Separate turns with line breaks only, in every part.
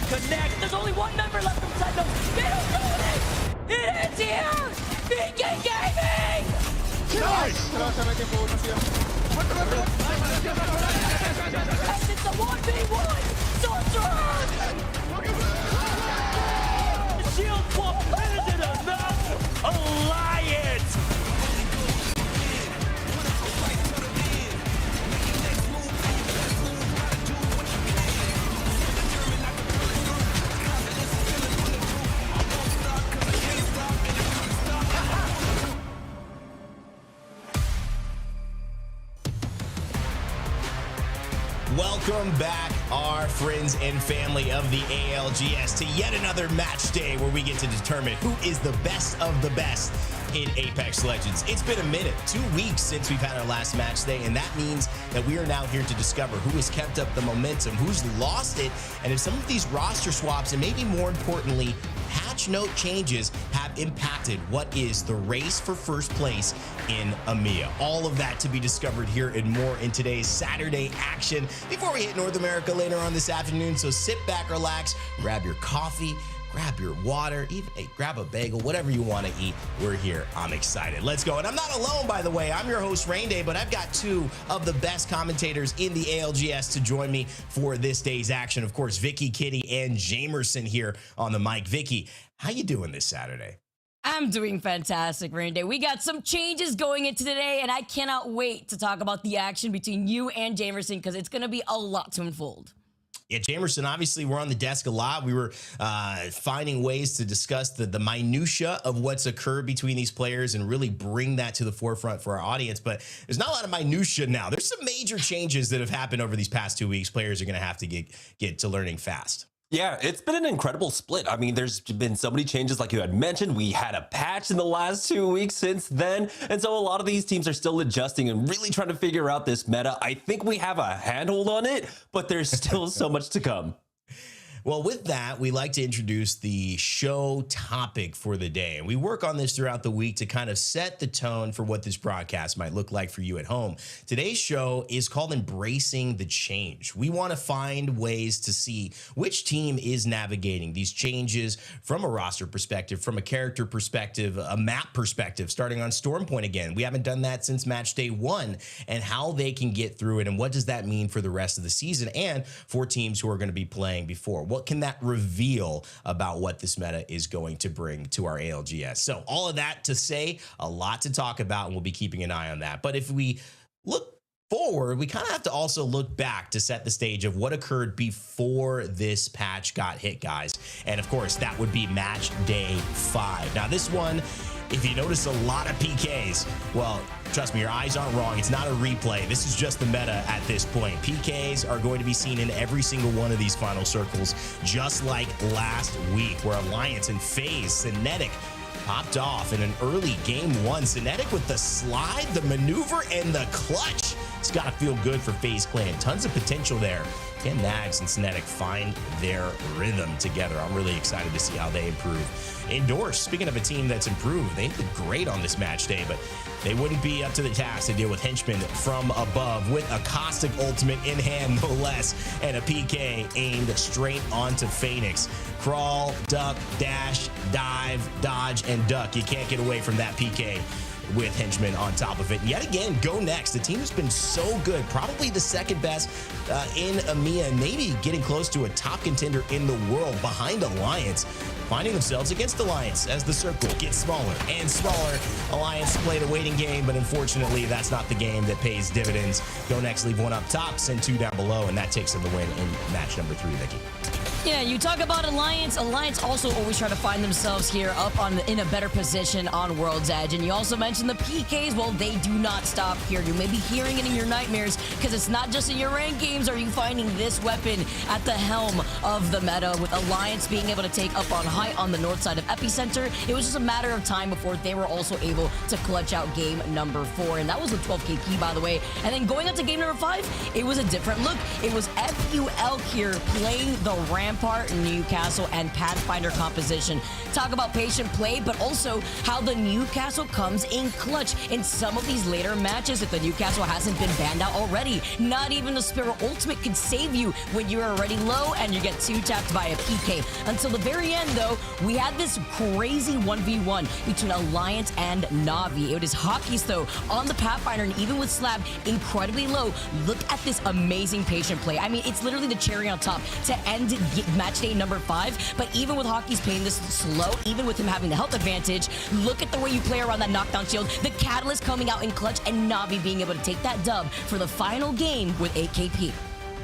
connect. There's only one member left from Citadel. They don't know it. It is here. BK Gaming.
Nice!
And it's a 1v1. Sorcerer. Shield swap. Is it enough? Alliance.
Welcome back, our friends and family of the ALGS, to yet another match day where we get to determine who is the best of the best in Apex Legends. It's been a minute, 2 weeks since we've had our last match day, and that means that we are now here to discover who has kept up the momentum, who's lost it, and if some of these roster swaps, and maybe more importantly, patch note changes have impacted what is the race for first place in EMEA. All of that to be discovered here and more in today's Saturday action before we hit North America later on this afternoon. So sit back, relax, grab your coffee, grab your water, even grab a bagel, whatever you want to eat. We're here. I'm excited. Let's go. And I'm not alone, by the way. I'm your host, Rain Day, but I've got two of the best commentators in the ALGS to join me for this day's action. Of course, Vicky, Kitty, and Jamerson here on the mic. Vicky, how you doing this Saturday?
I'm doing fantastic, Rain Day. We got some changes going into today, and I cannot wait to talk about the action between you and Jamerson because it's going to be a lot to unfold.
Yeah, Jamerson, obviously, we're on the desk a lot. We were finding ways to discuss the minutia of what's occurred between these players and really bring that to the forefront for our audience. But there's not a lot of minutia now. There's some major changes that have happened over these past 2 weeks. Players are going to have to get to learning fast.
Yeah, it's been an incredible split. I mean, there's been so many changes like you had mentioned. We had a patch in the last 2 weeks since then. And so a lot of these teams are still adjusting and really trying to figure out this meta. I think we have a handhold on it, but there's still so much to come.
Well, with that, we like to introduce the show topic for the day. And we work on this throughout the week to kind of set the tone for what this broadcast might look like for you at home. Today's show is called Embracing the Change. We want to find ways to see which team is navigating these changes from a roster perspective, from a character perspective, a map perspective, starting on Stormpoint again. We haven't done that since match day 1, and how they can get through it and what does that mean for the rest of the season and for teams who are going to be playing before. What can that reveal about what this meta is going to bring to our ALGS? So all of that to say, a lot to talk about, and we'll be keeping an eye on that. But if we look forward, we kind of have to also look back to set the stage of what occurred before this patch got hit, guys. And of course, that would be match day 5. Now this one, if you notice a lot of PKs, well, trust me, your eyes aren't wrong. It's not a replay. This is just the meta at this point. PKs are going to be seen in every single one of these final circles, just like last week, where Alliance and FaZe, Cinetic, popped off in an early game 1. Cinetic with the slide, the maneuver, and the clutch. It's got to feel good for FaZe Clan. Tons of potential there. Can Nags and Cinetic find their rhythm together? I'm really excited to see how they improve. Indoors, speaking of a team that's improved, they did great on this match day, but they wouldn't be up to the task to deal with henchmen from above with a caustic ultimate in hand, no less, and a PK aimed straight onto Phoenix. Crawl, duck, dash, dive, dodge, and duck. You can't get away from that PK with henchmen on top of it. And yet again, GoNext, the team has been so good, probably the second best in EMEA, maybe getting close to a top contender in the world behind Alliance, finding themselves against Alliance as the circle gets smaller and smaller. Alliance played a waiting game, but unfortunately, that's not the game that pays dividends. GoNext leave one up top, send 2 down below, and that takes them the win in match number 3, Vicky.
Yeah, you talk about Alliance. Alliance also always try to find themselves here up in a better position on World's Edge. And you also mentioned the PKs. Well, they do not stop here. You may be hearing it in your nightmares because it's not just in your ranked games are you finding this weapon at the helm of the meta, with Alliance being able to take up on high on the north side of Epicenter. It was just a matter of time before they were also able to clutch out game number 4. And that was a 12 KP, by the way. And then going up to game number 5, it was a different look. It was FUL here playing the ramp Rampart, Newcastle, and Pathfinder composition. Talk about patient play, but also how the Newcastle comes in clutch in some of these later matches if the Newcastle hasn't been banned out already. Not even the Spirit Ultimate could save you when you're already low and you get two-tapped by a PK. Until the very end, though, we had this crazy 1v1 between Alliance and Na'Vi. It was Hockeys, though, on the Pathfinder, and even with Slab incredibly low, look at this amazing patient play. I mean, it's literally the cherry on top to end match day number 5, but even with Hockeys playing this slow, even with him having the health advantage, look at the way you play around that knockdown shield, the Catalyst coming out in clutch, and Na'Vi being able to take that dub for the final game with 8KP.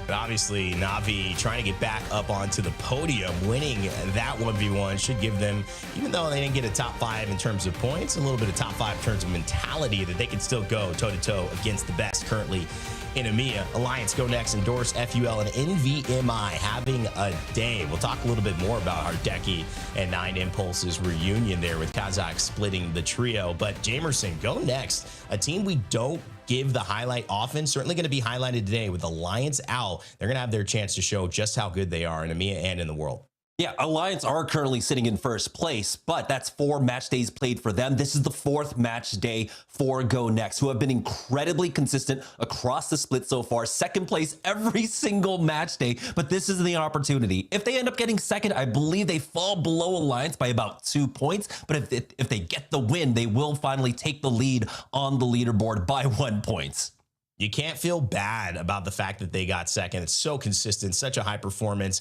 But obviously, Na'Vi trying to get back up onto the podium, winning that 1v1 should give them, even though they didn't get a top 5 in terms of points, a little bit of top 5 in terms of mentality that they can still go toe-to-toe against the best currently in EMEA. Alliance, GoNext, Endorse, FUL, and NVMI having a day. We'll talk a little bit more about Hardeki and 9 Impulse's reunion there with Kazakh splitting the trio. But Jamerson, GoNext, a team we don't give the highlight often, certainly going to be highlighted today with Alliance out. They're going to have their chance to show just how good they are in EMEA and in the world.
Yeah, Alliance are currently sitting in first place, but that's 4 match days played for them. This is the 4th match day for GoNext, who have been incredibly consistent across the split so far. 2nd place every single match day, but this is the opportunity. If they end up getting 2nd, I believe they fall below Alliance by about 2 points, but if they get the win, they will finally take the lead on the leaderboard by 1 point.
You can't feel bad about the fact that they got 2nd. It's so consistent, such a high performance.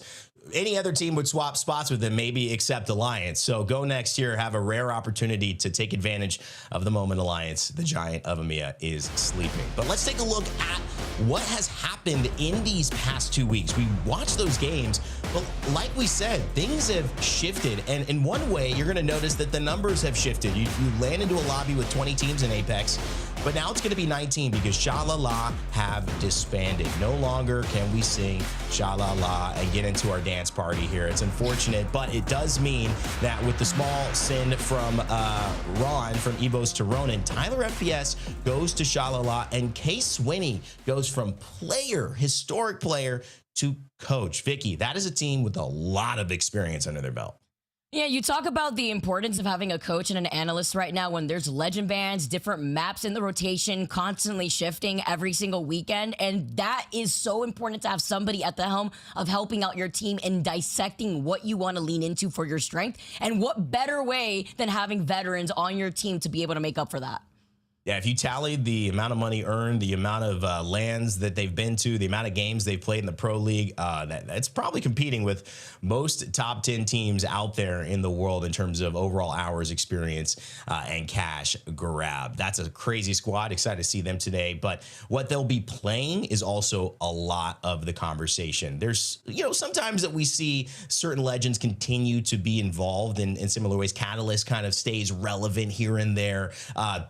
Any other team would swap spots with them, maybe except Alliance. So GoNext here have a rare opportunity to take advantage of the moment Alliance, the giant of EMEA, is sleeping. But let's take a look at what has happened in these past 2 weeks. We watched those games, but like we said, things have shifted. And in one way, you're going to notice that the numbers have shifted. You land into a lobby with 20 teams in Apex, but now it's going to be 19 because Sha-La-La have disbanded. No longer can we sing Sha-La-La and get into our dance party here. It's unfortunate, but it does mean that with the small sin from Ron, from EVOS to Ronan, Tyler FPS goes to Sha-La-La, and Case Swinney goes from player, historic player, to coach. Vicky, that is a team with a lot of experience under their belt.
Yeah, you talk about the importance of having a coach and an analyst right now when there's legend bans, different maps in the rotation, constantly shifting every single weekend. And that is so important to have somebody at the helm of helping out your team and dissecting what you want to lean into for your strength. And what better way than having veterans on your team to be able to make up for that?
Yeah, if you tallied the amount of money earned, the amount of lands that they've been to, the amount of games they've played in the Pro League, that's probably competing with most top 10 teams out there in the world in terms of overall hours, experience, and cash grab. That's a crazy squad. Excited to see them today. But what they'll be playing is also a lot of the conversation. There's, sometimes that we see certain legends continue to be involved in similar ways. Catalyst kind of stays relevant here and there.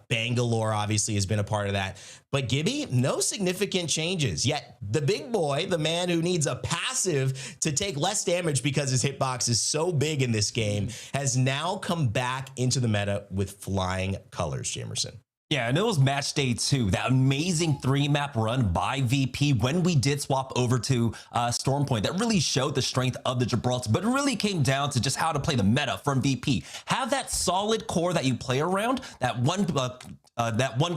Bangalore obviously has been a part of that. But Gibby, no significant changes. Yet the big boy, the man who needs a passive to take less damage because his hitbox is so big in this game, has now come back into the meta with flying colors, Jamerson.
Yeah, and it was match day 2, that amazing 3-map run by VP when we did swap over to Stormpoint that really showed the strength of the Gibraltar, but it really came down to just how to play the meta from VP. Have that solid core that you play around, that one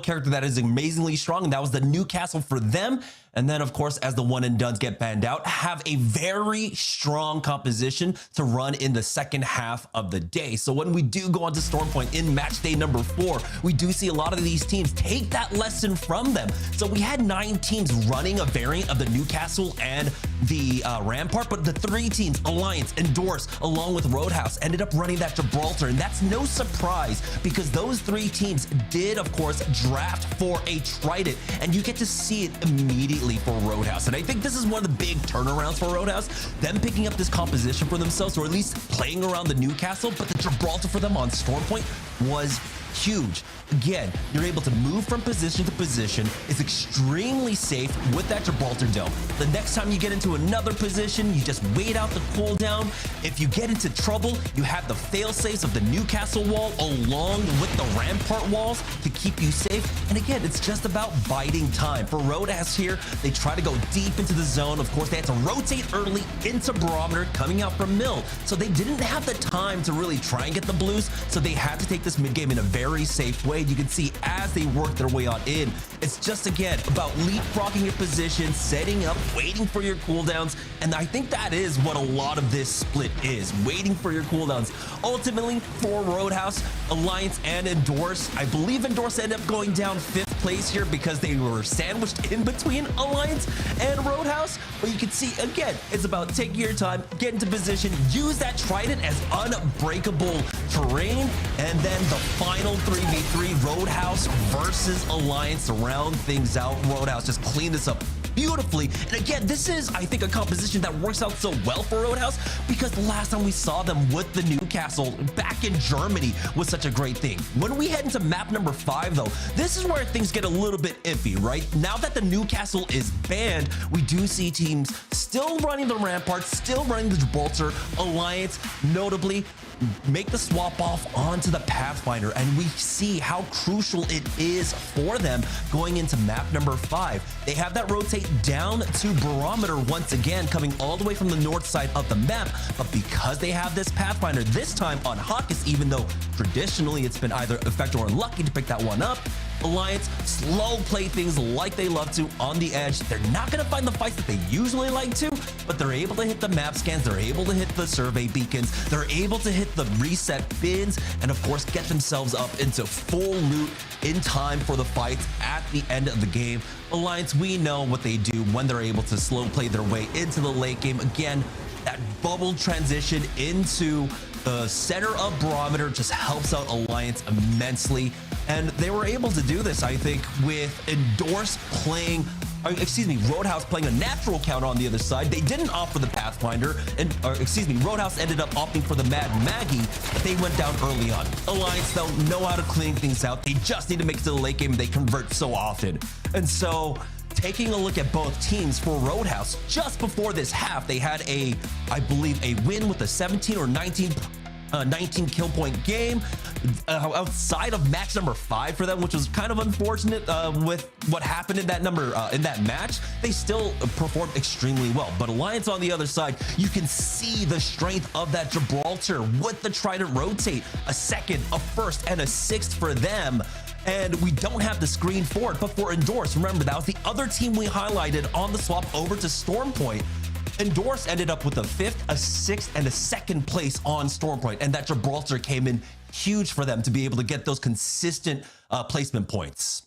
character that is amazingly strong, and that was the Newcastle for them. And then, of course, as the one and dones get banned out, have a very strong composition to run in the second half of the day. So when we do go on to Stormpoint in match day number 4, we do see a lot of these teams take that lesson from them. So we had 9 teams running a variant of the Newcastle and the Rampart, but the 3 teams, Alliance, Endorse, along with Roadhouse, ended up running that Gibraltar. And that's no surprise because those 3 teams did, of course, draft for a Trident, and you get to see it immediately for Roadhouse. And I think this is one of the big turnarounds for Roadhouse, them picking up this composition for themselves, or at least playing around the Newcastle, but the Gibraltar for them on Stormpoint was huge. Again, you're able to move from position to position. It's extremely safe with that Gibraltar Dome. The next time you get into another position, you just wait out the cooldown. If you get into trouble, you have the fail-safes of the Newcastle wall along with the Rampart walls to keep you safe. And again, it's just about biding time. For Roadhouse here, they try to go deep into the zone. Of course, they had to rotate early into Barometer coming out from Mill. So they didn't have the time to really try and get the blues. So they had to take this mid game in a very safe way. You can see as they work their way on in, it's just again about leapfrogging your position, setting up, waiting for your cooldowns. And I think that is what a lot of this split is, waiting for your cooldowns. Ultimately, for Roadhouse, Alliance, and Endorse, I believe Endorse ended up going down 5th place here because they were sandwiched in between Alliance and Roadhouse. But you can see, again, it's about taking your time, get into position, use that Trident as unbreakable terrain, and then the final 3v3, Roadhouse versus Alliance, to round things out. Roadhouse just clean this up beautifully. And again, this is, I think, a composition that works out so well for Roadhouse because the last time we saw them with the Newcastle back in Germany was such a great thing. When we head into map number 5, though, this is where things get a little bit iffy, right? Now that the Newcastle is banned, we do see teams still running the Ramparts, still running the Gibraltar. Alliance, notably, make the swap off onto the Pathfinder, and we see how crucial it is for them going into map number 5. They have that rotate down to Barometer once again, coming all the way from the north side of the map, but because they have this Pathfinder, this time on Hawkins, even though traditionally it's been either effective or unlucky to pick that one up, Alliance slow play things like they love to on the edge. They're not going to find the fights that they usually like to, but they're able to hit the map scans, they're able to hit the survey beacons, they're able to hit the reset bins, and of course get themselves up into full loot in time for the fights at the end of the game. Alliance, we know what they do when they're able to slow play their way into the late game. Again, that bubble transition into the center of Barometer just helps out Alliance immensely. And they were able to do this, I think, with Endorse playing, Roadhouse playing a natural counter on the other side. They didn't opt for the Pathfinder, Roadhouse ended up opting for the Mad Maggie, but they went down early on. Alliance, though, know how to clean things out. They just need to make it to the late game, and they convert so often. And so, taking a look at both teams for Roadhouse, just before this half, they had I believe, a win with a 17 or 19 kill point game outside of match number 5 for them, which was kind of unfortunate with what happened in that match. They still performed extremely well, but Alliance on the other side, you can see the strength of that Gibraltar with the Trident rotate, a second, a first, and a 6th for them. And we don't have the screen for it, but for Endorse, remember, that was the other team we highlighted on the swap over to Stormpoint. Endorse ended up with a 5th, a 6th, and a 2nd place on Stormpoint, and that Gibraltar came in huge for them to be able to get those consistent placement points.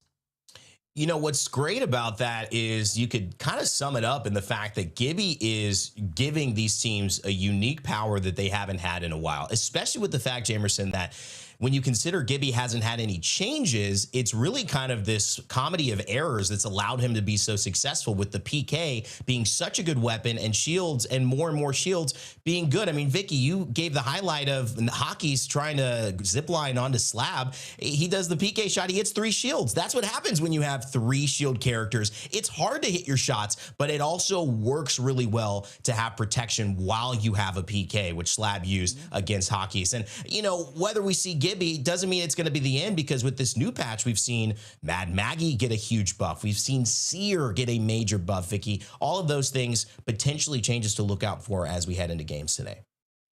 You know, what's great about that is you could kind of sum it up in the fact that Gibby is giving these teams a unique power that they haven't had in a while, especially with the fact, Jamerson, that when you consider Gibby hasn't had any changes, it's really kind of this comedy of errors that's allowed him to be so successful, with the PK being such a good weapon and shields and more shields being good. I mean, Vicky, you gave the highlight of Hockey's trying to zip line onto Slab. He does the PK shot. He hits 3 shields. That's what happens when you have 3 shield characters. It's hard to hit your shots, but it also works really well to have protection while you have a PK, which Slab used against Hockey's. And, you know, whether we see Gibby doesn't mean it's going to be the end, because with this new patch, we've seen Mad Maggie get a huge buff. We've seen Seer get a major buff, Vicky. All of those things potentially changes to look out for as we head into games today.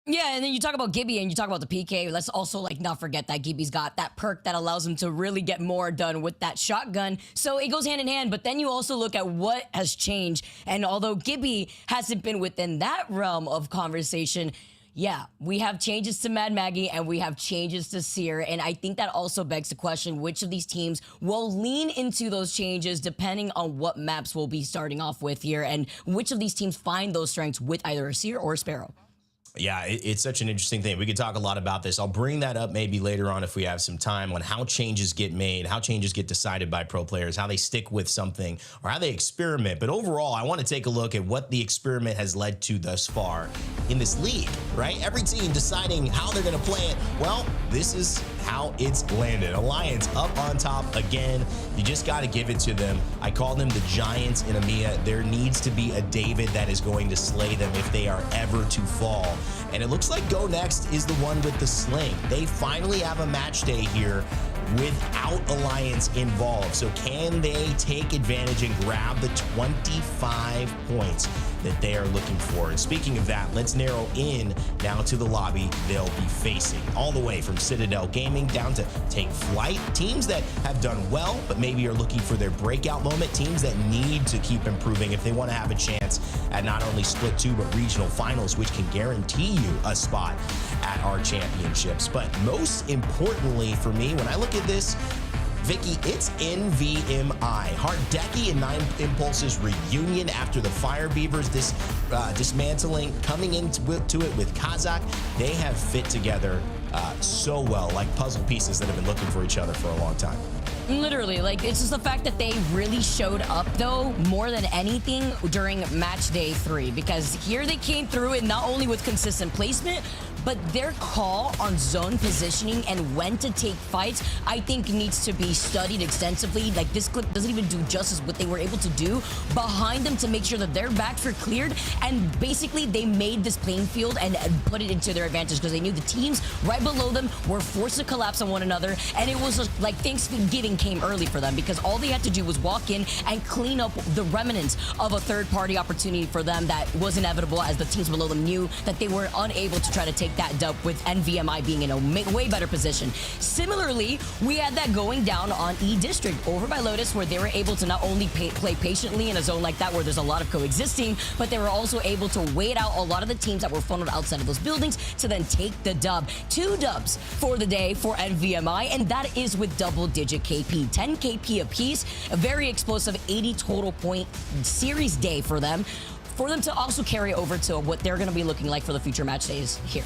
Yeah, and then you talk about Gibby and you talk about the PK. Let's also not forget that Gibby's got that perk that allows him to really get more done with that shotgun. So it goes hand in hand, but then you also look at what has changed. And although Gibby hasn't been within that realm of conversation, yeah, we have changes to Mad Maggie and we have changes to Seer. And I think that also begs the question, which of these teams will lean into those changes depending on what maps we'll be starting off with here, and which of these teams find those strengths with either a Seer or a Sparrow.
Yeah, it's such an interesting thing. We could talk a lot about this. I'll bring that up maybe later on if we have some time, on how changes get made, how changes get decided by pro players, how they stick with something, or how they experiment. But overall, I want to take a look at what the experiment has led to thus far in this league, right? Every team deciding how they're going to play it. Well, this is how it's landed. Alliance up on top again. You just got to give it to them. I call them the Giants in EMEA. There needs to be a David that is going to slay them if they are ever to fall. And it looks like GoNext is the one with the sling. They finally have a match day here without Alliance involved. So can they take advantage and grab the 25 points that they are looking for? And speaking of that, let's narrow in now to the lobby they'll be facing. All the way from Citadel Gaming down to Take Flyte, teams that have done well, but maybe are looking for their breakout moment, teams that need to keep improving if they want to have a chance at not only Split 2, but regional finals, which can guarantee you a spot at our championships. But most importantly for me, when I look at this, Vicky, it's NVMI. Hardeki and 9 Impulse's reunion after the Fire Beavers dismantling, coming into it with Kazakh. They have fit together so well, like puzzle pieces that have been looking for each other for a long time.
Literally, like, it's just the fact that they really showed up, though, more than anything during match day 3, because here they came through, and not only with consistent placement, but their call on zone positioning and when to take fights, I think needs to be studied extensively. Like, this clip doesn't even do justice what they were able to do behind them to make sure that their backs were cleared, and basically they made this playing field and put it into their advantage because they knew the teams right below them were forced to collapse on one another, and it was just like Thanksgiving came early for them because all they had to do was walk in and clean up the remnants of a third-party opportunity for them that was inevitable, as the teams below them knew that they were unable to try to take that dub with NVMI being in a way better position. Similarly, we had that going down on E District over by Lotus, where they were able to not only play patiently in a zone like that where there's a lot of coexisting, but they were also able to wait out a lot of the teams that were funneled outside of those buildings to then take the dub. 2 dubs for the day for NVMI, and that is with double-digit KP. 10 KP apiece, a very explosive 80 total point series day for them to also carry over to what they're going to be looking like for the future match days here.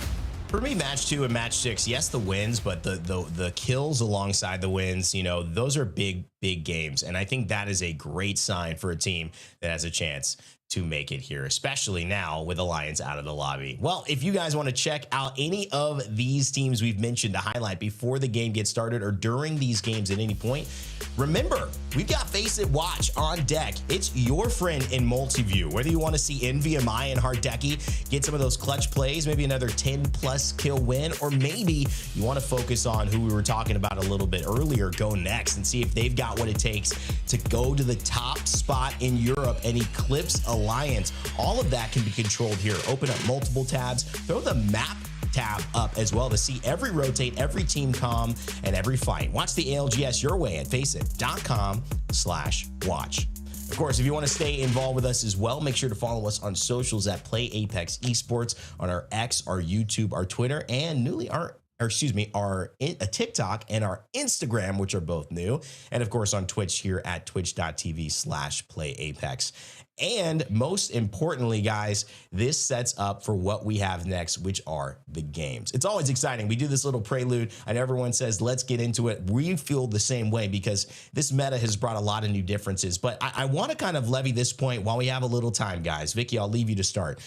For me, match 2 and match 6, yes, the wins, but the kills alongside the wins, you know, those are big games. And I think that is a great sign for a team that has a chance to make it here, especially now with Alliance out of the lobby. Well, if you guys want to check out any of these teams we've mentioned to highlight before the game gets started or during these games at any point, remember, we've got Face It Watch on deck. It's your friend in multi-view. Whether you want to see NVMI and Hardeki get some of those clutch plays, maybe another 10+ kill win, or maybe you want to focus on who we were talking about a little bit earlier, GoNext, and see if they've got what it takes to go to the top spot in Europe and eclipse Alliance. All of that can be controlled here. Open up multiple tabs, throw the map tab up as well to see every rotate, every team comm, and every fight. Watch the ALGS your way at faceit.com/watch. Of course, if you want to stay involved with us as well, make sure to follow us on socials at Play Apex Esports on our X, our YouTube, our Twitter, and newly our TikTok and our Instagram, which are both new. And of course, on Twitch here at twitch.tv/playapex. And most importantly, guys, this sets up for what we have next, which are the games. It's always exciting. We do this little prelude and everyone says, let's get into it. We feel the same way because this meta has brought a lot of new differences. But I want to kind of levy this point while we have a little time, guys. Vicky, I'll leave you to start.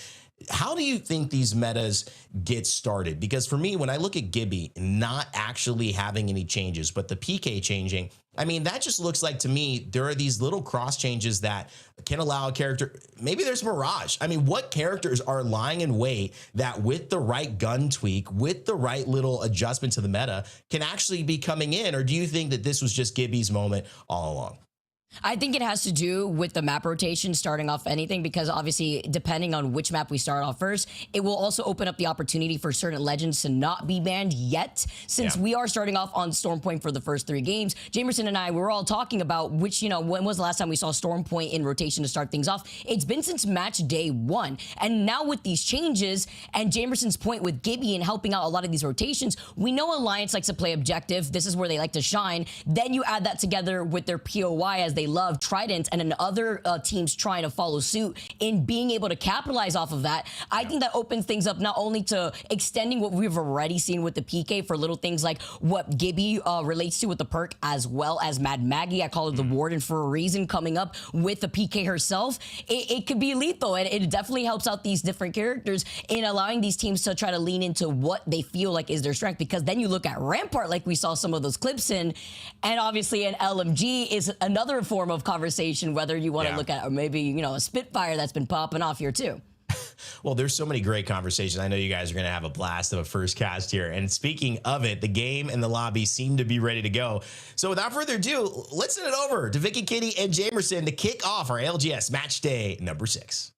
How do you think these metas get started? Because for me, when I look at Gibby not actually having any changes, but the PK changing, I mean, that just looks like to me, there are these little cross changes that can allow a character, maybe there's Mirage. I mean, what characters are lying in wait that with the right gun tweak, with the right little adjustment to the meta can actually be coming in? Or do you think that this was just Gibby's moment all along?
I think it has to do with the map rotation starting off anything, because obviously depending on which map we start off first, it will also open up the opportunity for certain legends to not be banned yet. Since we are starting off on Stormpoint for the first 3 games, Jamerson and I were all talking about which, you know, when was the last time we saw Stormpoint in rotation to start things off? It's been since match day 1. And now with these changes and Jamerson's point with Gibby and helping out a lot of these rotations, we know Alliance likes to play objective. This is where they like to shine. Then you add that together with their POI as they they love, Trident, and then other teams trying to follow suit in being able to capitalize off of that, I think that opens things up not only to extending what we've already seen with the PK for little things like what Gibby relates to with the perk, as well as Mad Maggie. I call her the Warden for a reason, coming up with the PK herself. It could be lethal, and it definitely helps out these different characters in allowing these teams to try to lean into what they feel like is their strength, because then you look at Rampart, like we saw some of those clips in, and obviously an LMG is another form of conversation, whether you want to look at, or maybe, you know, a Spitfire that's been popping off here too.
Well, there's so many great conversations. I know you guys are going to have a blast of a first cast here. And speaking of it, the game and the lobby seem to be ready to go. So without further ado, let's send it over to Vicky, Kitty, and Jamerson to kick off our ALGS match day number 6.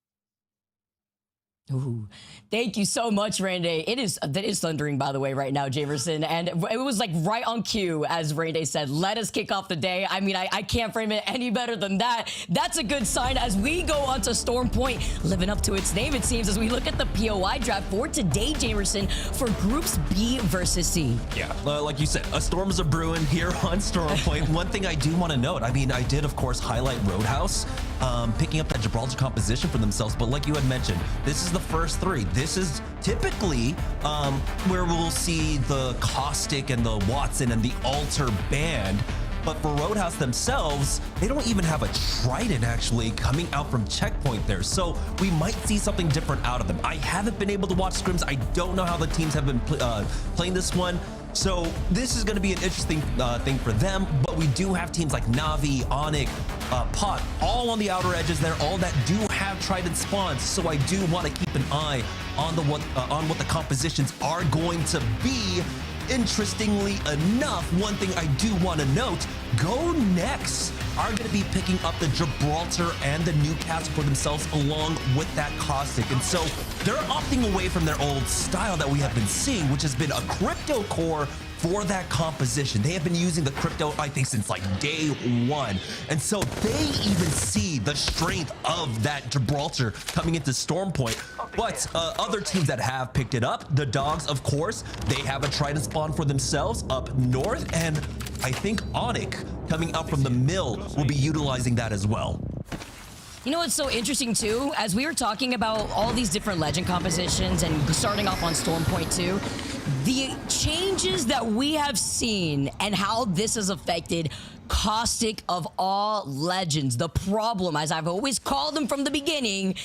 Ooh, thank you so much, Randy. That is thundering, by the way, right now, Jamerson. And it was like right on cue, as Randy said, let us kick off the day. I mean, I can't frame it any better than that. That's a good sign as we go on to Storm Point, living up to its name, it seems, as we look at the POI draft for today, Jamerson, for groups B versus C.
Yeah, like you said, a storm's a brewing here on Storm Point. One thing I do want to note, I mean, I did, of course, highlight Roadhouse, picking up that Gibraltar composition for themselves. But like you had mentioned, this is the first 3. This is typically where we'll see the Caustic and the Watson and the Alter band. But for Roadhouse themselves, they don't even have a Trident actually coming out from checkpoint there. So we might see something different out of them. I haven't been able to watch scrims. I don't know how the teams have been playing this one. So this is going to be an interesting thing for them, but we do have teams like Navi, ONIC, Pot, all on the outer edges there, all that do have Trident spawns. So I do want to keep an eye on what the compositions are going to be. Interestingly enough, one thing I do want to note, GoNext are going to be picking up the Gibraltar and the Newcastle for themselves along with that Caustic. And so they're opting away from their old style that we have been seeing, which has been a crypto core for that composition. They have been using the crypto, I think, since like day 1. And so they even see the strength of that Gibraltar coming into Storm Point. But other teams that have picked it up, the Dogs, of course, they have a Trident spawn for themselves up north. And I think ONIC coming up from the mill will be utilizing that as well.
You know what's so interesting too, as we were talking about all these different legend compositions and starting off on Storm Point 2, the changes that we have seen and how this has affected Caustic of all legends. The problem, as I've always called him from the beginning,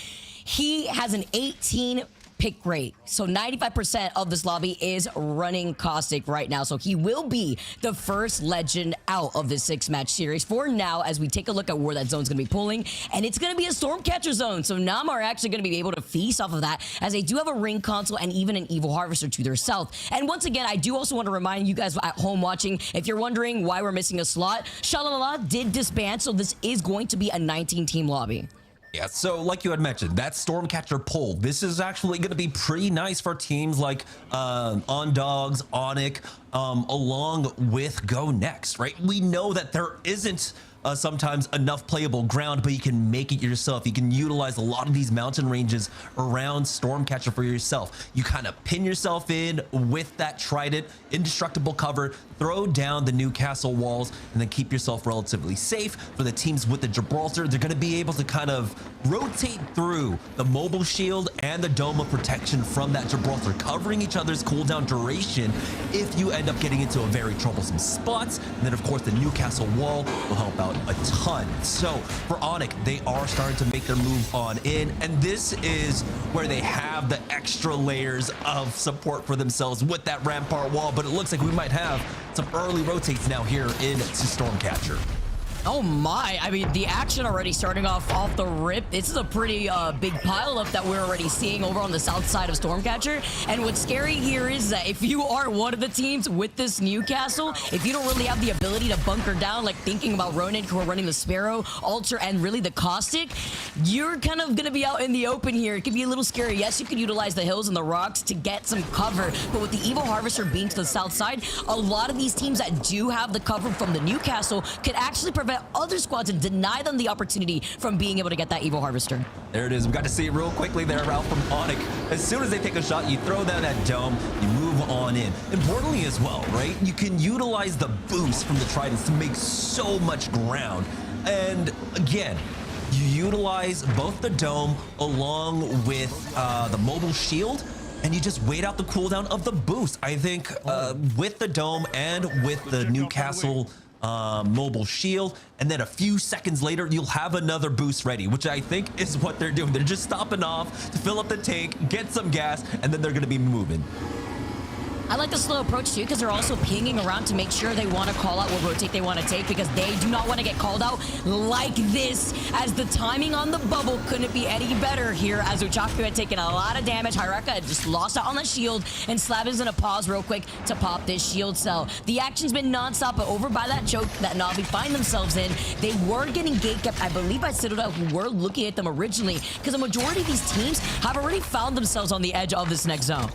he has an 18 pick rate. So 95% of this lobby is running Caustic right now. So he will be the first legend out of this 6-match series for now, as we take a look at where that zone's going to be pulling. And it's going to be a Stormcatcher zone. So Nam are actually going to be able to feast off of that, as they do have a ring console and even an Evil Harvester to their south. And once again, I do also want to remind you guys at home watching, if you're wondering why we're missing a slot, Shalalala did disband. So this is going to be a 19-team lobby.
Yeah, so like you had mentioned, that Stormcatcher pull, this is actually going to be pretty nice for teams like On Dogs, ONIC, along with GoNext, right? We know that there isn't sometimes enough playable ground, but you can make it yourself. You can utilize a lot of these mountain ranges around Stormcatcher for yourself. You kind of pin yourself in with that Trident, indestructible cover, throw down the Newcastle walls, and then keep yourself relatively safe. For the teams with the Gibraltar, they're going to be able to kind of rotate through the mobile shield and the dome of protection from that Gibraltar, covering each other's cooldown duration if you end up getting into a very troublesome spots. And then of course the Newcastle wall will help out a ton. So for ONIC, they are starting to make their move on in, and this is where they have the extra layers of support for themselves with that Rampart wall. But it looks like we might have some early rotates now here into Stormcatcher.
Oh my, I mean, the action already starting off the rip. This is a pretty big pileup that we're already seeing over on the south side of Stormcatcher. And what's scary here is that if you are one of the teams with this Newcastle, if you don't really have the ability to bunker down, like thinking about Ronin, who are running the Sparrow, Alter, and really the Caustic, you're kind of going to be out in the open here. It could be a little scary. Yes, you could utilize the hills and the rocks to get some cover, but with the Evil Harvester being to the south side, a lot of these teams that do have the cover from the Newcastle could actually prevent other squads and deny them the opportunity from being able to get that Evil Harvester.
There it is. We got to see it real quickly there, Ralph, from ONIC. As soon as they take a shot, you throw down that dome, you move on in. Importantly as well, right? You can utilize the boost from the Tridents to make so much ground. And again, you utilize both the dome along with the mobile shield, and you just wait out the cooldown of the boost. I think with the dome and with the Newcastle mobile shield, and then a few seconds later you'll have another boost ready, which I think is what they're doing. They're just stopping off to fill up the tank, get some gas, and then they're going to be moving.
I like the slow approach too, because they're also pinging around to make sure they want to call out what rotate they want to take, because they do not want to get called out like this, as the timing on the bubble couldn't be any better here, as Uchaku had taken a lot of damage. Hyreka had just lost out on the shield, and Slab is going to pause real quick to pop this shield cell. The action's been non-stop, but over by that choke that Na'Vi find themselves in, they were getting gate kept, I believe, by Citadel, who were looking at them originally, because a majority of these teams have already found themselves on the edge of this next zone.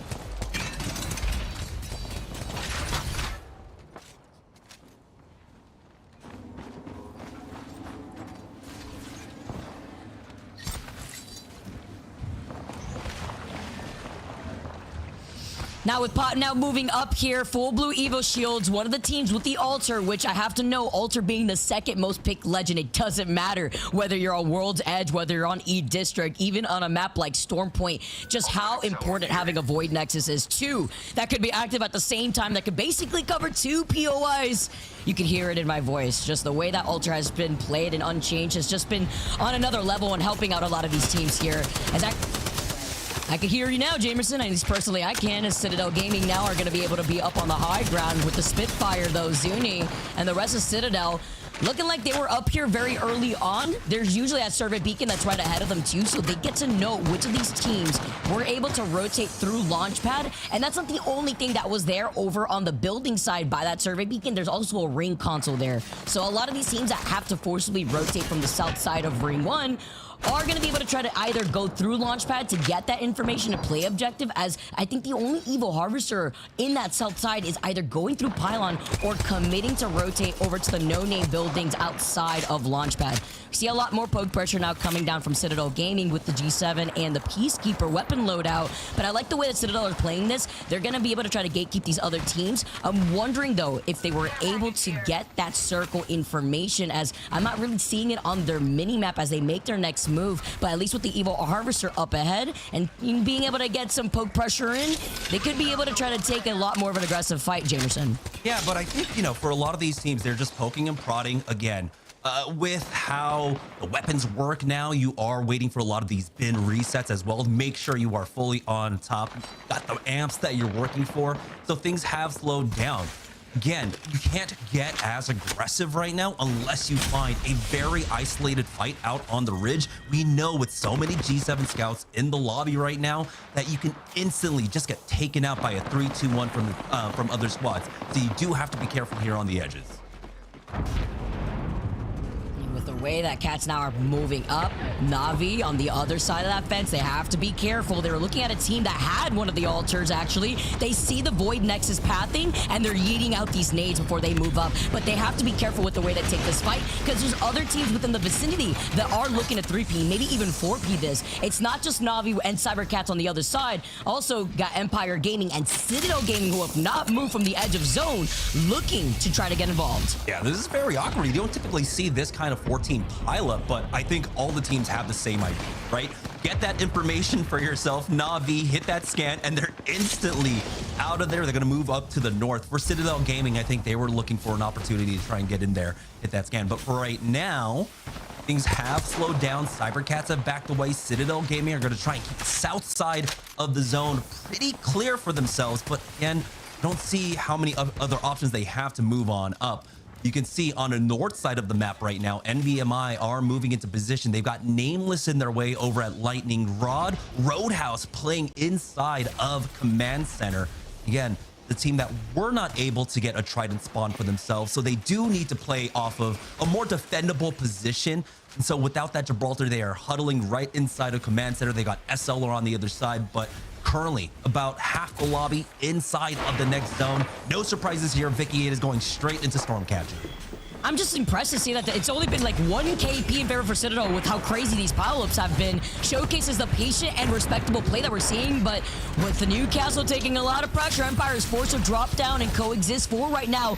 Now with Pot now moving up here, full blue Evo shields, one of the teams with the Altar, which I have to know, Altar being the second most picked legend, it doesn't matter whether you're on World's Edge, whether you're on E District, even on a map like Storm Point, just how important having a Void Nexus is. Two that could be active at the same time, that could basically cover two POIs. You can hear it in my voice. Just the way that Altar has been played and Unchanged has just been on another level and helping out a lot of these teams here. As I can hear you now, Jamerson. At least personally I can, as Citadel Gaming now are going to be able to be up on the high ground with the Spitfire, though. Zuni and the rest of Citadel looking like they were up here very early on. There's usually that survey beacon that's right ahead of them too, so they get to know which of these teams were able to rotate through Launchpad. And that's not the only thing that was there over on the building side by that survey beacon. There's also a ring console there. So a lot of these teams that have to forcibly rotate from the south side of Ring 1 are going to be able to try to either go through Launchpad to get that information to play objective, as I think the only Evo Harvester in that south side is either going through Pylon or committing to rotate over to the no-name buildings outside of Launchpad. We see a lot more poke pressure now coming down from Citadel Gaming with the G7 and the Peacekeeper weapon loadout, but I like the way that Citadel are playing this. They're going to be able to try to gatekeep these other teams. I'm wondering, though, if they were able to get that circle information, as I'm not really seeing it on their mini-map as they make their next move, but at least with the Evo Harvester up ahead and being able to get some poke pressure in, they could be able to try to take a lot more of an aggressive fight, Jamerson.
Yeah, but I think, you know, for a lot of these teams, they're just poking and prodding again. With how the weapons work now, you are waiting for a lot of these bin resets as well. Make sure you are fully on top. Got the amps that you're working for. So things have slowed down. Again, you can't get as aggressive right now unless you find a very isolated fight out on the ridge. We know with so many G7 scouts in the lobby right now that you can instantly just get taken out by a 3-2-1 from other squads. So you do have to be careful here on the edges.
With the way that Cats now are moving up, Na'Vi on the other side of that fence, they have to be careful. They were looking at a team that had one of the altars, actually. They see the Void Nexus pathing, and they're yeeting out these nades before they move up. But they have to be careful with the way they take this fight, because there's other teams within the vicinity that are looking to 3P, maybe even 4P this. It's not just Na'Vi and cybercats on the other side. Also got Empire Gaming and Citadel Gaming, who have not moved from the edge of zone, looking to try to get involved.
Yeah, this is very awkward. You don't typically see this kind of 14 pileup, but I think all the teams have the same idea, right? Get that information for yourself. Na'Vi, hit that scan, and they're instantly out of there. They're going to move up to the north. For Citadel Gaming, I think they were looking for an opportunity to try and get in there, hit that scan. But for right now, things have slowed down. Cybercats have backed away. Citadel Gaming are going to try and keep the south side of the zone pretty clear for themselves. But again, don't see how many other options they have to move on up. You can see on the north side of the map right now, NVMI are moving into position. They've got Nameless in their way over at Lightning Rod. Roadhouse playing inside of Command Center. Again, the team that were not able to get a Trident spawn for themselves, so they do need to play off of a more defendable position. And so without that Gibraltar, they are huddling right inside of Command Center. They got SLR on the other side, but currently about half the lobby inside of the next zone. No surprises here. Vicky 8 is going straight into Storm Catcher.
I'm just impressed to see that it's only been like 1 KP in favor for Citadel with how crazy these pile-ups have been. Showcases the patient and respectable play that we're seeing, but with the Newcastle taking a lot of pressure, Empire is forced to drop down and coexist for right now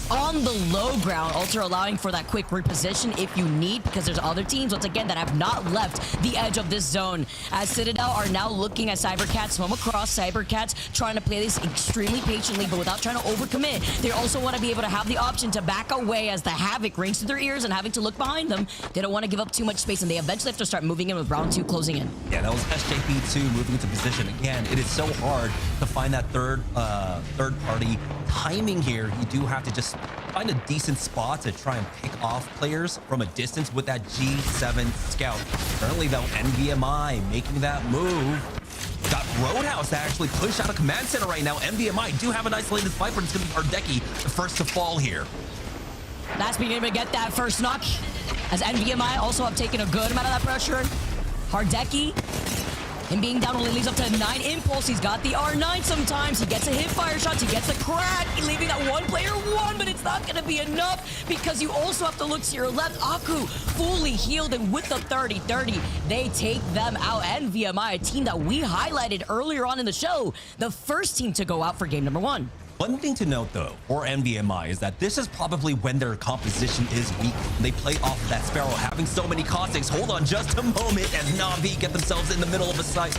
on the low ground. Ultra allowing for that quick reposition if you need, because there's other teams, once again, that have not left the edge of this zone. As Citadel are now looking at cybercats from across. Cybercats trying to play this extremely patiently, but without trying to overcommit. They also want to be able to have the option to back away as the Havoc rings to their ears and having to look behind them. They don't want to give up too much space, and they eventually have to start moving in with round 2 closing in.
Yeah, that was SJP2 moving into position. Again, it is so hard to find that third party timing here. You do have to just find a decent spot to try and pick off players from a distance with that G7 scout. Currently though, NVMI making that move. Got Roadhouse to actually push out a command center right now. NVMI do have an isolated fight, but it's going to be Hardeki the first to fall here.
That's being able to get that first knock, as NVMI also have taken a good amount of that pressure. Hardeki, him being down only leaves up to 9 impulse. He's got the R9 sometimes. He gets a hip fire shot. He gets a crack, leaving that one player one, but it's not going to be enough because you also have to look to your left. Aku fully healed, and with the 30-30, they take them out. NVMI, a team that we highlighted earlier on in the show, the first team to go out for game number 1.
One thing to note, though, for NVMI is that this is probably when their composition is weak. They play off of that Sparrow, having so many caustics. Hold on just a moment as Na'Vi get themselves in the middle of a fight.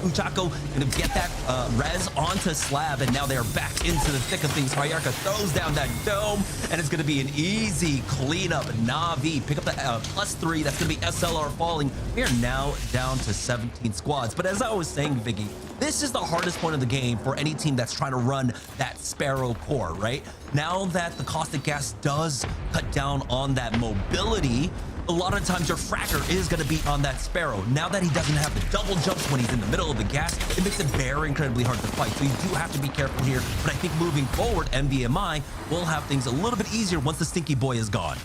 Uchako going to get that res onto Slab, and now they're back into the thick of things. Hayarka throws down that dome, and it's going to be an easy cleanup. Na'Vi pick up the +3. That's going to be SLR falling. We are now down to 17 squads. But as I was saying, Vicky, this is the hardest point of the game for any team that's trying to run that Sparrow core, right? Now that the caustic gas does cut down on that mobility, a lot of times your fracker is going to be on that Sparrow. Now that he doesn't have the double jumps when he's in the middle of the gas, it makes it very incredibly hard to fight. So you do have to be careful here. But I think moving forward, NVMI will have things a little bit easier once the Stinky Boy is gone.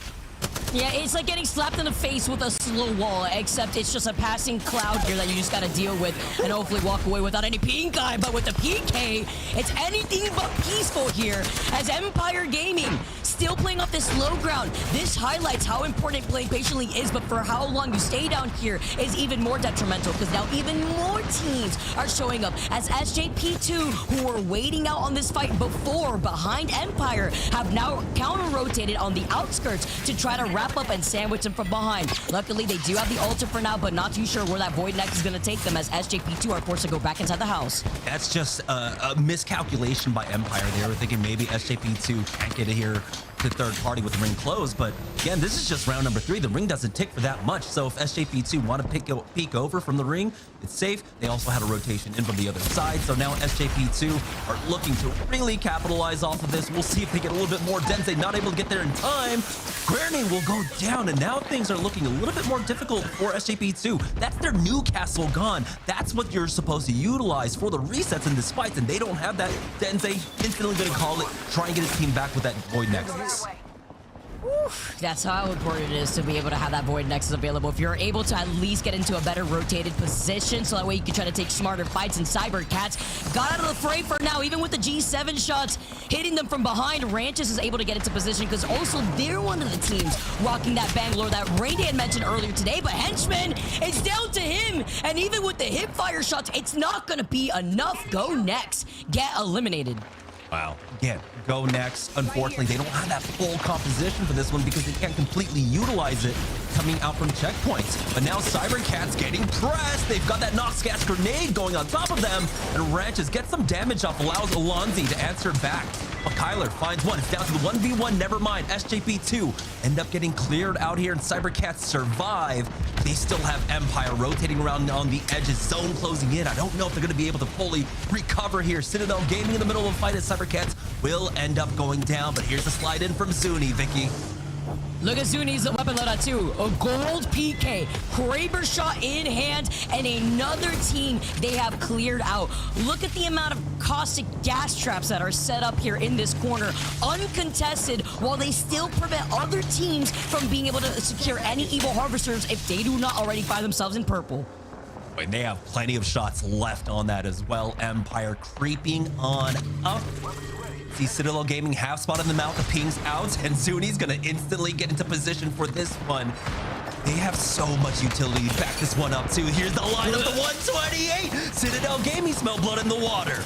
Yeah, it's like getting slapped in the face with a slow wall, except it's just a passing cloud here that you just gotta deal with and hopefully walk away without any pink eye. But with the PK, it's anything but peaceful here as Empire Gaming still playing off this low ground. This highlights how important playing patiently is, but for how long you stay down here is even more detrimental, because now even more teams are showing up as SJP2, who were waiting out on this fight before behind Empire, have now counter-rotated on the outskirts to try to wrap up and sandwich them from behind. Luckily, they do have the ulti for now, but not too sure where that Void Next is going to take them, as SJP2 are forced to go back inside the house.
That's just a miscalculation by Empire. They were thinking maybe SJP2 can't get it here to third party with the ring closed, but again, this is just round number 3. The ring doesn't tick for that much, so if SJP2 want to peek over from the ring, it's safe. They also had a rotation in from the other side, so now SJP2 are looking to really capitalize off of this. We'll see if they get a little bit more Dense. Not able to get there in time. Grenade will go down, and now things are looking a little bit more difficult for SJP2. That's their Newcastle gone. That's what you're supposed to utilize for the resets in this fight, and they don't have that. Dense instantly going to call it, try and get his team back with that Void Nexus.
That's how important it is to be able to have that Void Nexus available. If you're able to at least get into a better rotated position, so that way you can try to take smarter fights. And cybercats got out of the fray for now, even with the G7 shots hitting them from behind. Ranches is able to get into position because also they're one of the teams rocking that Bangalore that Rainy had mentioned earlier today. But Henchman, it's down to him, and even with the hip fire shots, it's not going to be enough. GoNext get eliminated.
Wow. Again, GoNext, unfortunately, they don't have that full composition for this one because they can't completely utilize it coming out from checkpoints. But now cybercats getting pressed. They've got that Nox gas grenade going on top of them, and Ranches gets some damage off, allows Alonzi to answer back. But Kyler finds one. It's down to the 1v1. Never mind. SJP2 end up getting cleared out here, and cybercats survive. They still have Empire rotating around on the edges, zone closing in. I don't know if they're going to be able to fully recover here. Citadel Gaming in the middle of a fight as cybercats will end up going down, but here's a slide in from Zuni, Vicky.
Look at Zuni's weapon loadout too. A gold PK, Kraber shot in hand, and another team they have cleared out. Look at the amount of caustic gas traps that are set up here in this corner, uncontested, while they still prevent other teams from being able to secure any evil harvesters if they do not already find themselves in purple.
And they have plenty of shots left on that as well. Empire creeping on up. See Citadel Gaming half spot in the mouth, the pings out, and Zuni's gonna instantly get into position for this one. They have so much utility to back this one up too. Here's the line of the 128. Citadel Gaming smell blood in the water.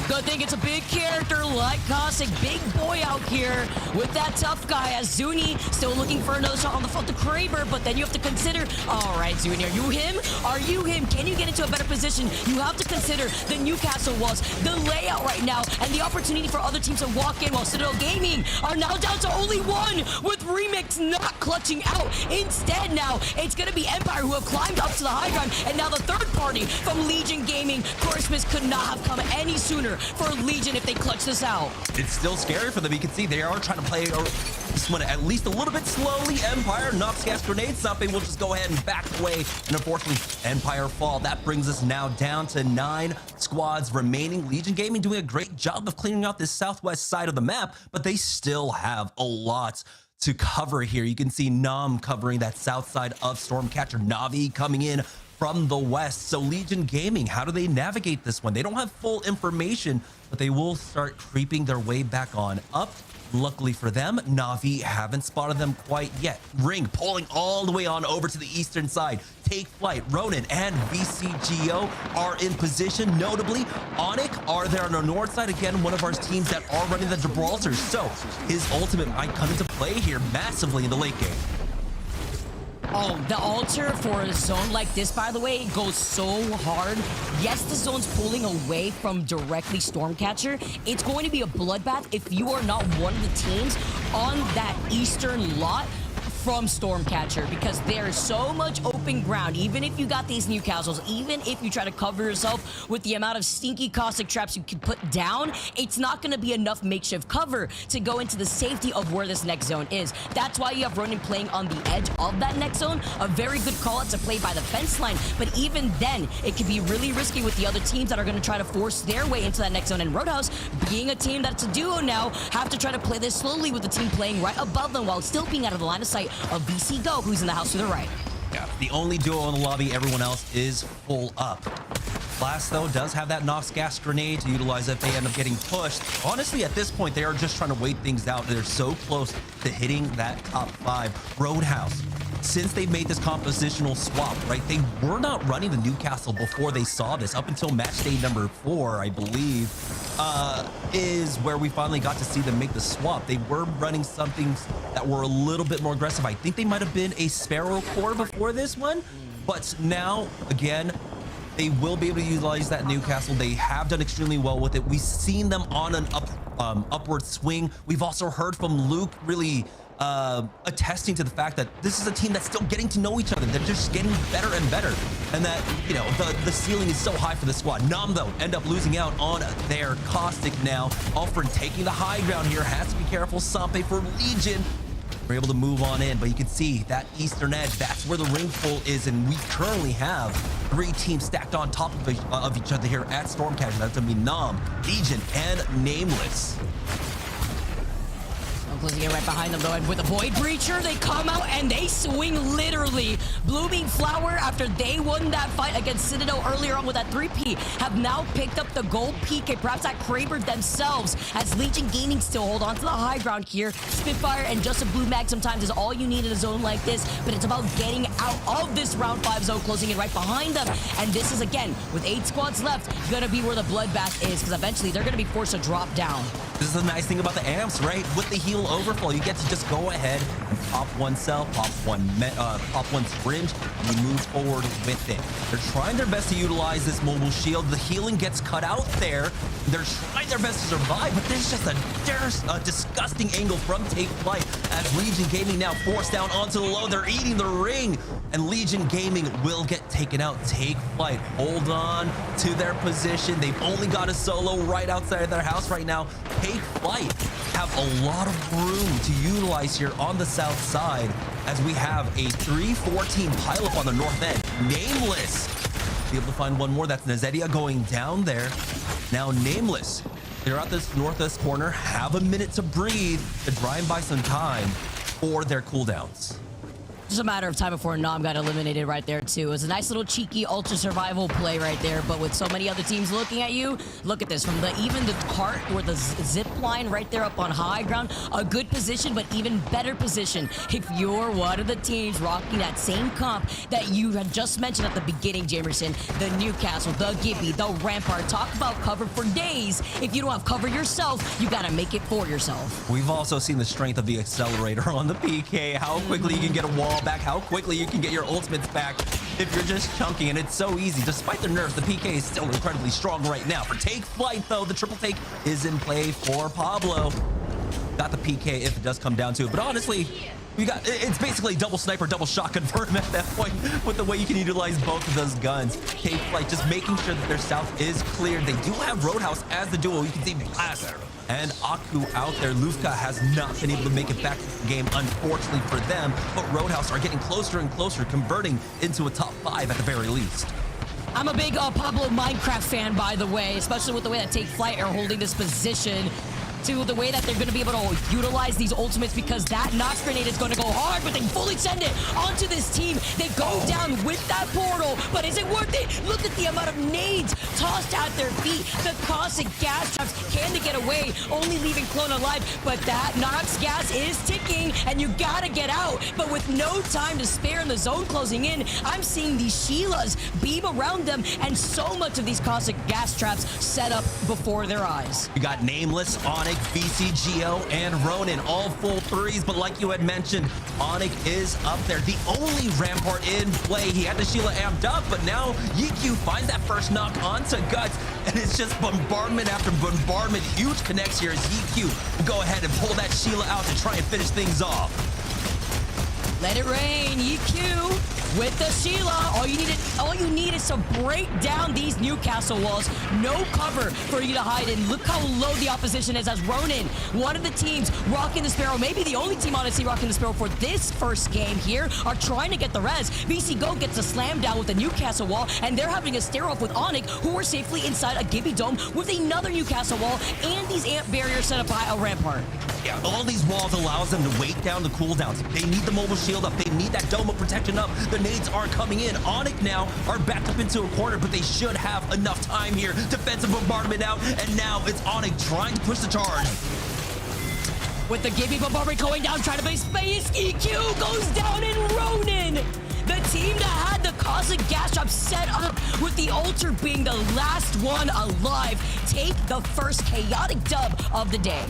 Good thing it's a big character like Cossack, big boy out here with that tough guy as Zuni still looking for another shot on the front to Kraber, but then you have to consider, all right, Zuni, are you him? Are you him? Can you get into a better position? You have to consider the Newcastle walls, the layout right now, and the opportunity for other teams to walk in while Citadel Gaming are now down to only one with Remix not clutching out. Instead now, it's going to be Empire who have climbed up to the high ground, and now the third party from Legion Gaming. Christmas could not have come any sooner for Legion if they clutch this out.
It's still scary for them. You can see they are trying to play this one at least a little bit slowly. Empire knocks gas grenade. Something will just go ahead and back away, and unfortunately Empire fall. That brings us now down to 9 squads remaining. Legion Gaming doing a great job of cleaning out this southwest side of the map, but they still have a lot to cover here. You can see Nam covering that south side of Stormcatcher, Navi coming in from the west. So Legion Gaming, how do they navigate this one? They don't have full information, but they will start creeping their way back on up. Luckily for them, Navi haven't spotted them quite yet. Ring pulling all the way on over to the eastern side. Take Flyte, Ronin, and VCGO are in position. Notably, ONIC are there on the north side. Again, one of our teams that are running the Gibraltar. So his ultimate might come into play here massively in the late game.
Oh, the altar for a zone like this, by the way, goes so hard. Yes, the zone's pulling away from directly Stormcatcher. It's going to be a bloodbath if you are not one of the teams on that eastern lot from Stormcatcher, because there is so much open ground. Even if you got these Newcastles, even if you try to cover yourself with the amount of stinky caustic traps you can put down, it's not going to be enough makeshift cover to go into the safety of where this next zone is. That's why you have Ronin playing on the edge of that next zone. A very good call out to play by the fence line, but even then, it can be really risky with the other teams that are going to try to force their way into that next zone. And Roadhouse, being a team that's a duo now, have to try to play this slowly with the team playing right above them while still being out of the line of sight of VC Go, who's in the house to the right.
Yeah, the only duo in the lobby, everyone else is full up. Blast, though, does have that Nox gas grenade to utilize if they end up getting pushed. Honestly, at this point, they are just trying to wait things out. They're so close to hitting that top 5. Roadhouse, since they made this compositional swap, right, they were not running the Newcastle before they saw this. Up until match day number 4, I believe, is where we finally got to see them make the swap. They were running something that were a little bit more aggressive. I think they might have been a Sparrow core before this one, but now, again, they will be able to utilize that Newcastle. They have done extremely well with it. We've seen them on an upward swing. We've also heard from Luke really attesting to the fact that this is a team that's still getting to know each other. They're just getting better and better, and that, you know, the ceiling is so high for the squad. Nam, though, end up losing out on their caustic now. Alfred taking the high ground here, has to be careful. Sampe for Legion, we're able to move on in, but you can see that eastern edge, that's where the ring full is, and we currently have 3 teams stacked on top of each other here at Stormcatcher. That's gonna be Nam, Legion, and Nameless.
Closing in right behind them, though, and with a Void Breacher, they come out and they swing literally. Blooming Flower, after they won that fight against Citadel earlier on with that 3P, have now picked up the gold PK, perhaps that Kraber themselves, as Legion Gaming still hold on to the high ground here. Spitfire and just a blue mag sometimes is all you need in a zone like this, but it's about getting out of this round 5 zone, closing in right behind them. And this is, again, with 8 squads left, gonna be where the bloodbath is, because eventually they're gonna be forced to drop down.
This is the nice thing about the amps, right? With the heal overflow, you get to just go ahead and pop one cell, pop one syringe, and you move forward with it. They're trying their best to utilize this mobile shield. The healing gets cut out there. They're trying their best to survive, but there's just a disgusting angle from Take Flight as Legion Gaming now forced down onto the low. They're eating the ring, and Legion Gaming will get taken out. Take Flight hold on to their position. They've only got a solo right outside of their house right now. Take Flight have a lot of room to utilize here on the south side, as we have a 3-4 pileup on the north end. Nameless be able to find one more. That's Nazedia going down there. Now Nameless, they're at this northwest corner, have a minute to breathe, to dry and buy some time for their cooldowns.
just a matter of time before Nom got eliminated right there too. It was a nice little cheeky ultra survival play right there, but with so many other teams looking at you, look at this, from even the cart or the zip line right there up on high ground, a good position, but even better position if you're one of the teams rocking that same comp that you had just mentioned at the beginning, Jamerson, the Newcastle, the Gibby, the Rampart. Talk about cover for days. If you don't have cover yourself, you gotta make it for yourself.
We've also seen the strength of the accelerator on the PK, how quickly you can get a wall back, how quickly you can get your ultimates back if you're just chunking, and it's so easy. Despite the nerfs, the PK is still incredibly strong right now. For Take Flyte, though, the triple take is in play for Pablo. Got the PK if it does come down to it, but honestly, it's basically double sniper, double shotgun for him at that point with the way you can utilize both of those guns. Take Flyte just making sure that their south is cleared. They do have Roadhouse as the duo. You can see Blast and Aku out there. Lufka has not been able to make it back to the game, unfortunately for them, but Roadhouse are getting closer and closer, converting into a top 5 at the very least.
I'm a big Pablo Minecraft fan, by the way, especially with the way that Take Flyte are holding this position, to the way that they're going to be able to utilize these ultimates, because that Nox grenade is going to go hard, but they fully send it onto this team. They go down with that portal, but is it worth it? Look at the amount of nades tossed at their feet. The caustic gas traps, can they get away? Only leaving Clone alive, but that Nox gas is ticking, and you gotta get out. But with no time to spare and the zone closing in, I'm seeing these Sheilas beam around them, and so much of these caustic gas traps set up before their eyes.
You got Nameless, ONIC, VCGO, and Ronin, all full threes, but like you had mentioned, ONIC is up there. The only Rampart in play. He had the Sheila amped up, but now EQ finds that first knock onto Guts, and it's just bombardment after bombardment. Huge connects here as EQ will go ahead and pull that Sheila out to try and finish things off.
Let it rain, EQ with the Sheila. All you need is to break down these Newcastle walls. No cover for you to hide in. Look how low the opposition is as Ronin, one of the teams rocking the Sparrow, maybe the only team honestly rocking the Sparrow for this first game here, are trying to get the res. VC Go gets a slam down with the Newcastle wall, and they're having a stare off with ONIC, who are safely inside a Gibby Dome with another Newcastle wall and these amp barriers set up by a Rampart.
Yeah, all these walls allows them to weight down the cooldowns. They need the mobile shield up. They need that dome of protection up. The nades aren't coming in. ONIC now are backed up into a corner, but they should have enough time here. Defensive bombardment out, and now it's ONIC trying to push the charge.
With the Gibby bombardment going down, trying to make space, EQ goes down, and Ronin, the team that had the caustic gas trap set up with the Ultra being the last one alive, take the first chaotic dub of the day.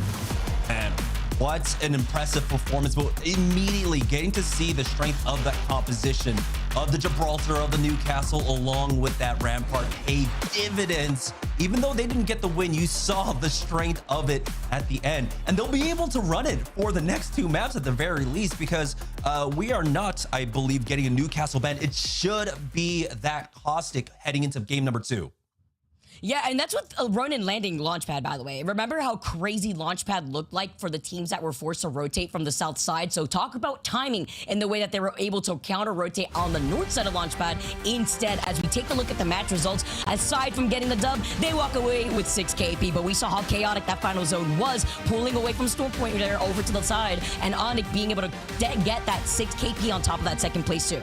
And what an impressive performance, but immediately getting to see the strength of that composition of the Gibraltar, of the Newcastle, along with that Rampart paid dividends. Even though they didn't get the win, you saw the strength of it at the end, and they'll be able to run it for the next 2 maps at the very least, because we are not, I believe, getting a Newcastle ban. It should be that caustic heading into game number 2.
Yeah, and that's what Ronin landing Launchpad, by the way. Remember how crazy Launchpad looked like for the teams that were forced to rotate from the south side? So talk about timing in the way that they were able to counter-rotate on the north side of Launchpad. Instead, as we take a look at the match results, aside from getting the dub, they walk away with 6 KP. But we saw how chaotic that final zone was, pulling away from Storm Point there over to the side, and ONIC being able to get that 6 KP on top of that second place too.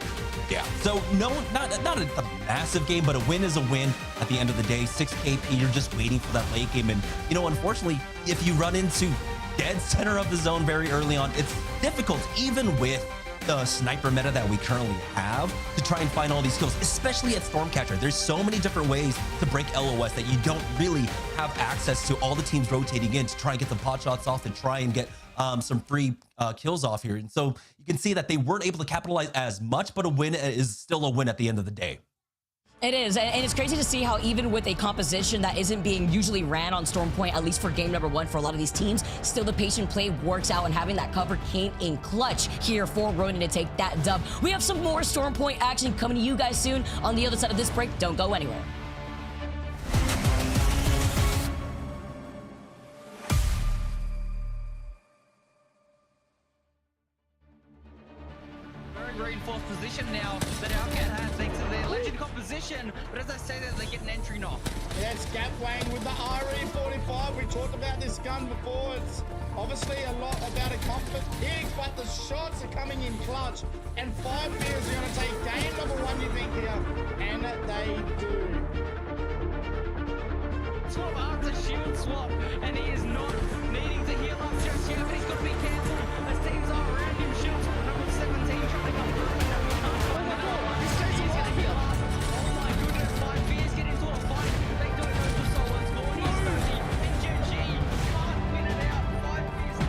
Yeah, so no, not a massive game, but a win is a win at the end of the day. 6 KP, you're just waiting for that late game. And, you know, unfortunately, if you run into dead center of the zone very early on, it's difficult, even with the sniper meta that we currently have, to try and find all these kills, especially at Stormcatcher. There's so many different ways to break LOS that you don't really have access to all the teams rotating in to try and get the pot shots off and try and get some free kills off here. And so you can see that they weren't able to capitalize as much, but a win is still a win at the end of the day.
It is, and it's crazy to see how even with a composition that isn't being usually ran on Storm Point, at least for game number 1 for a lot of these teams, still the patient play works out, and having that cover came in clutch here for Ronin to take that dub. We have some more Storm Point action coming to you guys soon on the other side of this break. Don't go anywhere.
Reinforced position now that ALGS has thanks to their legend composition. position, but as I say that, they get an entry knock.
Yes, Gapwang with the RE45. We talked about this gun before. It's obviously a lot about a comfort pick, but the shots are coming in clutch. And 5 Fears are going to take game number 1, you think, here. And they do.
Swap after shield swap, and he is not needing to heal up just yet, but he's got to be careful as teams are around him. Shield swap number 17 trying to come through. He's going to heal up. Oh my goodness, 5 Fears get into a fight. They don't know the solo. It's Gordon, he's 30, and GG can't win it out. 5 Fears.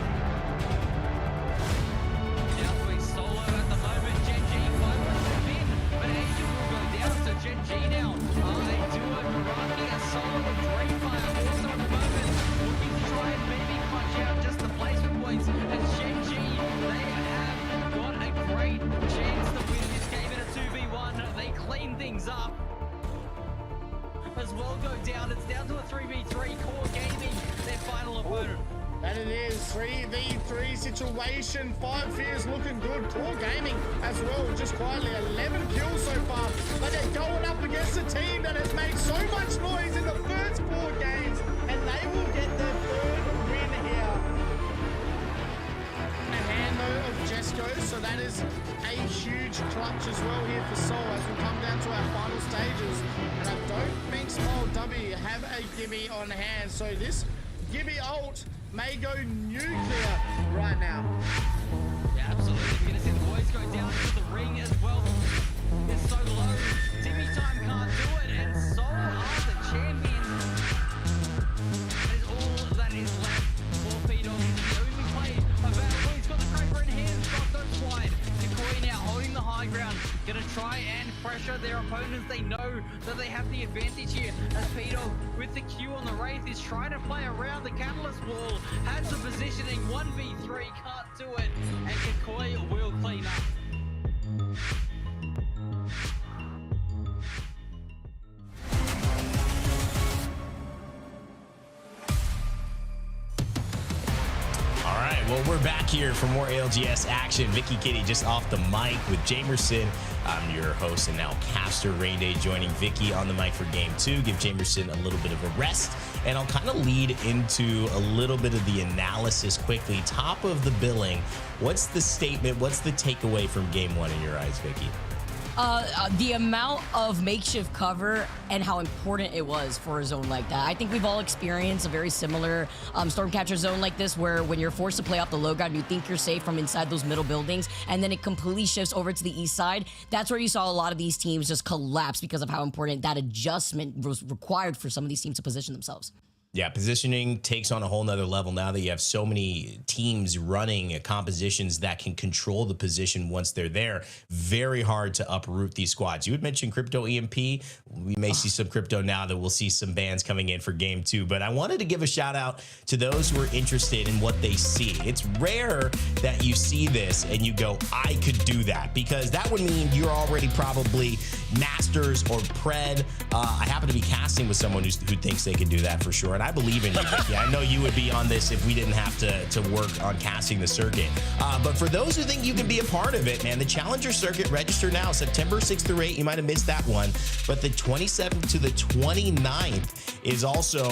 Now to a solo at the moment. Gen G 5 will step in, but Angel will go down. So Gen G now. They do it. Rocking a solo with Dreamfire also at the moment. Looking to try and maybe punch out just the placement points. And Gen G, they have got a great chance to win this game in a 2v1. They clean things up. As well go down. It's down to a 3v3. Core Gaming, their final opponent.
And it is 3v3 situation. 5 Fears looking good. Core Gaming as well, just quietly 11 kills so far. But they're going up against a team that has made so much noise in the first 4 games. And they will get their 3rd win here. A hand though of Jesco, so that is a huge clutch as well here for Soul as we come down to our final stages. And I don't think Small W have a gimme on hand, so this gimme ult may go nuclear right now.
Yeah, absolutely. Gonna see the boys go down to the ring as well. It's so low. Timmy Time can't do it, and so are the champions. That is all that is left for Peter. He's the only play available. He's got the Kraber in hand. Got those wide. Decoy now holding the high ground. Gonna try and pressure their opponents. They know that they have the advantage here. As Peter with the Q on the Wraith is trying to play around the Catalyst wall. Has the positioning 1v3, can't do it. And Decoy will clean up.
All right, well, we're back here for more ALGS action. Vicky Kitty just off the mic with Jamerson. I'm your host and now caster, Rain Day, joining Vicky on the mic for game 2. Give Jamerson a little bit of a rest, and I'll kind of lead into a little bit of the analysis quickly. Top of the billing, what's the statement, what's the takeaway from game 1 in your eyes, Vicky?
The amount of makeshift cover and how important it was for a zone like that. I think we've all experienced a very similar Stormcatcher zone like this, where when you're forced to play off the low ground, you think you're safe from inside those middle buildings, and then it completely shifts over to the east side. That's where you saw a lot of these teams just collapse because of how important that adjustment was required for some of these teams to position themselves.
Yeah, positioning takes on a whole nother level now that you have so many teams running compositions that can control the position once they're there. Very hard to uproot these squads. You had mentioned Crypto EMP. We may see some Crypto now that we'll see some bans coming in for game 2. But I wanted to give a shout out to those who are interested in what they see. It's rare that you see this and you go, I could do that, because that would mean you're already probably masters or pred. I happen to be casting with someone who thinks they could do that for sure. And I believe in you, Vicky. I know you would be on this if we didn't have to work on casting the circuit. But for those who think you can be a part of it, man, the Challenger Circuit, register now, September 6th through 8th. You might have missed that one. But the 27th to the 29th is also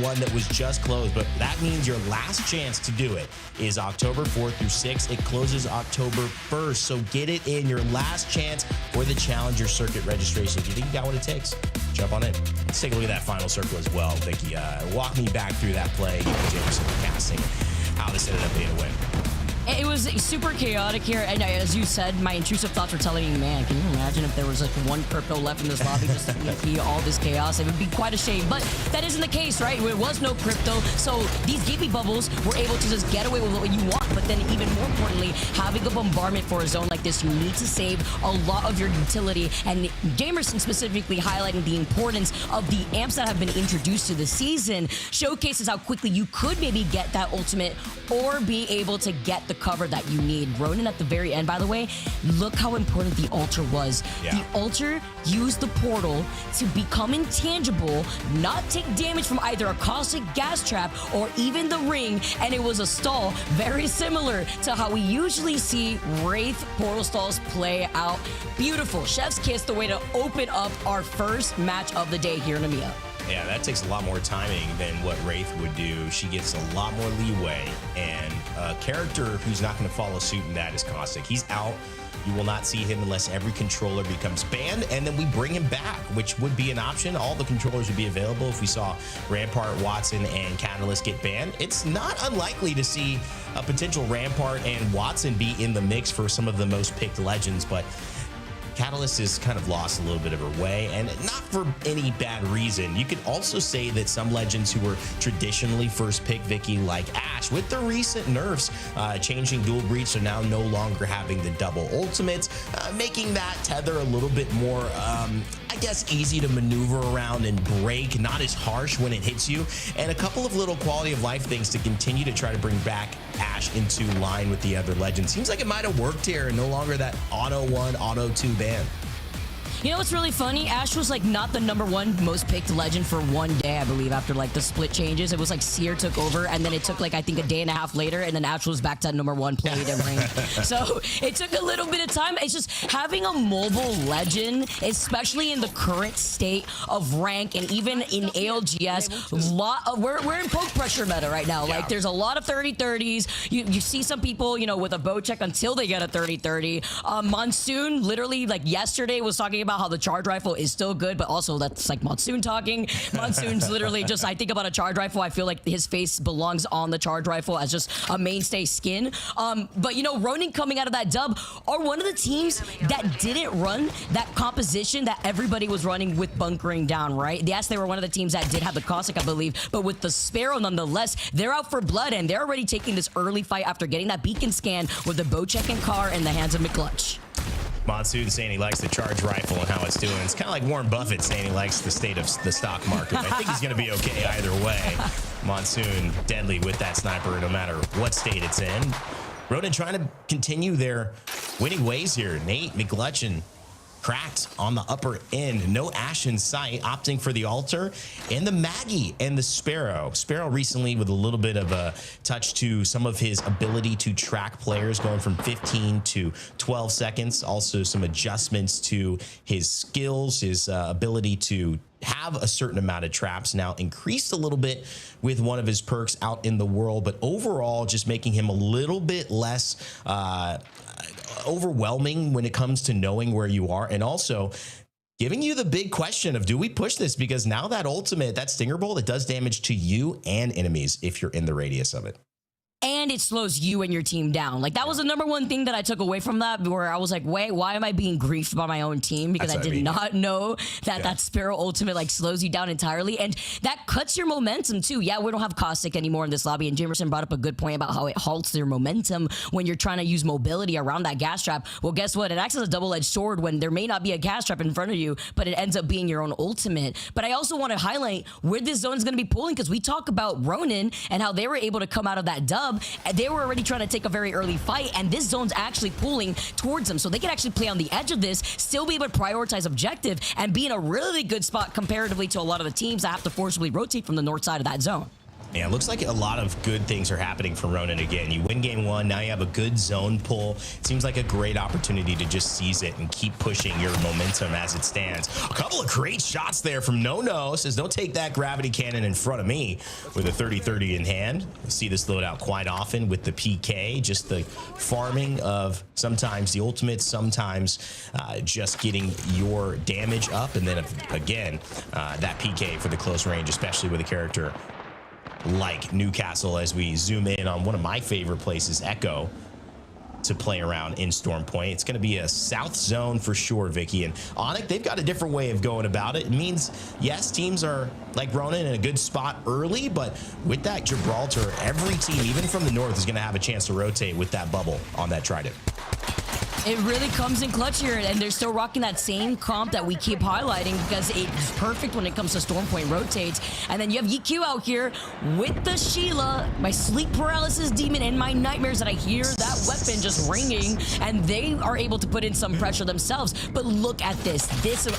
one that was just closed. But that means your last chance to do it is October 4th through 6th. It closes October 1st. So get it in, your last chance for the Challenger Circuit registration. If you think you got what it takes, jump on it. Let's take a look at that final circle as well, Vicky. Walk me back through that play, Jamerson casting, how this ended up being a win.
It was super chaotic here, and as you said, my intrusive thoughts were telling me, man, can you imagine if there was like one Crypto left in this lobby just to be all this chaos? It would be quite a shame, but that isn't the case, right? There was no Crypto, so these Gapey bubbles were able to just get away with what you want, but then even more importantly, having a bombardment for a zone like this, you need to save a lot of your utility, and Jamerson specifically highlighting the importance of the amps that have been introduced to the season showcases how quickly you could maybe get that ultimate or be able to get the cover that you need. Ronan at the very end, by the way, look how important the Ultra was.
Yeah.
The Ultra used the portal to become intangible, not take damage from either a caustic gas trap or even the ring, and it was a stall very similar to how we usually see Wraith portal stalls play out. Beautiful. Chef's kiss, the way to open up our first match of the day here in EMEA.
Yeah, that takes a lot more timing than what Wraith would do. She gets a lot more leeway, and a character who's not going to follow suit in that is Caustic. He's out. You will not see him unless every controller becomes banned, and then we bring him back, which would be an option. All the controllers would be available if we saw Rampart, Watson, and Catalyst get banned. It's not unlikely to see a potential Rampart and Watson be in the mix for some of the most picked legends, but Catalyst has kind of lost a little bit of her way, and not for any bad reason. You could also say that some legends who were traditionally first pick Vicky, like Ashe, with the recent nerfs, changing dual breach, so now no longer having the double ultimates, making that tether a little bit more, I guess, easy to maneuver around and break, not as harsh when it hits you, and a couple of little quality of life things to continue to try to bring back Ashe into line with the other legends. Seems like it might have worked here, and no longer that auto 1, auto 2 ban.
You know what's really funny? Ashe was like not the #1 most picked legend for one day, I believe, after like the split changes. It was like Seer took over, and then it took like I think a day and a half later, and then Ashe was back to #1 played and ranked. So it took a little bit of time. It's just having a mobile legend, especially in the current state of rank and even in ALGS, we're in poke pressure meta right now.
Yeah.
Like there's a lot of 30-30s. You see some people, you know, with a bow check until they get a 30-30. Monsoon literally like yesterday was talking about how the charge rifle is still good, but also that's like Monsoon talking. Monsoon's literally just, I think about a charge rifle, I feel like his face belongs on the charge rifle as just a mainstay skin. But you know, Ronin coming out of that dub are one of the teams that didn't run that composition that everybody was running with bunkering down, right? Yes, they were one of the teams that did have the Caustic, I believe, but with the Sparrow nonetheless, they're out for blood, and they're already taking this early fight after getting that beacon scan with the bow check and car in the hands of McClutch.
Monsoon saying he likes the charge rifle and how it's doing. It's kind of like Warren Buffett saying he likes the state of the stock market. I think he's going to be okay either way. Monsoon deadly with that sniper no matter what state it's in. Ronin trying to continue their winning ways here. Nate McClutch cracked on the upper end. No Ashe in sight, opting for the Altar and the Maggie and the Sparrow. Sparrow recently with a little bit of a touch to some of his ability to track players, going from 15 to 12 seconds. Also some adjustments to his skills, his ability to have a certain amount of traps now increased a little bit with one of his perks out in the world, but overall just making him a little bit less overwhelming when it comes to knowing where you are, and also giving you the big question of, do we push this? Because now that ultimate, that Stinger Bolt, it does damage to you and enemies if you're in the radius of it.
And it slows you and your team down. Like that was the #1 thing that I took away from that, where I was like, wait, why am I being griefed by my own team? Because I did not know that that Sparrow ultimate like slows you down entirely. And that cuts your momentum too. Yeah, we don't have Caustic anymore in this lobby. And Jamerson brought up a good point about how it halts their momentum when you're trying to use mobility around that gas trap. Well, guess what? It acts as a double-edged sword when there may not be a gas trap in front of you, but it ends up being your own ultimate. But I also want to highlight where this zone is going to be pulling, because we talk about Ronin and how they were able to come out of that dub. They were already trying to take a very early fight, and this zone's actually pulling towards them. So they can actually play on the edge of this, still be able to prioritize objective, and be in a really good spot comparatively to a lot of the teams that have to forcibly rotate from the north side of that zone.
Yeah, it looks like a lot of good things are happening for Ronin again. You win game 1, now you have a good zone pull. It seems like a great opportunity to just seize it and keep pushing your momentum as it stands. A couple of great shots there from No. Says, don't take that gravity cannon in front of me, with a 30-30 in hand. You see this loadout quite often with the PK, just the farming of sometimes the ultimate, sometimes just getting your damage up, and then again, that PK for the close range, especially with a character like Newcastle, as we zoom in on one of my favorite places, Echo, to play around in Storm Point. It's going to be a south zone for sure, Vicky. And ONIC, they've got a different way of going about it. It means, yes, teams are like Ronin in a good spot early, but with that Gibraltar, every team, even from the north, is going to have a chance to rotate with that bubble on that Trident.
It really comes in clutch here, and they're still rocking that same comp that we keep highlighting because it's perfect when it comes to Stormpoint rotates. And then you have EQ out here with the Sheila, my sleep paralysis demon, and my nightmares that I hear that weapon just ringing, and they are able to put in some pressure themselves. But look at this.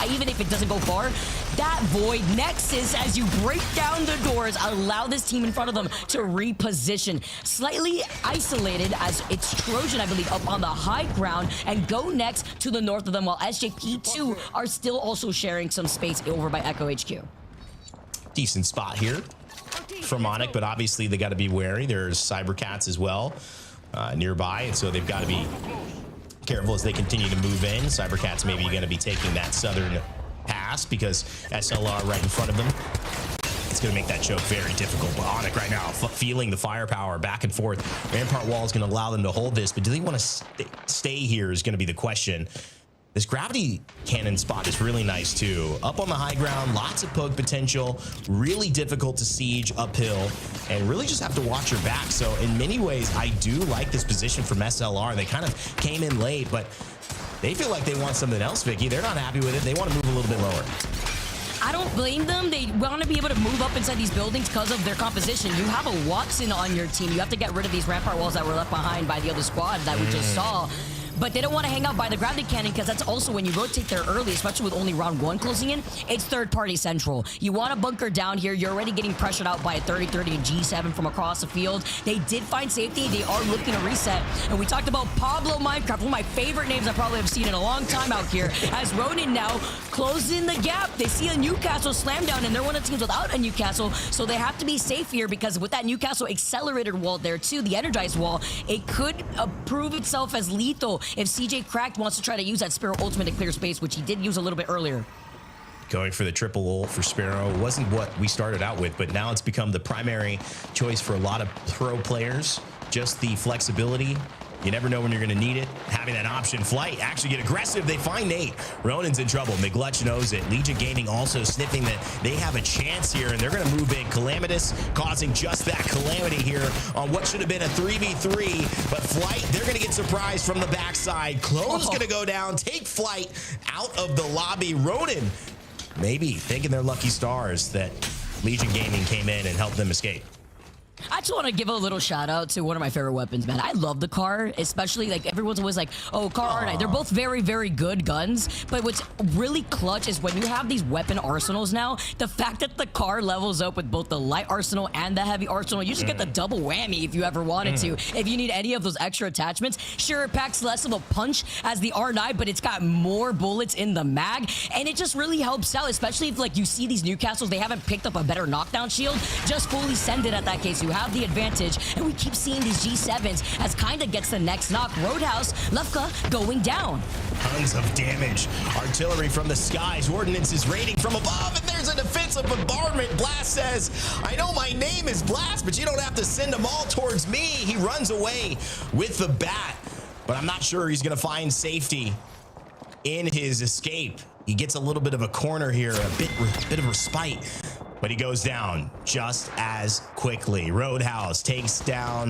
Even if it doesn't go far, that Void Nexus, as you break down the doors, allow this team in front of them to reposition. Slightly isolated as it's Trojan, I believe, up on the high ground, and GoNext to the north of them, while SJP2 are still also sharing some space over by Echo HQ.
Decent spot here from ONIC, but obviously they got to be wary. There's cybercats as well nearby, and so they've got to be careful as they continue to move in. Cybercats maybe going to be taking that southern pass because SLR right in front of them. It's going to make that choke very difficult. But ONIC right now feeling the firepower back and forth. Rampart wall is going to allow them to hold this, but do they want to stay here is going to be the question. This gravity cannon spot is really nice too. Up on the high ground, lots of poke potential, really difficult to siege uphill, and really just have to watch your back. So in many ways, I do like this position from SLR. They kind of came in late, but they feel like they want something else, Vicky. They're not happy with it. They want to move a little bit lower.
I don't blame them. They want to be able to move up inside these buildings because of their composition. You have a Watson on your team. You have to get rid of these rampart walls that were left behind by the other squad that we just saw. But they don't want to hang out by the gravity cannon because that's also when you rotate there early, especially with only round 1 closing in, it's third party central. You want to bunker down here. You're already getting pressured out by a 30-30 and G7 from across the field. They did find safety. They are looking to reset. And we talked about Pablo Minecraft, one of my favorite names I probably have seen in a long time out here, as Ronin now closing the gap. They see a Newcastle slam down, and they're one of the teams without a Newcastle, so they have to be safe here because with that Newcastle accelerated wall there too, the energized wall, it could prove itself as lethal if CJ Cracked wants to try to use that Sparrow ultimate to clear space, which he did use a little bit earlier.
Going for the triple ult for Sparrow wasn't what we started out with, but now it's become the primary choice for a lot of pro players. Just the flexibility. You never know when you're going to need it. Having that option. Flyte actually get aggressive. They find Nate. Ronin's in trouble. McGlutch knows it. Legion Gaming also sniffing that they have a chance here, and they're going to move in. Calamitous causing just that calamity here on what should have been a 3v3. But Flyte, they're going to get surprised from the backside. Clone's going to go down, take Flyte out of the lobby. Ronin maybe thinking they're lucky stars that Legion Gaming came in and helped them escape.
I just want to give a little shout out to one of my favorite weapons, man. I love the car, especially like everyone's always like, oh, car R9. They're both very, very good guns. But what's really clutch is when you have these weapon arsenals now, the fact that the car levels up with both the light arsenal and the heavy arsenal, you just get the double whammy if you ever wanted to. If you need any of those extra attachments, sure, it packs less of a punch as the R9, but it's got more bullets in the mag. And it just really helps out, especially if like you see these Newcastles, they haven't picked up a better knockdown shield. Just fully send it at that case. You have the advantage, and we keep seeing these G7s as kinda gets the next knock. Roadhouse, Lefka going down.
Tons of damage. Artillery from the skies. Ordnance is raining from above, and there's a defensive bombardment. Blast says, I know my name is Blast, but you don't have to send them all towards me. He runs away with the bat, but I'm not sure he's gonna find safety in his escape. He gets a little bit of a corner here, a bit of respite, but he goes down just as quickly. Roadhouse takes down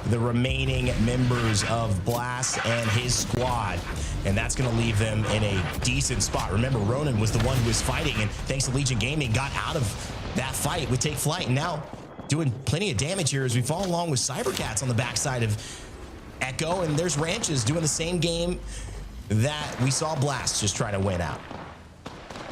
the remaining members of Blast and his squad, and that's going to leave them in a decent spot. Remember, Ronin was the one who was fighting, and thanks to Legion Gaming, got out of that fight with Take Flight, and now doing plenty of damage here as we follow along with Cybercats on the backside of Echo, and there's Ranches doing the same game that we saw Blast just trying to win out.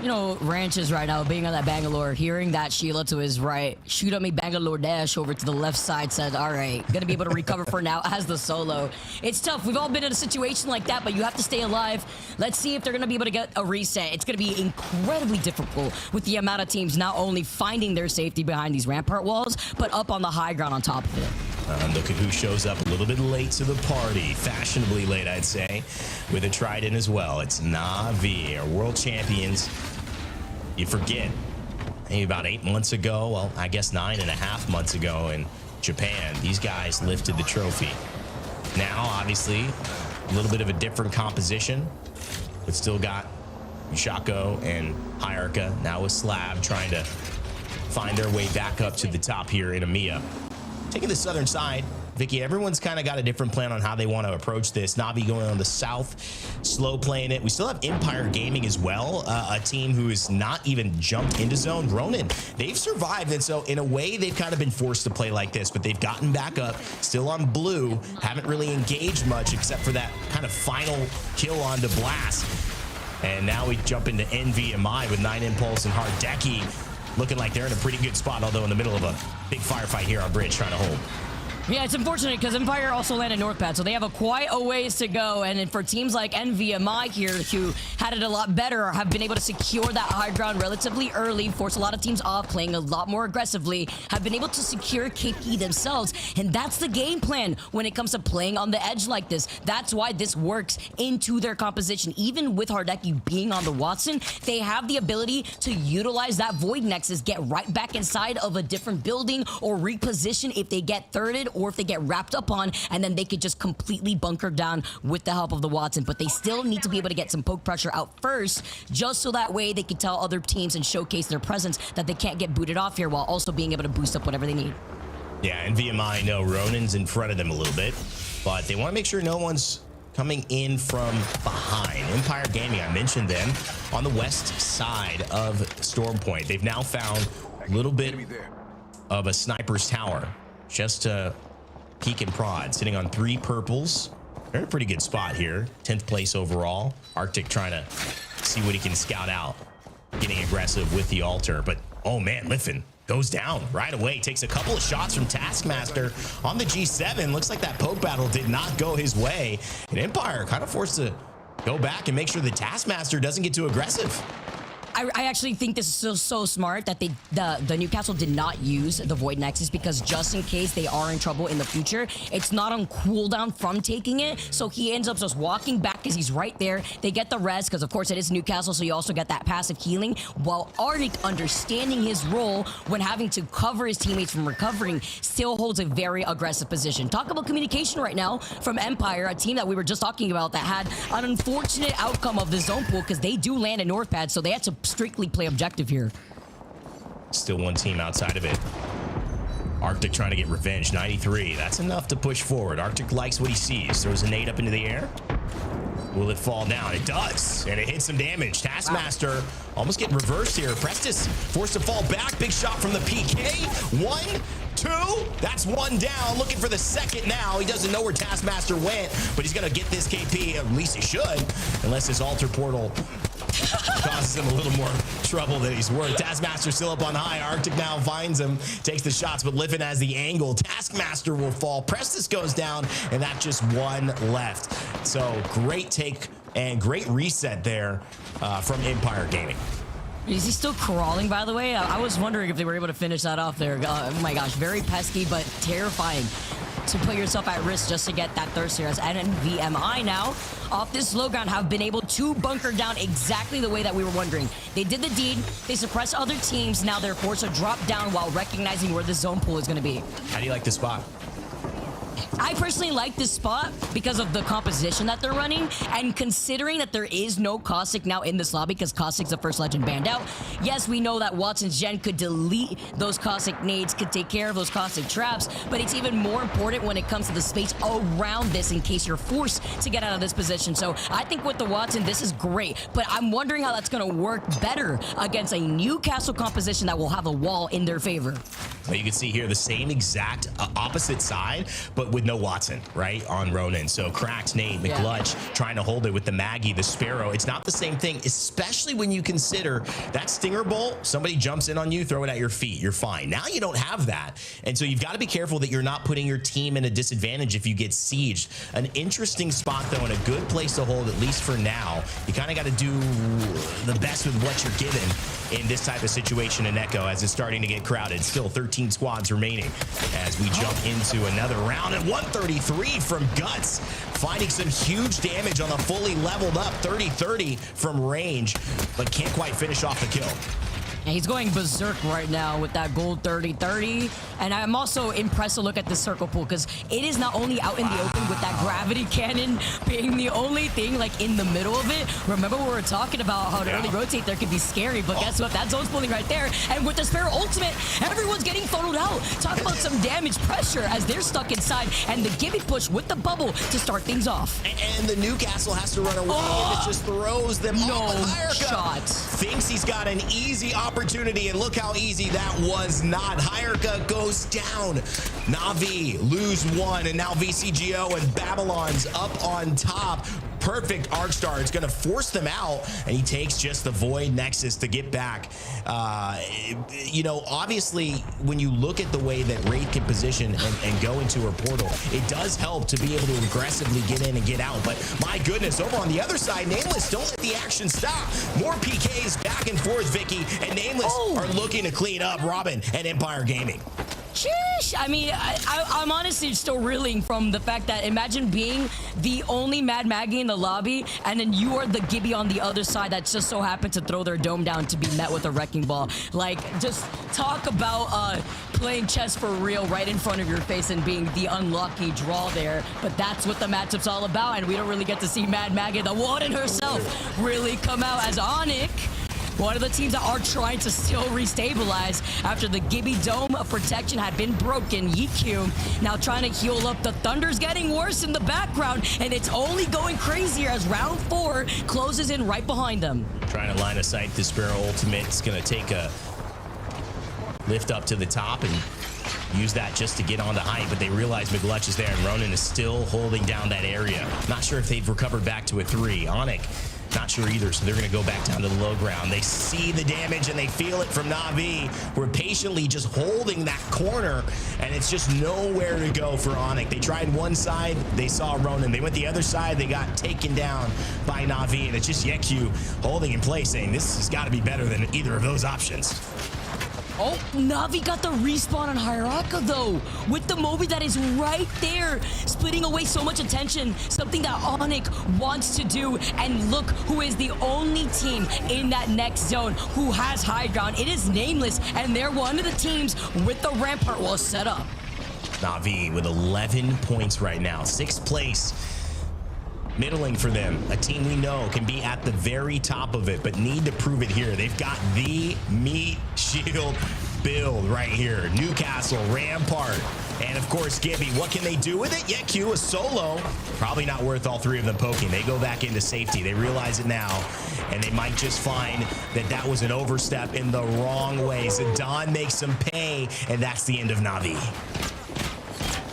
You know, Ranches right now being on that Bangalore, hearing that Sheila to his right, shoot at me Bangalore dash over to the left side, said, all right, gonna be able to recover for now as the solo. It's tough. We've all been in a situation like that, but you have to stay alive. Let's see if they're gonna be able to get a reset. It's gonna be incredibly difficult with the amount of teams not only finding their safety behind these rampart walls, but up on the high ground on top of it.
Look at who shows up a little bit late to the party, fashionably late, I'd say, with a Trident as well. It's Na'Vi, our world champions. You forget, maybe about 8 months ago, well, I guess 9.5 months ago in Japan, these guys lifted the trophy. Now, obviously, a little bit of a different composition, but still got Shako and Hierarcha, now with Slab, trying to find their way back up to the top here in EMEA. Taking the southern side, Vicky, everyone's kind of got a different plan on how they want to approach this. Navi going on the south, slow playing it. We still have Empire Gaming as well, a team who has not even jumped into zone. Ronin, they've survived, and so in a way, they've kind of been forced to play like this, but they've gotten back up, still on blue, haven't really engaged much except for that kind of final kill onto Blast. And now we jump into NVMI with 9 Impulse and Hardeki, looking like they're in a pretty good spot, although in the middle of a big firefight here on bridge trying to hold.
Yeah, it's unfortunate because Empire also landed North Pad, so they have quite a ways to go. And then for teams like NVMI here, who had it a lot better, or have been able to secure that high ground relatively early, force a lot of teams off, playing a lot more aggressively, have been able to secure KP themselves. And that's the game plan when it comes to playing on the edge like this. That's why this works into their composition. Even with Hardeki being on the Watson, they have the ability to utilize that Void Nexus, get right back inside of a different building, or reposition if they get thirded, or if they get wrapped up on, and then they could just completely bunker down with the help of the Watson. But they still need to be able to get some poke pressure out first, just so that way they can tell other teams and showcase their presence that they can't get booted off here, while also being able to boost up whatever they need.
Yeah, NVMI know Ronin's in front of them a little bit, but they want to make sure no one's coming in from behind. Empire Gaming, I mentioned them on the west side of Storm Point. They've now found a little bit of a sniper's tower just to peek and prod, sitting on 3 purples. They're in a pretty good spot here. 10th place overall. Arctic trying to see what he can scout out, getting aggressive with the altar. But oh man, Liffin goes down right away, takes a couple of shots from Taskmaster on the G7. Looks like that poke battle did not go his way, and Empire kind of forced to go back and make sure the Taskmaster doesn't get too aggressive.
I actually think this is so smart that the Newcastle did not use the Void Nexus, because just in case they are in trouble in the future, it's not on cooldown from taking it. So he ends up just walking back because he's right there. They get the res because, of course, it is Newcastle, so you also get that passive healing. While Arctic, understanding his role when having to cover his teammates from recovering, still holds a very aggressive position. Talk about communication right now from Empire, a team that we were just talking about that had an unfortunate outcome of the zone pool because they do land in North Pad, so they had to strictly play objective here.
Still one team outside of it. Arctic trying to get revenge. 93. That's enough to push forward. Arctic likes what he sees. Throws a nade up into the air. Will it fall down? It does. And it hits some damage. Taskmaster almost getting reversed here. Prestis forced to fall back. Big shot from the PK. 1, 2. That's 1 down. Looking for the second now. He doesn't know where Taskmaster went, but he's going to get this KP. At least he should. Unless his altar portal causes him a little more trouble than he's worth. Taskmaster still up on high. Arctic now finds him, takes the shots, but Liffin has the angle. Taskmaster will fall. Prestis goes down, and that's just 1 left. So great take and great reset there from Empire Gaming.
Is he still crawling, by the way? I was wondering if they were able to finish that off there. Oh my gosh, very pesky, but terrifying to put yourself at risk just to get that thirst here, as NVMI now off this slow ground have been able to bunker down exactly the way that we were wondering. They did the deed, they suppressed other teams, now they're forced to drop down while recognizing where the zone pool is going to be.
How do you like the spot?
I personally like this spot because of the composition that they're running, and considering that there is no Caustic now in this lobby because Caustic's the first legend banned out. Yes, we know that Watson's Gen could delete those Caustic nades, could take care of those Caustic traps, but it's even more important when it comes to the space around this in case you're forced to get out of this position. So I think with the Watson, this is great, but I'm wondering how that's going to work better against a Newcastle composition that will have a wall in their favor.
Well, you can see here the same exact opposite side, but with no Watson, right, on Ronin. So cracked nade, McLutch trying to hold it with the Maggie, the Sparrow. It's not the same thing, especially when you consider that Stinger Bolt, somebody jumps in on you, throw it at your feet, you're fine. Now you don't have that. And so you've got to be careful that you're not putting your team in a disadvantage if you get sieged. An interesting spot, though, and a good place to hold, at least for now. You kind of got to do the best with what you're given in this type of situation in Echo as it's starting to get crowded. Still 13 squads remaining as we jump into another round. And 133 from Guts, finding some huge damage on the fully leveled up 30-30 from range, but can't quite finish off the kill.
And he's going berserk right now with that gold 30-30. And I'm also impressed to look at the circle pool because it is not only out in the open with that gravity cannon being the only thing like in the middle of it. Remember we were talking about how to early rotate there could be scary, but guess what? That zone's pulling right there. And with the Sparrow ultimate, everyone's getting photoed out. Talk about some damage pressure as they're stuck inside, and the Gibby push with the bubble to start things off.
And the Newcastle has to run away, and it just throws them off. Hayarka
shot.
thinks he's got an easy opportunity, and look how easy that was not. Hayarka goes down. Na'Vi lose one, and now VCGO and Babylon's up on top. Perfect arc star. It's going to force them out, and he takes just the Void Nexus to get back. You know, obviously, when you look at the way that Wraith can position and go into her portal, it does help to be able to aggressively get in and get out. But my goodness, over on the other side, Nameless, don't let the action stop. More PKs back and forth, Vicky, and Nameless are looking to clean up Robin and Empire Gaming.
Sheesh. I mean, I'm honestly still reeling from the fact that imagine being the only Mad Maggie in the lobby, and then you are the Gibby on the other side that just so happened to throw their dome down to be met with a wrecking ball. Like, just talk about playing chess for real right in front of your face and being the unlucky draw there. But that's what the matchup's all about, and we don't really get to see Mad Maggie, the Warden herself, really come out as ONIC. One of the teams that are trying to still restabilize after the Gibby dome of protection had been broken. EQ now trying to heal up. The Thunder's getting worse in the background, and it's only going crazier as round 4 closes in right behind them.
Trying to line of sight the Sparrow ultimate. It's going to take a lift up to the top and use that just to get onto height, but they realize McLutch is there, and Ronan is still holding down that area. Not sure if they've recovered back to a 3. ONIC, not sure either, so they're going to go back down to the low ground. They see the damage, and they feel it from Na'Vi. We're patiently just holding that corner, and it's just nowhere to go for ONIC. They tried one side, they saw Ronan. They went the other side, they got taken down by Na'Vi, and it's just Yeku holding in place, saying this has got to be better than either of those options.
Oh, Na'Vi got the respawn on Hayarka, though, with the Moby that is right there, splitting away so much attention, something that ONIC wants to do. And look who is the only team in that next zone who has high ground. It is Nameless, and they're one of the teams with the Rampart wall set up.
Na'Vi with 11 points right now, 6th place. Middling for them, a team we know can be at the very top of it, but need to prove it here. They've got the meat shield build right here. Newcastle, Rampart, and of course Gibby. What can they do with it? Yeku, a solo. Probably not worth all 3 of them poking. They go back into safety. They realize it now, and they might just find that that was an overstep in the wrong way. Zidane makes them pay, and that's the end of Na'Vi.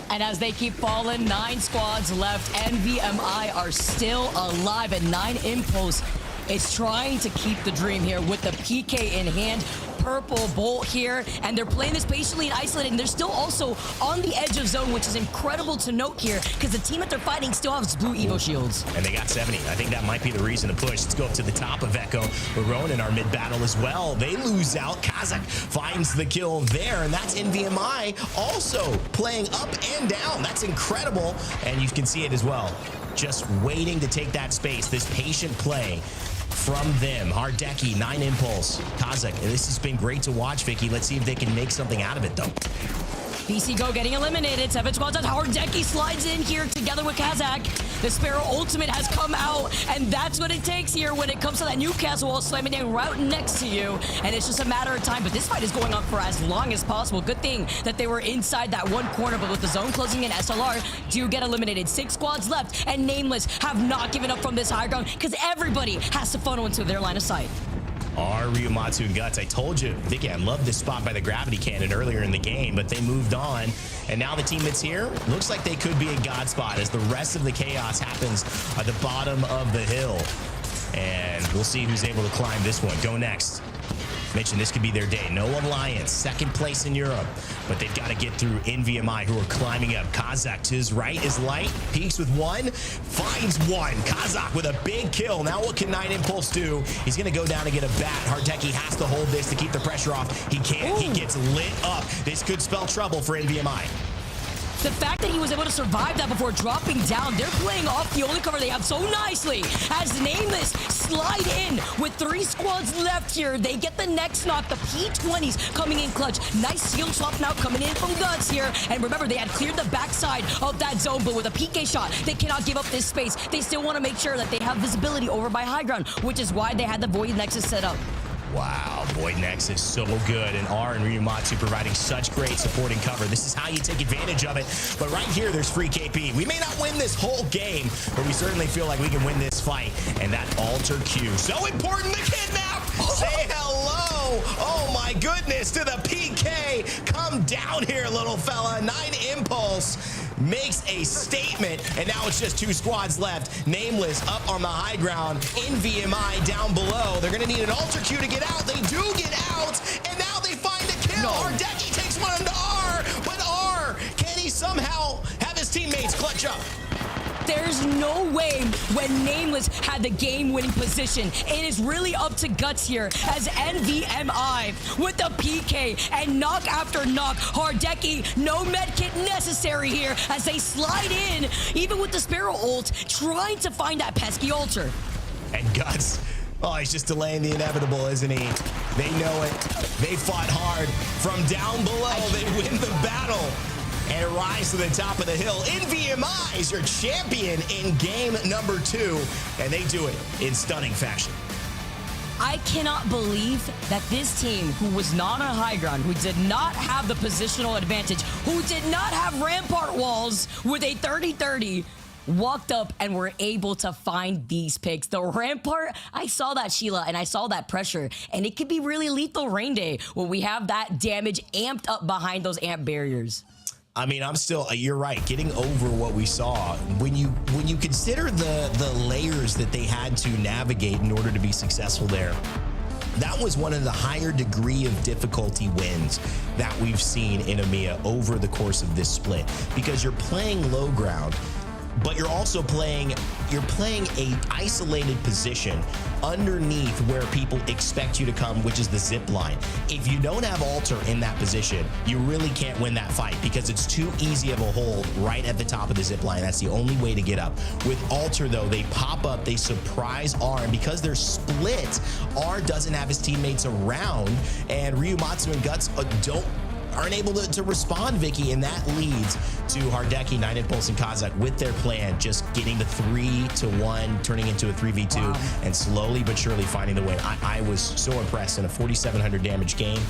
And as they keep falling, 9 squads left. NVMI are still alive, and 9 Impulse is trying to keep the dream here with the PK in hand. Purple Bolt here, and they're playing this patiently and isolated, and they're still also on the edge of zone, which is incredible to note here because the team that they're fighting still has blue Evo shields.
And they got 70. I think that might be the reason to push. Let's go up to the top of Echo. Ronan in our mid battle as well. They lose out. Kazakh finds the kill there, and that's NVMI also playing up and down. That's incredible, and you can see it as well. Just waiting to take that space. This patient play from them. Hardeki, 9 Impulse. Kazakh, this has been great to watch, Vicky. Let's see if they can make something out of it, though.
BC Go getting eliminated. 7 squads on Hardeki slides in here together with Kazakh. The Sparrow ultimate has come out, and that's what it takes here when it comes to that Newcastle wall slamming down right next to you. And it's just a matter of time, but this fight is going on for as long as possible. Good thing that they were inside that one corner, but with the zone closing in, SLR do get eliminated. 6 squads left, and Nameless have not given up from this high ground because everybody has to funnel into their line of sight.
Ryumatsu and Guts, I told you, Vicky, I love this spot by the gravity cannon earlier in the game, but they moved on. And now the team that's here looks like they could be a god spot as the rest of the chaos happens at the bottom of the hill. And we'll see who's able to climb this one. GoNext. Mentioned this could be their day. No alliance, 2nd place in Europe, but they've got to get through NVMI, who are climbing up. Kazakh to his right is Light, peeks with 1, finds 1. Kazakh with a big kill. Now what can 9 Impulse do? He's going to go down and get a bat. Hardeki has to hold this to keep the pressure off. He can't. He gets lit up. This could spell trouble for NVMI.
The fact that he was able to survive that before dropping down, they're playing off the only cover they have so nicely as Nameless slide in with 3 squads left here. They get the next knock, the P20s coming in clutch. Nice shield swap now coming in from Guts here. And remember, they had cleared the backside of that zone, but with a PK shot, they cannot give up this space. They still want to make sure that they have visibility over by high ground, which is why they had the Void Nexus set up.
Wow, boy, Next is so good, and R and Ryumatsu providing such great supporting cover. This is how you take advantage of it. But right here, there's free KP. We may not win this whole game, but we certainly feel like we can win this fight. And that alter Q, so important to kidnap. Say hello. Oh my goodness, to the PK. Come down here, little fella. 9 Impulse makes a statement, and now it's just 2 squads left. Nameless up on the high ground, NVMI down below. They're gonna need an alter Q to get out. They do get out, and now they find a kill. Hardeki takes one into R, but R, can he somehow have his teammates clutch up?
There's no way when Nameless had the game-winning position. It is really up to Guts here as NVMI with the PK and knock after knock. Hardeki, no medkit necessary here as they slide in, even with the Sparrow ult, trying to find that pesky altar.
And Guts, oh, he's just delaying the inevitable, isn't he? They know it. They fought hard. From down below, they win the battle and rise to the top of the hill. NVMI is your champion in game number 2, and they do it in stunning fashion.
I cannot believe that this team, who was not on high ground, who did not have the positional advantage, who did not have rampart walls with a 30-30, walked up and were able to find these picks. The rampart, I saw that, Sheila, and I saw that pressure, and it could be really lethal rain day when we have that damage amped up behind those amp barriers.
I mean, I'm still, you're right, getting over what we saw. When you consider the layers that they had to navigate in order to be successful there, that was one of the higher degree of difficulty wins that we've seen in EMEA over the course of this split, because you're playing low ground, but you're also playing a isolated position underneath where people expect you to come, which is the zip line. If you don't have alter in that position, you really can't win that fight because it's too easy of a hold right at the top of the zip line. That's the only way to get up. With alter though, they pop up, they surprise R, and because they're split, R doesn't have his teammates around, and Ryumatsu and Guts aren't able to respond, Vicky, and that leads to Hardeki, 9 Impulse, and Kazakh with their plan, just getting the 3-1, turning into a 3v2, wow, and slowly but surely finding the win. I was so impressed in a 4,700 damage game.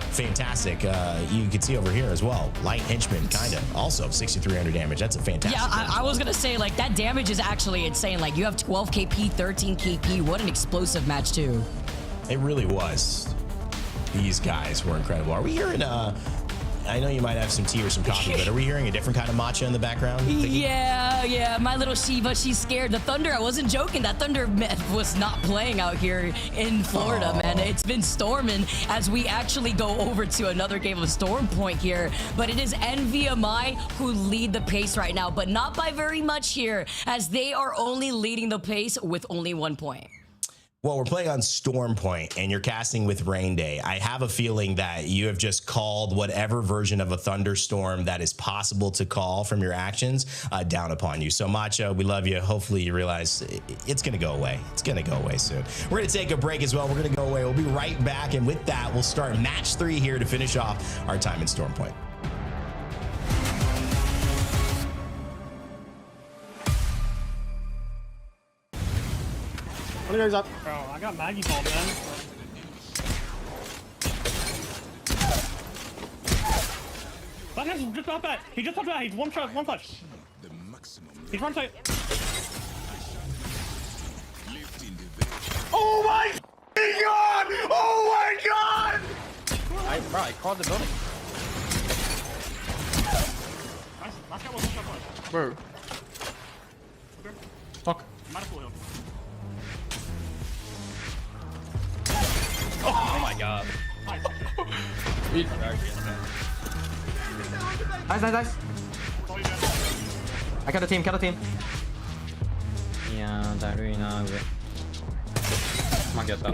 Fantastic. You can see over here as well, Light Henchman, kind of, also 6,300 damage. That's a fantastic.
Yeah, I was gonna say, like, that damage is actually insane. Like, you have 12 KP, 13 KP. What an explosive match, too.
It really was. These guys were incredible. Are we hearing, I know you might have some tea or some coffee, but are we hearing a different kind of matcha in the background?
Yeah, my little Shiva, she's scared. The Thunder, I wasn't joking, that Thunder was not playing out here in Florida, man. It's been storming as we actually go over to another game of Storm Point here, but it is NVMI who lead the pace right now, but not by very much here, as they are only leading the pace with only 1 point.
Well, we're playing on Storm Point, and you're casting with Rain Day. I have a feeling that you have just called whatever version of a thunderstorm that is possible to call from your actions down upon you. So, Macho, we love you. Hopefully, you realize it's going to go away. It's going to go away soon. We're going to take a break as well. We're going to go away. We'll be right back, and with that, we'll start match 3 here to finish off our time in Storm Point.
One goes up.
Bro, I got Maggie ball, man. That guy's just not bad. He just popped out. He's one shot, one flash. He's one shot.
Oh my god! Oh my god!
Bro, I called the building. Last guy was one shot flash.
Bro. Fuck.
Might have pulled him.
Oh my god.
Nice. I got a team,いやーだるいな上負けた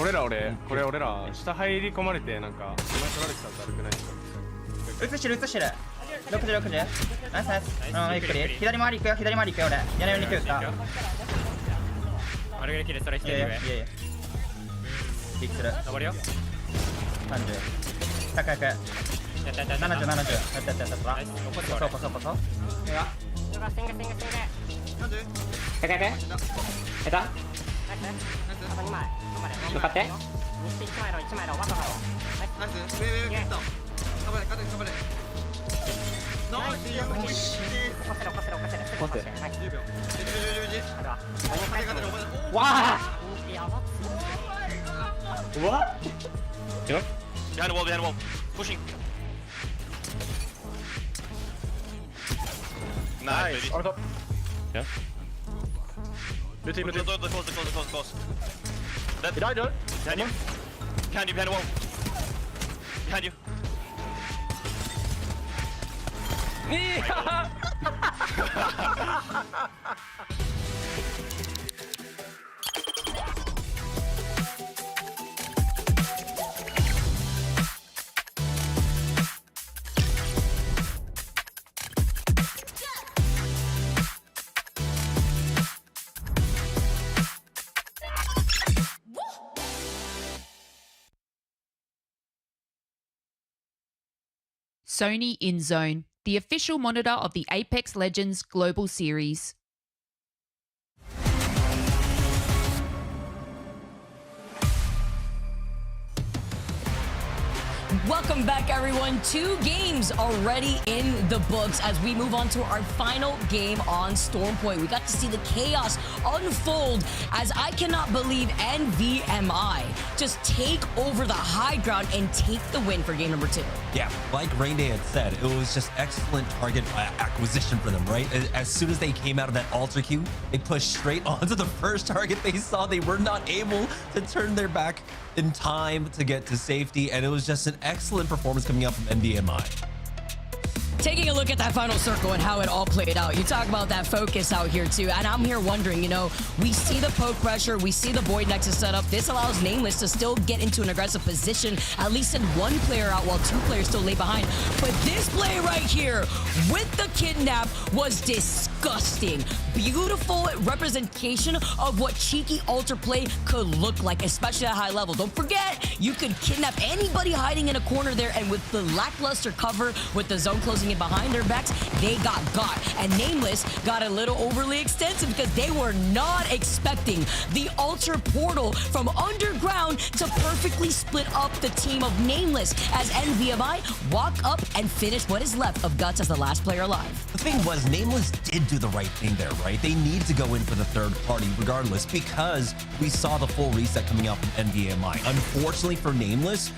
俺ら下入り込まれてなんかお前取られてたらだるくないですか。
映してる6時ナイスゆっくり左回り行くよ俺屋根に行くよ
あれぐらい切れ、それ一人上。
いやビッグする
登るよ。
30高く
やった
70やった
ナイス。残って俺。
そういや Oke. Eta. Dekat ya. Wah. What?
Behind the wall. Pushing. Nice, baby.
Yeah. Blue team.
They're close. Dead.
Did I do it?
Behind you. Behind the wall. Behind you.
Sony InZone, the official monitor of the Apex Legends Global Series.
Welcome back, everyone. 2 games already in the books as we move on to our final game on Stormpoint. We got to see the chaos unfold as I cannot believe NVMI just take over the high ground and take the win for game number 2.
Yeah, like Rainday had said, it was just excellent target acquisition for them, right? As soon as they came out of that altar queue, they pushed straight onto the first target they saw. They were not able to turn their back in time to get to safety, and it was just an excellent performance coming out from NVMI.
Taking a look at that final circle and how it all played out, you talk about that focus out here too, and I'm here wondering, we see the poke pressure, we see the Void Nexus setup. This allows Nameless to still get into an aggressive position, at least send 1 player out while 2 players still lay behind. But this play right here with the kidnap was disgusting. Beautiful representation of what cheeky altar play could look like, especially at high level. Don't forget, you could kidnap anybody hiding in a corner there, and with the lackluster cover, with the zone closing in behind their backs, they got. And Nameless got a little overly extensive because they were not expecting the altar portal from underground to perfectly split up the team of Nameless as NVMI walk up and finish what is left of Guts as the last player alive.
The thing was, Nameless did do the right thing there, right? They need to go in for the third party regardless because we saw the full reset coming out from NVMI. Unfortunately for Nameless,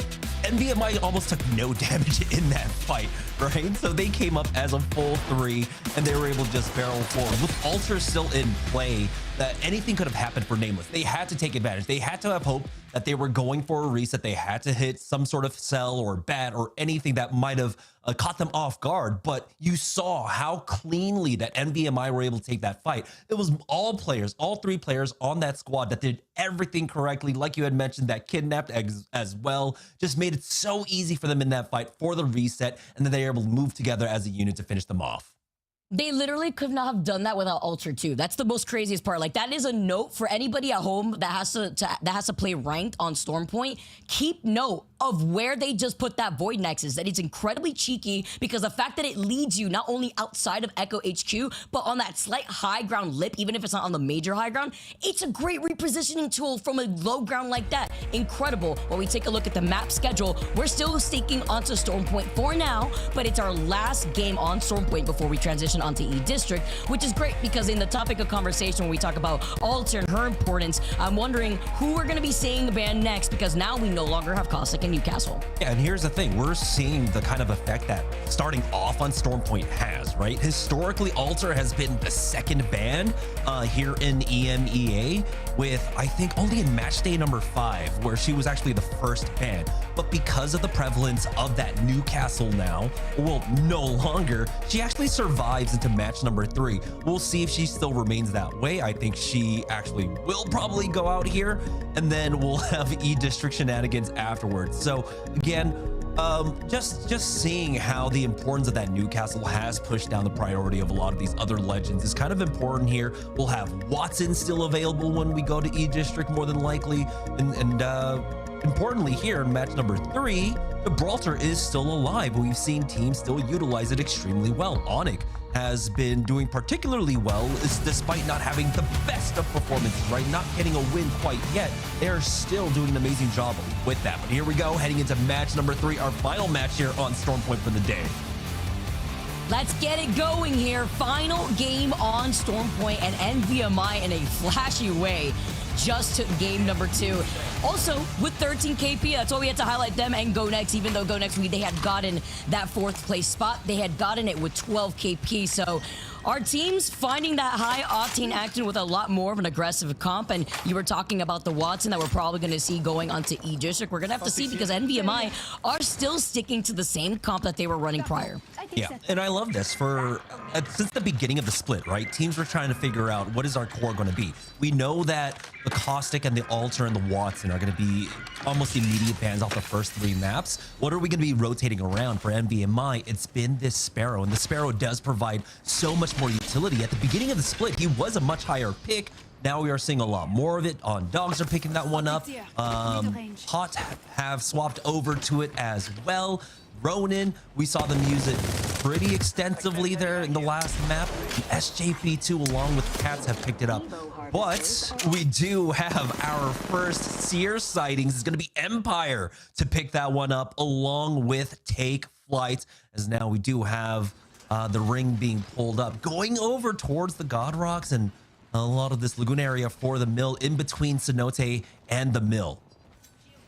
NVMI almost took no damage in that fight, right? So they came up as a full 3 and they were able to just barrel forward. With Altar still in play, that anything could have happened for Nameless. They had to take advantage. They had to have hope that they were going for a reset. They had to hit some sort of cell or bat or anything that might have caught them off guard. But you saw how cleanly that NVMI were able to take that fight. It was all players, all 3 players on that squad that did everything correctly. Like you had mentioned, that kidnapped as well, just made it so easy for them in that fight for the reset. And then they were able to move together as a unit to finish them off.
They literally could not have done that without Ultra 2. That's the most craziest part. Like, that is a note for anybody at home that has to play ranked on Stormpoint. Keep note of where they just put that Void Nexus. That it's incredibly cheeky because the fact that it leads you not only outside of Echo HQ, but on that slight high ground lip, even if it's not on the major high ground, it's a great repositioning tool from a low ground like that. Incredible. When we take a look at the map schedule, we're still sticking onto Stormpoint for now, but it's our last game on Stormpoint before we transition onto E District, which is great because in the topic of conversation when we talk about Alter and her importance, I'm wondering who we're going to be seeing ban next because now we no longer have Cossack and Newcastle.
Yeah, and here's the thing. We're seeing the kind of effect that starting off on Stormpoint has, right? Historically, Alter has been the second ban here in EMEA with, I think, only in match day number 5, where she was actually the first ban. But because of the prevalence of that Newcastle now, well, no longer, she actually survives into match number 3. We'll see if she still remains that way. I think she actually will probably go out here, and then we'll have E-District shenanigans afterwards. So again, just seeing how the importance of that Newcastle has pushed down the priority of a lot of these other legends is kind of important here. We'll have Watson still available when we go to E-District more than likely, and importantly here in match number 3, Gibraltar is still alive. We've seen teams still utilize it extremely well. ONIC has been doing particularly well despite not having the best of performances, right? Not getting a win quite yet. They're still doing an amazing job with that. But here we go, heading into match number 3, our final match here on Stormpoint for the day.
Let's get it going here. Final game on Stormpoint, and NVMI in a flashy way just took game number 2. Also, with 13 KP, that's why we had to highlight them and GoNext, even though GoNext, they had gotten that 4th place spot. They had gotten it with 12 KP. So our team's finding that high octane action with a lot more of an aggressive comp. And you were talking about the Watson that we're probably going to see going onto E District. We're going to have to see because NVMI are still sticking to the same comp that they were running prior.
Yeah, and I love this. Since the beginning of the split, right? Teams were trying to figure out what is our core going to be. We know that the Caustic and the Alter and the Watson are going to be almost immediate bans off the first 3 maps. What are we going to be rotating around for NVMI? It's been this Sparrow, and the Sparrow does provide so much more utility. At the beginning of the split, he was a much higher pick. Now we are seeing a lot more of it. On Dogs are picking that one up. Hot have swapped over to it as well. Ronin, we saw them use it pretty extensively there in the last map. SJP2 along with Cats have picked it up. But we do have our first Seer sightings. It's going to be Empire to pick that one up along with Take Flight, as now we do have the ring being pulled up, going over towards the God Rocks and a lot of this lagoon area for the mill in between Cenote and the mill.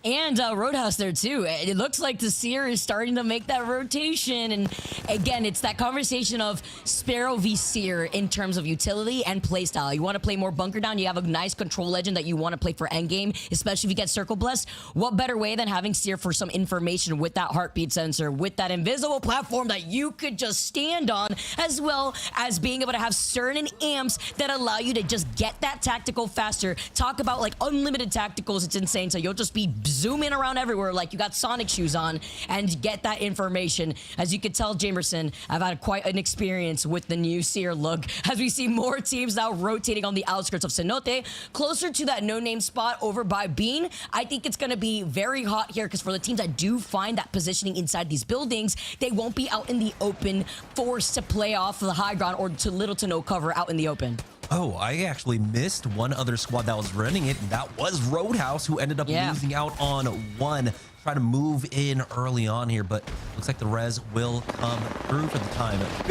And Roadhouse there too. It looks like the Seer is starting to make that rotation. And again, it's that conversation of Sparrow v Seer in terms of utility and playstyle. You want to play more bunker down. You have a nice control legend that you want to play for endgame, especially if you get Circle Blessed. What better way than having Seer for some information with that heartbeat sensor, with that invisible platform that you could just stand on, as well as being able to have certain amps that allow you to just get that tactical faster. Talk about like unlimited tacticals. It's insane. So you'll just be zoom in around everywhere like you got Sonic shoes on and get that information. As you could tell, Jamerson, I've had quite an experience with the new Seer look as we see more teams now rotating on the outskirts of Cenote, closer to that no-name spot over by Bean. I think it's going to be very hot here because for the teams that do find that positioning inside these buildings, they won't be out in the open forced to play off the high ground or to little to no cover out in the open.
Oh, I actually missed one other squad that was running it, and that was Roadhouse, who ended up losing out on one. Try to move in early on here, but looks like the res will come through for the time. A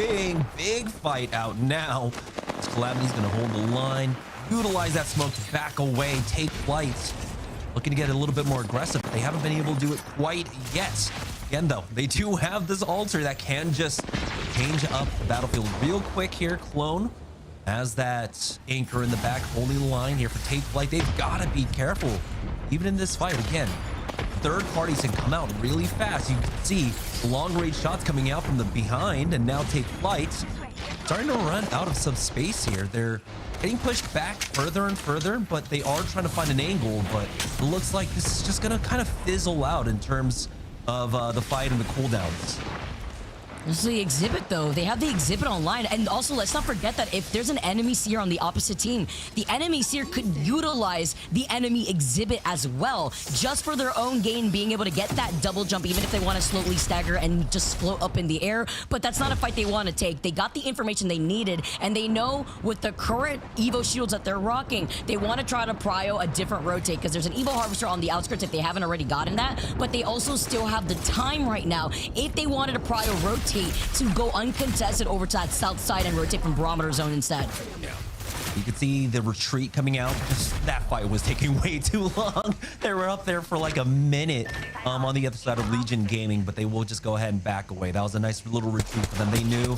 big fight out now. This Calamity's going to hold the line, utilize that smoke to back away, take flights. Looking to get a little bit more aggressive, but they haven't been able to do it quite yet. Again, though, they do have this Alter that can just change up the battlefield real quick here. Clone has that anchor in the back, holding the line here for Take Flight. They've got to be careful, even in this fight. Again, third parties can come out really fast. You can see long-range shots coming out from the behind, and now Take Flight starting to run out of some space here. They're getting pushed back further and further, but they are trying to find an angle, but it looks like this is just going to kind of fizzle out in terms of the fight and the cooldowns.
This is the exhibit, though. They have the exhibit online. And also, let's not forget that if there's an enemy Seer on the opposite team, the enemy Seer could utilize the enemy exhibit as well, just for their own gain, being able to get that double jump, even if they want to slowly stagger and just float up in the air. But that's not a fight they want to take. They got the information they needed, and they know with the current Evo shields that they're rocking, they want to try to prio a different rotate, because there's an Evo Harvester on the outskirts if they haven't already gotten that, but they also still have the time right now, if they wanted to prio rotate, to go uncontested over to that south side and rotate from Barometer Zone instead.
Yeah. You could see the retreat coming out. Just, that fight was taking way too long. They were up there for like a minute on the other side of Legion Gaming, but they will just go ahead and back away. That was a nice little retreat for them. They knew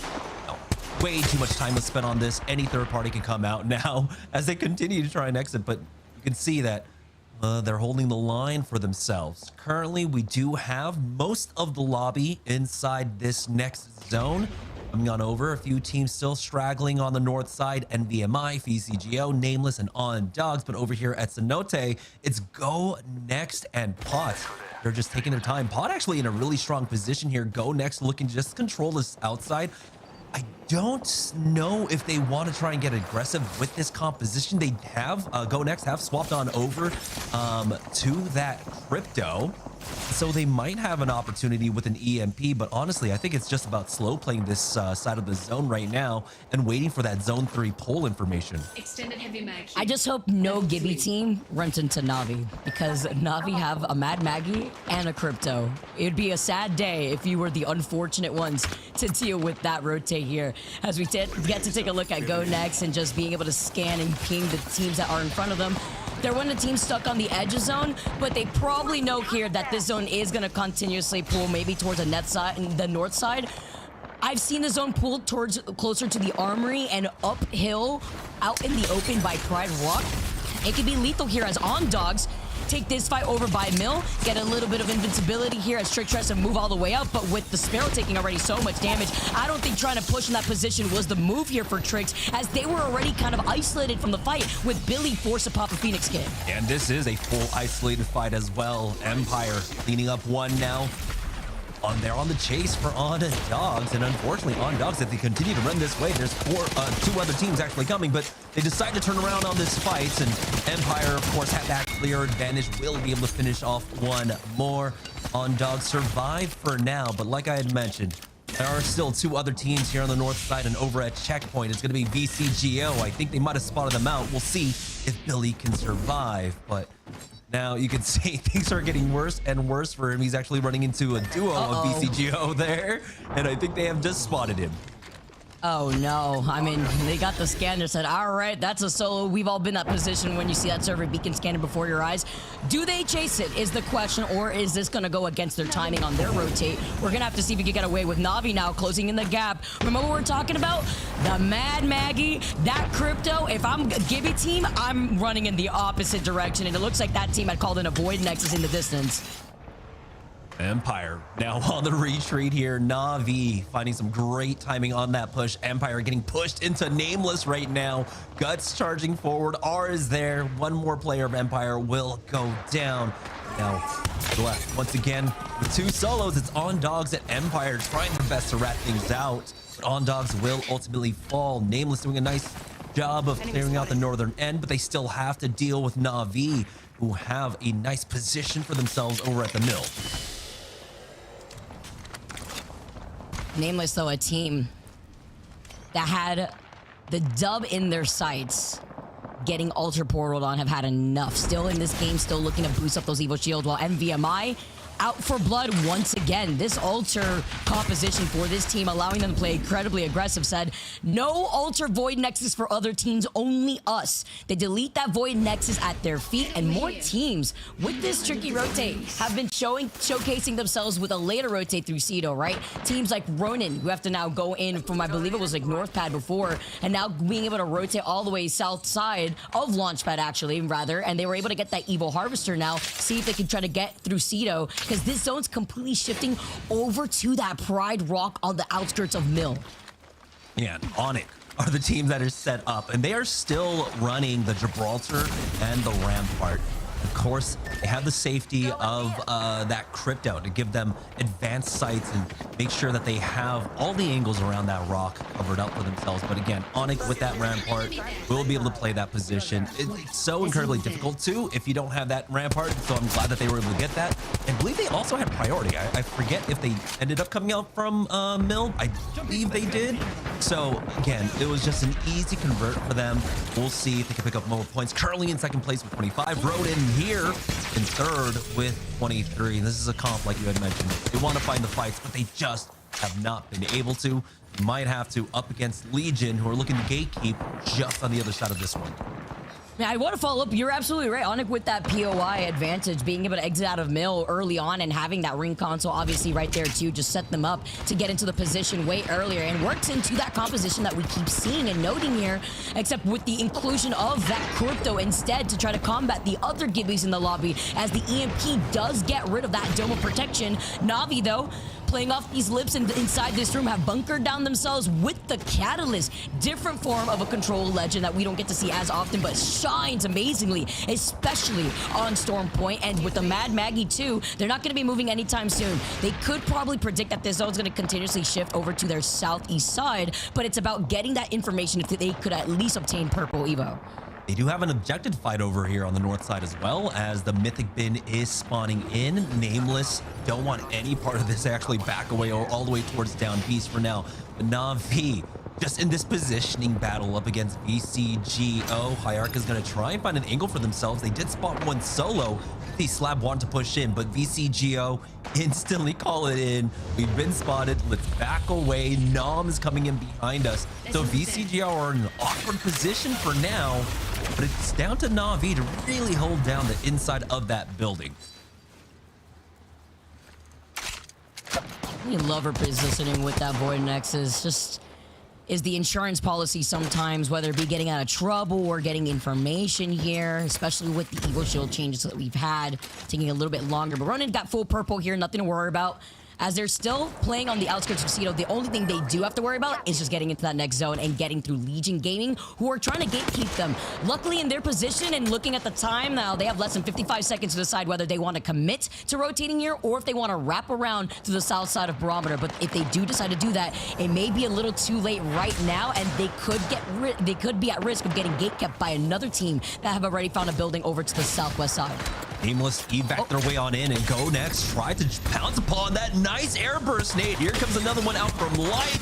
way too much time was spent on this. Any third party can come out now as they continue to try and exit, but you can see that they're holding the line for themselves. Currently, we do have most of the lobby inside this next zone. Coming on over, a few teams still straggling on the north side. NVMI, VCGO, Nameless, and On Dogs. But over here at Cenote, it's GoNext and Pot. They're just taking their time. Pot actually in a really strong position here. GoNext looking to just control this outside. I don't know if they want to try and get aggressive with this composition. They have GoNext have swapped on over to that crypto, so they might have an opportunity with an EMP. But honestly, I think it's just about slow playing this side of the zone right now and waiting for that zone 3 pull information.
Extended heavy mag.
I just hope no Gibby team runs into Navi, because Navi have a Mad Maggie and a crypto. It'd be a sad day if you were the unfortunate ones to deal with that rotate here. As we get to take a look at GoNext and just being able to scan and ping the teams that are in front of them. They're one of the teams stuck on the edge of zone, but they probably know here that this zone is going to continuously pull maybe towards the net side and the north side. I've seen the zone pull towards closer to the armory and uphill out in the open by Pride Rock. It could be lethal here as On Dogs take this fight over by Mill, get a little bit of invincibility here as Trick tries to move all the way up, but with the Sparrow taking already so much damage, I don't think trying to push in that position was the move here for Tricks, as they were already kind of isolated from the fight with Billy forced to pop a Phoenix kit.
And this is a full isolated fight as well. Empire cleaning up one now. They're on the chase for On Dogs, and unfortunately On Dogs, if they continue to run this way, there's two other teams actually coming, but they decide to turn around on this fight, and Empire, of course, had that clear advantage, will be able to finish off one more. On Dogs survive for now, but like I had mentioned, there are still two other teams here on the north side, and over at Checkpoint, it's going to be VCGO. I think they might have spotted them out. We'll see if Billy can survive, but now you can see things are getting worse and worse for him. He's actually running into a duo of VCGO there, and I think they have just spotted him.
Oh no, I mean, they got the scanner, said, all right, that's a solo. We've all been in that position when you see that server beacon scanning before your eyes. Do they chase it is the question, or is this gonna go against their timing on their rotate? We're gonna have to see if we can get away with Navi now closing in the gap. Remember what we're talking about? The Mad Maggie, that crypto. If I'm a Gibby team, I'm running in the opposite direction, and it looks like that team had called in a Void Nexus in the distance.
Empire now on the retreat here. Navi finding some great timing on that push. Empire getting pushed into Nameless right now. Guts charging forward. R is there. One more player of Empire will go down. Now left once again with two solos. It's On Dogs at Empire trying their best to rat things out. But On Dogs will ultimately fall. Nameless doing a nice job of clearing out the northern end, but they still have to deal with Navi, who have a nice position for themselves over at the mill.
Nameless, though, a team that had the dub in their sights, getting Ultra Portaled on, have had enough. Still in this game, still looking to boost up those Evo shields, while NVMI out for blood once again. This Ultra composition for this team, allowing them to play incredibly aggressive, said, no Ultra Void Nexus for other teams, only us. They delete that Void Nexus at their feet, and more teams with this tricky rotate have been showcasing themselves with a later rotate through Citadel, right? Teams like Ronin, who have to now go in from, I believe it was like North Pad before, and now being able to rotate all the way south side of Launchpad, actually, rather, and they were able to get that Evo Harvester now, see if they can try to get through Citadel, because this zone's completely shifting over to that Pride Rock on the outskirts of Mill.
Yeah, ONIC are the teams that are set up, and they are still running the Gibraltar and the Rampart. Of course, they have the safety of that crypto to give them advanced sights and make sure that they have all the angles around that rock covered up for themselves. But again, ONIC with that Rampart will be able to play that position. It's so incredibly difficult too if you don't have that Rampart, so I'm glad that they were able to get that. And I believe they also had priority. I forget if they ended up coming out from Mill. I believe they did. So again, it was just an easy convert for them. We'll see if they can pick up more points. Currently in second place with 25. Rodin here in third with 23. This is a comp like you had mentioned. They want to find the fights, but they just have not been able to. Might have to up against Legion, who are looking to gatekeep just on the other side of this one.
Now, I want to follow up. You're absolutely right. ONIC with that POI advantage, being able to exit out of Mill early on and having that ring console obviously right there too, just set them up to get into the position way earlier, and works into that composition that we keep seeing and noting here, except with the inclusion of that crypto instead to try to combat the other Gibbies in the lobby, as the EMP does get rid of that dome of protection. Navi, though, playing off these lips and inside this room have bunkered down themselves with the Catalyst. Different form of a control legend that we don't get to see as often, but shines amazingly, especially on Storm Point. And with the Mad Maggie too, they're not going to be moving anytime soon. They could probably predict that this zone's going to continuously shift over to their southeast side, but it's about getting that information if they could at least obtain purple Evo.
They do have an objective fight over here on the north side as well, as the Mythic Bin is spawning in. Nameless don't want any part of this. They actually back away all the way towards down beast for now. But Na'Vi just in this positioning battle up against VCGO. Hierarch is going to try and find an angle for themselves. They did spot one solo. The Slab wanted to push in, but VCGO instantly call it in. We've been spotted. Let's back away. Nom is coming in behind us. So VCGO are in an awkward position for now, but it's down to Na'Vi to really hold down the inside of that building.
You love her positioning with that Void Nexus. Just is the insurance policy sometimes, whether it be getting out of trouble or getting information here, especially with the Evo Shield changes that we've had, taking a little bit longer. But Ronin got full purple here, nothing to worry about. As they're still playing on the outskirts of Citadel, the only thing they do have to worry about is just getting into that next zone and getting through Legion Gaming, who are trying to gatekeep them. Luckily, in their position and looking at the time now, they have less than 55 seconds to decide whether they want to commit to rotating here or if they want to wrap around to the south side of Barometer. But if they do decide to do that, it may be a little too late right now, and they could be at risk of getting gatekept by another team that have already found a building over to the southwest side.
Nameless evac their way on in, and GoNext tried to pounce upon that nice airburst nade. Here comes another one out from Light,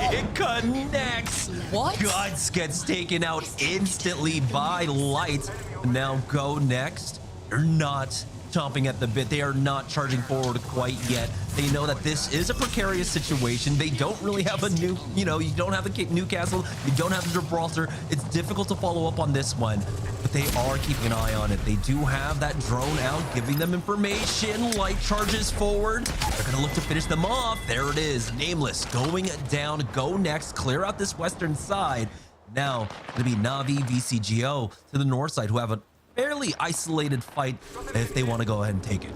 and it connects.
What?
Guts gets taken out instantly by Light. Now GoNext, they're not chomping at the bit. They are not charging forward quite yet. They know that this is a precarious situation. They don't really have a new, you don't have a Newcastle, you don't have Gibraltar. It's difficult to follow up on this one, but they are keeping an eye on it. They do have that drone out, giving them information. Light charges forward. They're gonna look to finish them off. There it is. Nameless going down. GoNext, clear out this western side. Now, gonna be Na'Vi, VCGO to the north side, who have a fairly isolated fight if they want to go ahead and take it.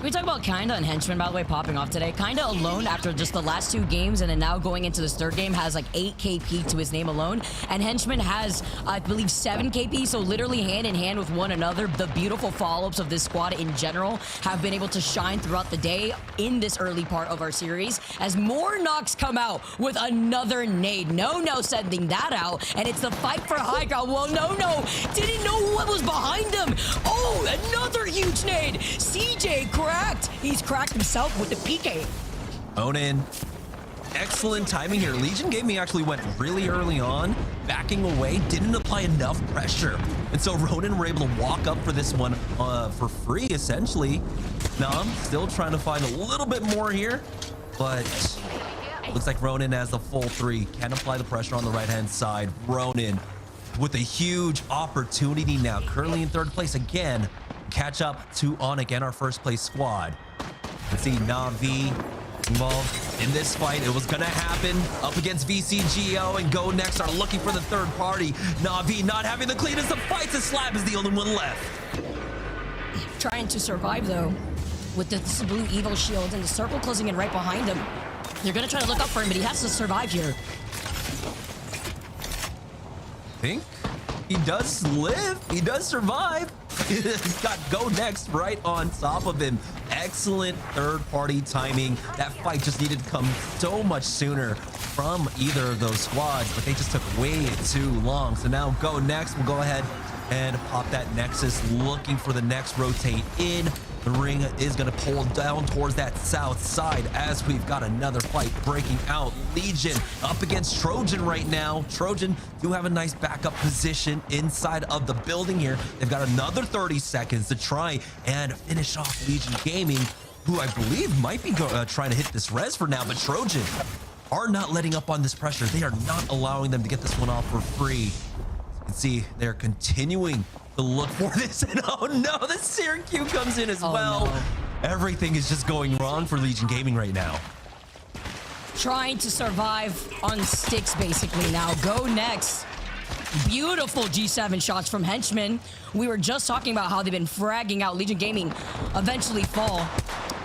We talk about Kinda and Henchman, by the way, popping off today. Kinda alone, after just the last two games and then now going into this third game, has like 8 KP to his name alone. And Henchman has, I believe, 7 KP, so literally hand in hand with one another. The beautiful follow-ups of this squad in general have been able to shine throughout the day in this early part of our series as more knocks come out with another nade. No sending that out, and it's the fight for high ground. Well, no, didn't know what was behind him. Oh, another huge nade. CJ cracked. He's cracked himself with the PK.
Onin, excellent timing here. Legion Gaming actually went really early on, backing away, didn't apply enough pressure. And so Ronin were able to walk up for this one for free, essentially. Nam still trying to find a little bit more here, but looks like Ronin has the full 3. Can apply the pressure on the right-hand side. Ronin with a huge opportunity now, currently in 3rd place again. Catch up to ONIC and our first place squad. Let's see Na'Vi involved in this fight. It was gonna happen up against VCGO, and GoNext are looking for the 3rd party. Na'Vi not having the cleanest of fights, and Slab is the only one left.
Trying to survive though, with this blue Evo shield and the circle closing in right behind him. They're gonna try to look up for him, but he has to survive here.
I think he does live. He does survive. He's got GoNext right on top of him. Excellent 3rd-party timing. That fight just needed to come so much sooner from either of those squads, but they just took way too long. So now GoNext will go ahead and pop that Nexus, looking for the next rotate in. The ring is going to pull down towards that south side as we've got another fight breaking out. Legion up against Trojan right now. Trojan do have a nice backup position inside of the building here. They've got another 30 seconds to try and finish off Legion Gaming, who I believe might be trying to hit this res for now, but Trojan are not letting up on this pressure. They are not allowing them to get this one off for free. As you can see, they're continuing to look for this, and oh no, the Syracuse comes in as well.
No.
Everything is just going wrong for Legion Gaming right now.
Trying to survive on sticks basically now. GoNext. Beautiful G7 shots from Henchman. We were just talking about how they've been fragging out. Legion Gaming eventually fall.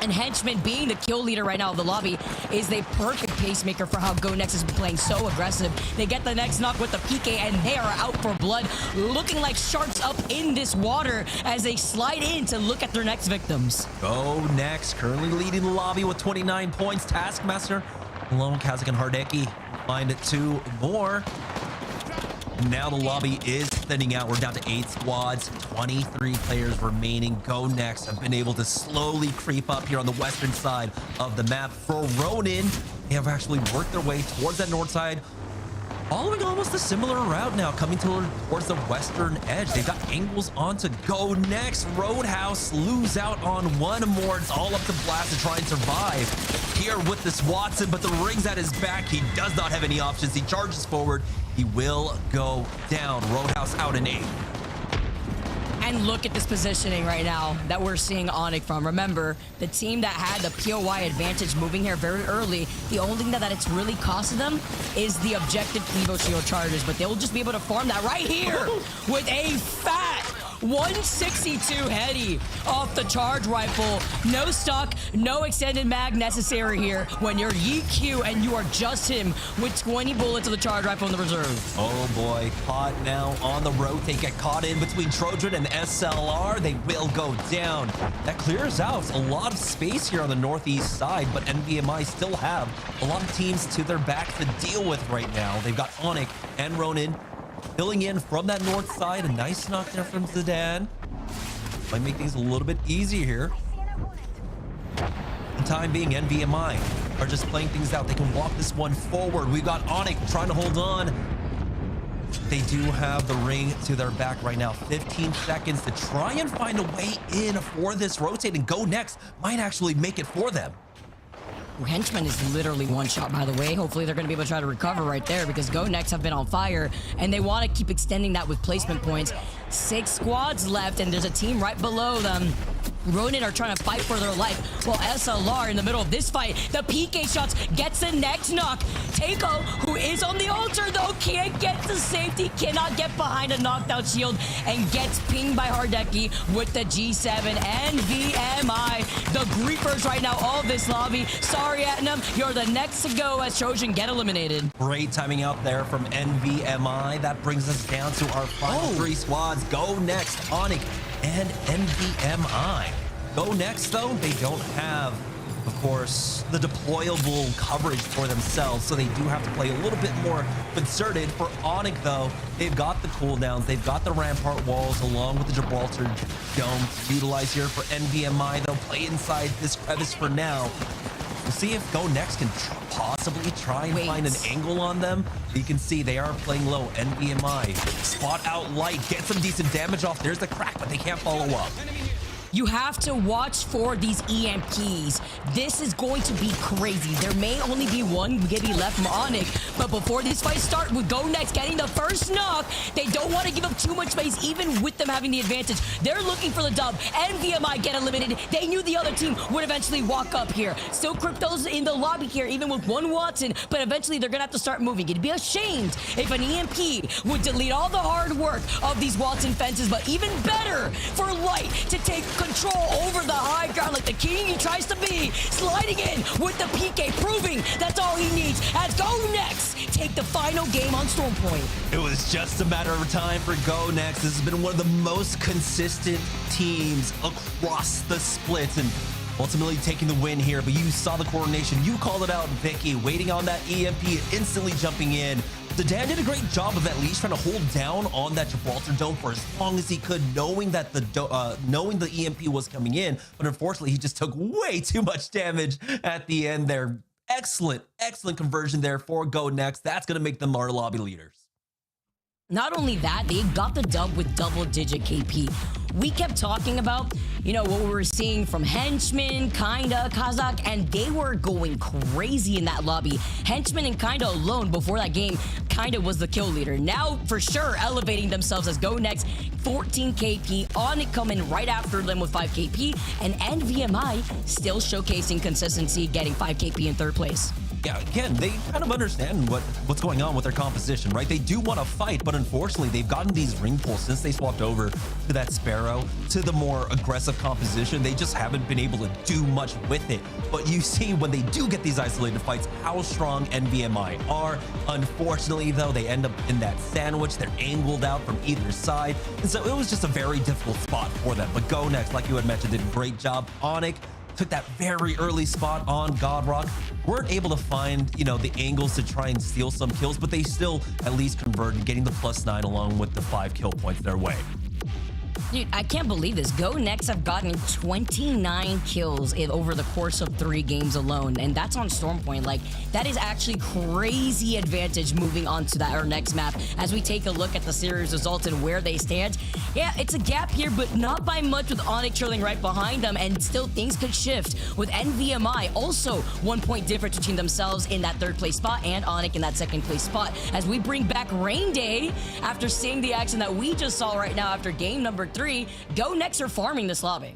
And Henchman, being the kill leader right now of the lobby, is the perfect pacemaker for how GoNext has been playing so aggressive. They get the next knock with the PK, and they are out for blood, looking like sharks up in this water as they slide in to look at their next victims.
GoNext currently leading the lobby with 29 points. Taskmaster alone, Kazakh and Hardeki find 2 more. Now the lobby is thinning out. We're down to 8 squads, 23 players remaining. GoNext have been able to slowly creep up here on the western side of the map. For Ronin, they have actually worked their way towards that north side, following almost a similar route now, coming towards the western edge. They've got angles onto GoNext. Roadhouse lose out on one more. It's all up to Blast to try and survive here with this Watson, but the ring's at his back. He does not have any options. He charges forward. He will go down. Roadhouse out in 8.
And look at this positioning right now that we're seeing ONIC from. Remember, the team that had the POI advantage moving here very early, the only thing that it's really costed them is the objective Evo Shield charges, but they will just be able to farm that right here with a fat 162 heady off the charge rifle. No stock, no extended mag necessary here when you're EQ and you are just him with 20 bullets of the charge rifle in the reserve.
Oh boy, caught now on the rotate, get caught in between Trojan and SLR. They will go down. That clears out a lot of space here on the northeast side, but NVMI still have a lot of teams to their back to deal with right now. They've got ONIC and Ronin filling in from that north side. A nice knock there from Zidane. Might make things a little bit easier here. For the time being, NVMI are just playing things out. They can walk this one forward. We've got ONIC trying to hold on. They do have the ring to their back right now. 15 seconds to try and find a way in for this rotate, and GoNext might actually make it for them.
Henchman is literally one shot, by the way. Hopefully they're going to be able to try to recover right there because GoNext have been on fire and they want to keep extending that with placement points. 6 squads left and there's a team right below them. Ronin are trying to fight for their life while SLR in the middle of this fight. The PK shots gets the next knock. Takeo, who is on the altar though, can't get to safety, cannot get behind a knockdown shield and gets pinged by Hardeki with the G7. NVMI, the griefers right now, all of this lobby. Sorry, Atnam, you're the next to go as Trojan get eliminated.
Great timing out there from NVMI. That brings us down to our final 3 squads. GoNext, ONIC, and NVMI. GoNext, though, they don't have, of course, the deployable coverage for themselves, so they do have to play a little bit more concerted. For ONIC, though, they've got the cooldowns, they've got the rampart walls along with the Gibraltar dome to utilize here. For NVMI, they'll play inside this crevice for now. We'll see if GoNext can possibly try and find an angle on them. You can see they are playing low. NVMI spot out Light, get some decent damage off. There's the crack, but they can't follow up.
You have to watch for these EMPs. This is going to be crazy. There may only be one Gibby left from ONIC, but before these fights start with GoNext getting the first knock, they don't want to give up too much space, even with them having the advantage. They're looking for the dub. NVMI get eliminated. They knew the other team would eventually walk up here. Still Crypto's in the lobby here, even with one Watson, but eventually they're going to have to start moving. It'd be ashamed if an EMP would delete all the hard work of these Watson fences, but even better for Light to take control over the high ground like the king he tries to be, sliding in with the PK, proving that's all he needs as GoNext take the final game on Storm Point.
It was just a matter of time for GoNext. This has been one of the most consistent teams across the splits and ultimately taking the win here. But you saw the coordination, you called it out, Vicky, waiting on that EMP, instantly jumping in. Zidane did a great job of at least trying to hold down on that Gibraltar dome for as long as he could, knowing that knowing the EMP was coming in. But unfortunately, he just took way too much damage at the end there. Excellent conversion there for GoNext. That's going to make them our lobby leaders.
Not only that, they got the dub with double-digit KP. We kept talking about, what we were seeing from Henchman, Kinda, Kazakh, and they were going crazy in that lobby. Henchman and Kinda alone before that game, Kinda was the kill leader. Now, for sure, elevating themselves as GoNext, 14 KP, ONIC coming right after them with 5 KP, and NVMI still showcasing consistency, getting 5 KP in 3rd place.
Yeah, again, they kind of understand what's going on with their composition, right? They do want to fight, but unfortunately, they've gotten these ring pulls since they swapped over to that Sparrow, to the more aggressive composition. They just haven't been able to do much with it. But you see when they do get these isolated fights, how strong NVMI are. Unfortunately, though, they end up in that sandwich. They're angled out from either side. And so it was just a very difficult spot for them. But GoNext, like you had mentioned, did a great job. ONIC took that very early spot on Godrock, weren't able to find, you know, the angles to try and steal some kills, but they still at least converted, getting the +9 along with the 5 kill points their way.
Dude, I can't believe this. GoNext have gotten 29 kills over the course of 3 games alone, and that's on Stormpoint. Like, that is actually crazy advantage moving on to our next map. As we take a look at the series results and where they stand, yeah, it's a gap here, but not by much with ONIC trailing right behind them, and still things could shift. With NVMI, also 1 point difference between themselves in that 3rd place spot and ONIC in that 2nd place spot. As we bring back Rain Day, after seeing the action that we just saw right now after game number 3, GoNext are farming this lobby.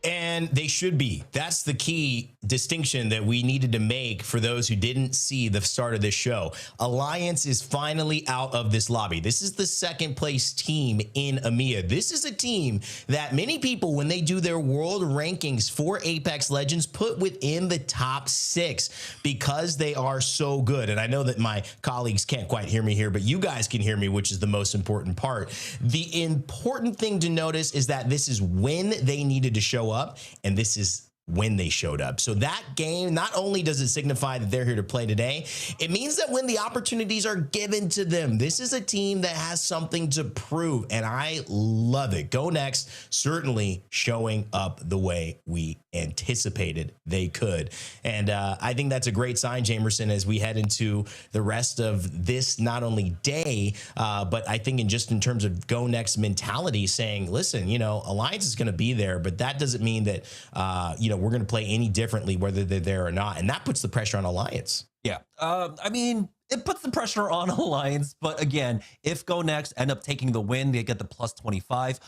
And they should be. That's the key distinction that we needed to make for those who didn't see the start of this show. Alliance is finally out of this lobby. This is the 2nd place team in EMEA. This is a team that many people, when they do their world rankings for Apex Legends, put within the top 6 because they are so good. And I know that my colleagues can't quite hear me here, but you guys can hear me, which is the most important part. The important thing to notice is that this is when they needed to show up, and this is when they showed up. So that game, not only does it signify that they're here to play today, it means that when the opportunities are given to them, this is a team that has something to prove, and I love it. GoNext certainly showing up the way we anticipated they could. And I think that's a great sign, Jamerson, as we head into the rest of this, not only day, but I think in terms of GoNext mentality, saying, listen, you know, Alliance is going to be there, but that doesn't mean that, you know, we're going to play any differently, whether they're there or not. And that puts the pressure on Alliance.
Yeah. I mean, it puts the pressure on Alliance, but again, if GoNext end up taking the win, they get the +25.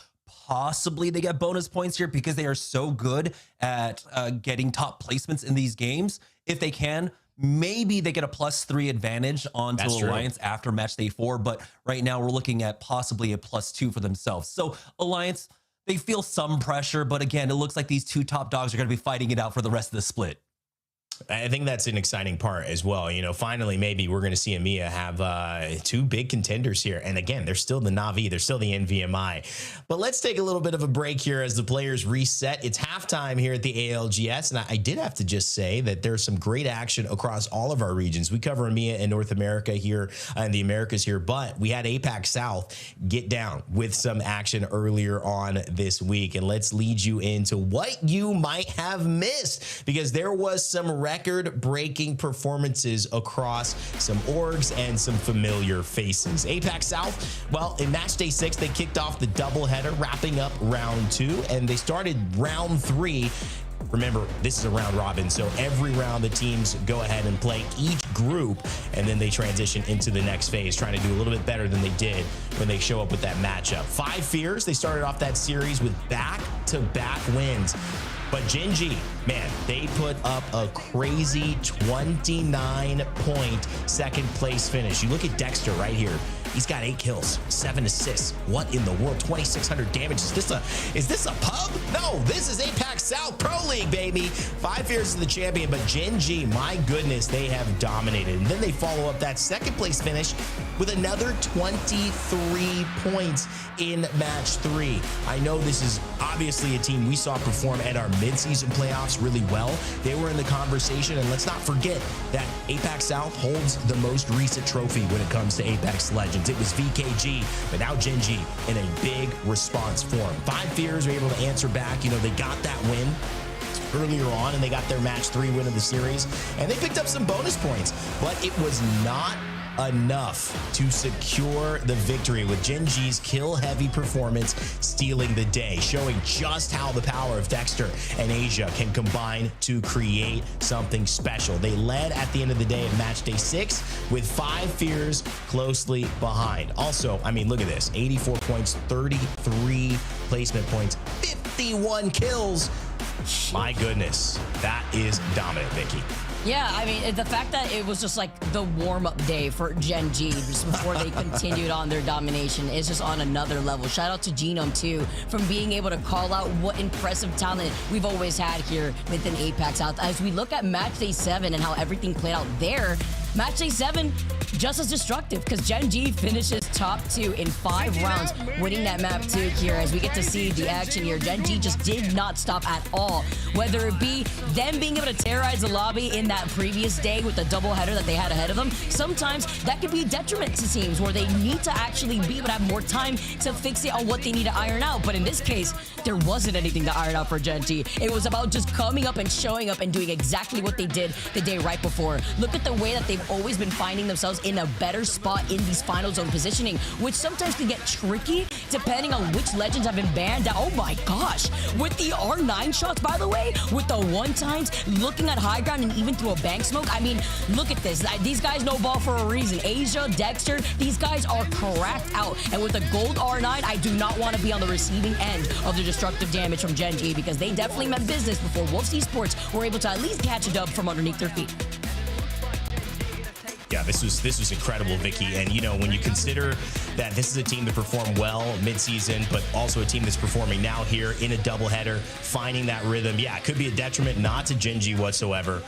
Possibly they get bonus points here because they are so good at getting top placements in these games. If they can, maybe they get a +3 advantage onto Alliance after match day 4. But right now we're looking at possibly a +2 for themselves. So Alliance, they feel some pressure, but again, it looks like these 2 top dogs are going to be fighting it out for the rest of the split.
I think that's an exciting part as well. You know, finally, maybe we're going to see EMEA have 2 big contenders here. And again, they're still the Na'Vi, they're still the NVMI. But let's take a little bit of a break here as the players reset. It's halftime here at the ALGS. And I did have to just say that there's some great action across all of our regions. We cover EMEA and North America here and the Americas here, but we had APAC South get down with some action earlier on this week. And let's lead you into what you might have missed, because there was some record-breaking performances across some orgs and some familiar faces. APAC South, well, in match day 6, they kicked off the doubleheader, wrapping up round 2, and they started round 3. Remember, this is a round robin, so every round the teams go ahead and play each group, and then they transition into the next phase, trying to do a little bit better than they did when they show up with that matchup. 5 Fears, they started off that series with back-to-back wins. But Gen G, man, they put up a crazy 29-point 2nd place finish. You look at Dexter right here. He's got 8 kills, 7 assists. What in the world? 2,600 damage. Is this a pub? No, this is APAC South Pro League, baby. 5 Fears is the champion, but Gen G, my goodness, they have dominated. And then they follow up that 2nd place finish with another 23 points in match 3. I know this is obviously a team we saw perform at our midseason playoffs really well. They were in the conversation, and let's not forget that APAC South holds the most recent trophy when it comes to Apex Legends. It was VKG, but now Gen G in a big response form. 5 Fears were able to answer back. You know, they got that win earlier on, and they got their match 3 win of the series, and they picked up some bonus points, but it was not enough to secure the victory, with Gen G's kill-heavy performance stealing the day, showing just how the power of Dexter and Asia can combine to create something special. They led at the end of the day at match day 6, with 5 Fears closely behind. Also, I mean, look at this, 84 points, 33 placement points, 51 kills. My goodness, that is dominant, Vicky.
Yeah, I mean, the fact that it was just like the warm-up day for Gen G just before they continued on their domination is just on another level. Shout out to Genome, too, from being able to call out what impressive talent we've always had here within APAC South. As we look at Match Day 7 and how everything played out there, Match Day 7, just as destructive, because Gen G finishes top 2 in 5 rounds, winning that map 2 here. As we get to see the action here, Gen G just did not stop at all. Whether it be them being able to terrorize the lobby in that previous day with the doubleheader that they had ahead of them, sometimes that could be a detriment to teams where they need to actually be able to have more time to fix it on what they need to iron out. But in this case, there wasn't anything to iron out for Gen G. It was about just coming up and showing up and doing exactly what they did the day right before. Look at the way that they've always been finding themselves in a better spot in these final zone positioning, which sometimes can get tricky depending on which legends have been banned. Oh my gosh, with the R9 shots, by the way, with the one times, looking at high ground and even through a bank smoke. I mean, look at this. These guys know ball for a reason. Asia, Dexter, these guys are cracked out. And with a gold R9, I do not want to be on the receiving end of the destructive damage from Gen G, because they definitely meant business before Wolves Esports were able to at least catch a dub from underneath their feet.
Yeah, this was incredible, Vicky. And, you know, when you consider that this is a team that performed well mid-season, but also a team that's performing now here in a doubleheader, finding that rhythm, yeah, it could be a detriment not to Gen G whatsoever.